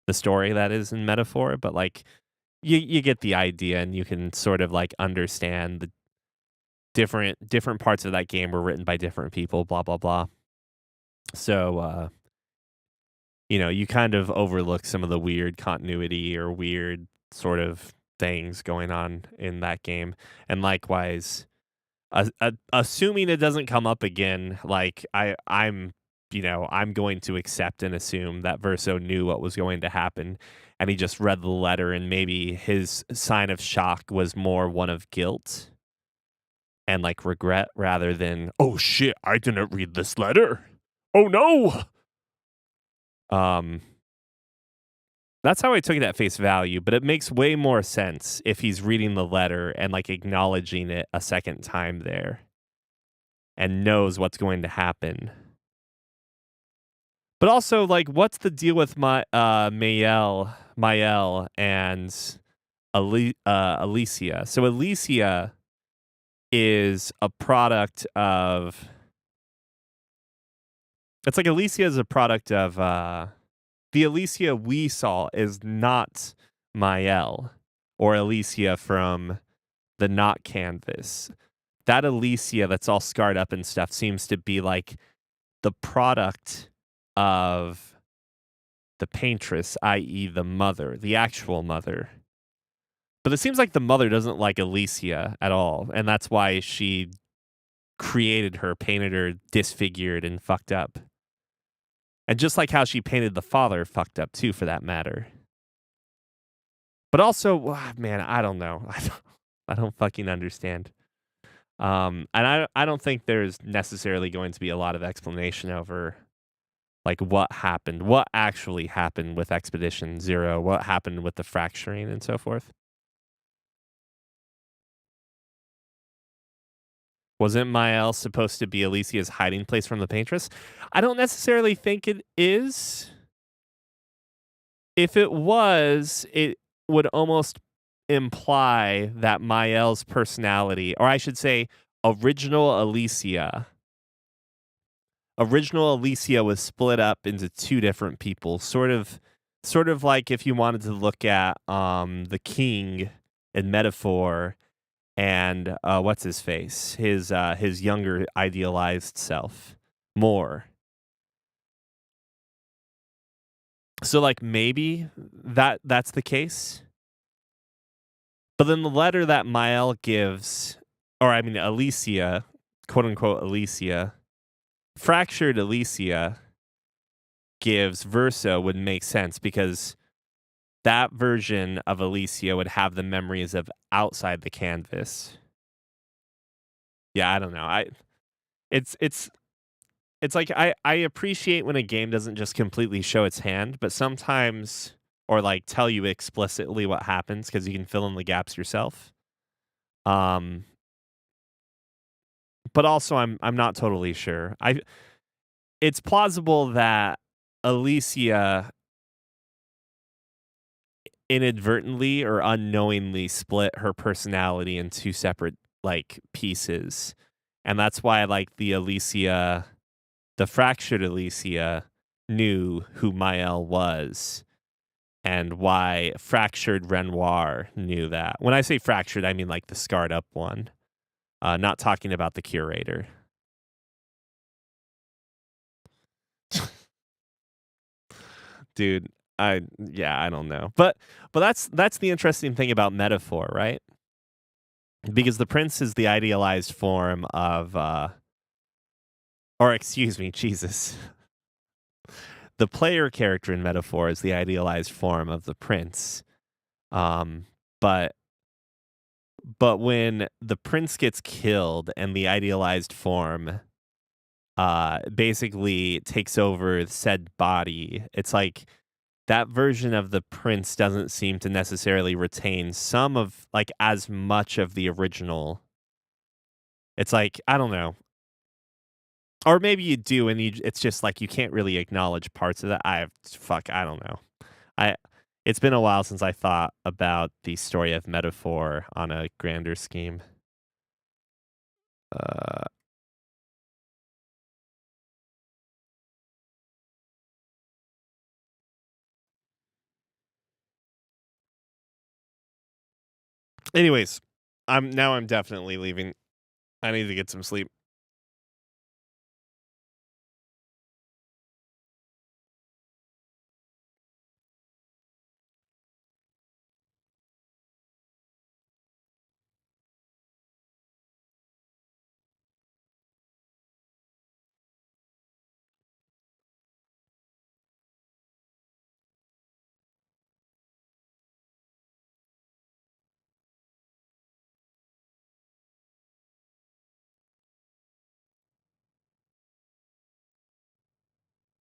the story that is in metaphor, but like you get the idea and you can sort of like understand the different parts of that game were written by different people, blah blah blah. So you kind of overlook some of the weird continuity or weird sort of things going on in that game. And likewise, assuming it doesn't come up again, like I'm going to accept and assume that Verso knew what was going to happen, and he just read the letter, and maybe his sign of shock was more one of guilt and like regret rather than, oh shit, I didn't read this letter. Oh no. Um, that's how I took it at face value, but it makes way more sense if he's reading the letter and like acknowledging it a second time there and knows what's going to happen. But also, like, what's the deal with Mael and Alicia? So Alicia is a product of. It's like Alicia is a product of. The Alicia we saw is not Mael or Alicia from the Not Canvas. That Alicia that's all scarred up and stuff seems to be like the product of the paintress, i.e. the mother, the actual mother. But it seems like the mother doesn't like Alicia at all, and that's why she created her, painted her disfigured and fucked up. And just like how she painted the father fucked up too, for that matter. But also, man, I don't know. I don't fucking understand. And I don't think there's necessarily going to be a lot of explanation over like what happened, what actually happened with Expedition Zero, what happened with the fracturing and so forth. Wasn't Mael supposed to be Alicia's hiding place from the paintress? I don't necessarily think it is. If it was, it would almost imply that Mael's personality, or I should say, original Alicia was split up into two different people, sort of like if you wanted to look at the king in metaphor and what's his face, his younger idealized self more. So like maybe that's the case. But then the letter that Mael gives, or I mean Alicia, quote unquote Alicia, fractured Alicia gives Verso would make sense because that version of Alicia would have the memories of outside the canvas. Yeah, I don't know. It's like I appreciate when a game doesn't just completely show its hand, but sometimes or like tell you explicitly what happens because you can fill in the gaps yourself. Um but also I'm not totally sure. It's plausible that Alicia inadvertently or unknowingly split her personality in two separate like pieces. And that's why like the fractured Alicia knew who Mael was and why fractured Renoir knew that. When I say fractured, I mean like the scarred up one. Not talking about the curator. Dude, I don't know. But that's the interesting thing about metaphor, right? Because the prince is the idealized form of or excuse me, Jesus. The player character in metaphor is the idealized form of the prince. Um but when the prince gets killed and the idealized form basically takes over said body, it's like that version of the prince doesn't seem to necessarily retain some of like as much of the original. It's like, I don't know. Or maybe you do and it's just like you can't really acknowledge parts of that. I don't know. I It's been a while since I thought about the story of metaphor on a grander scheme. Uh Anyways, I'm definitely leaving. I need to get some sleep.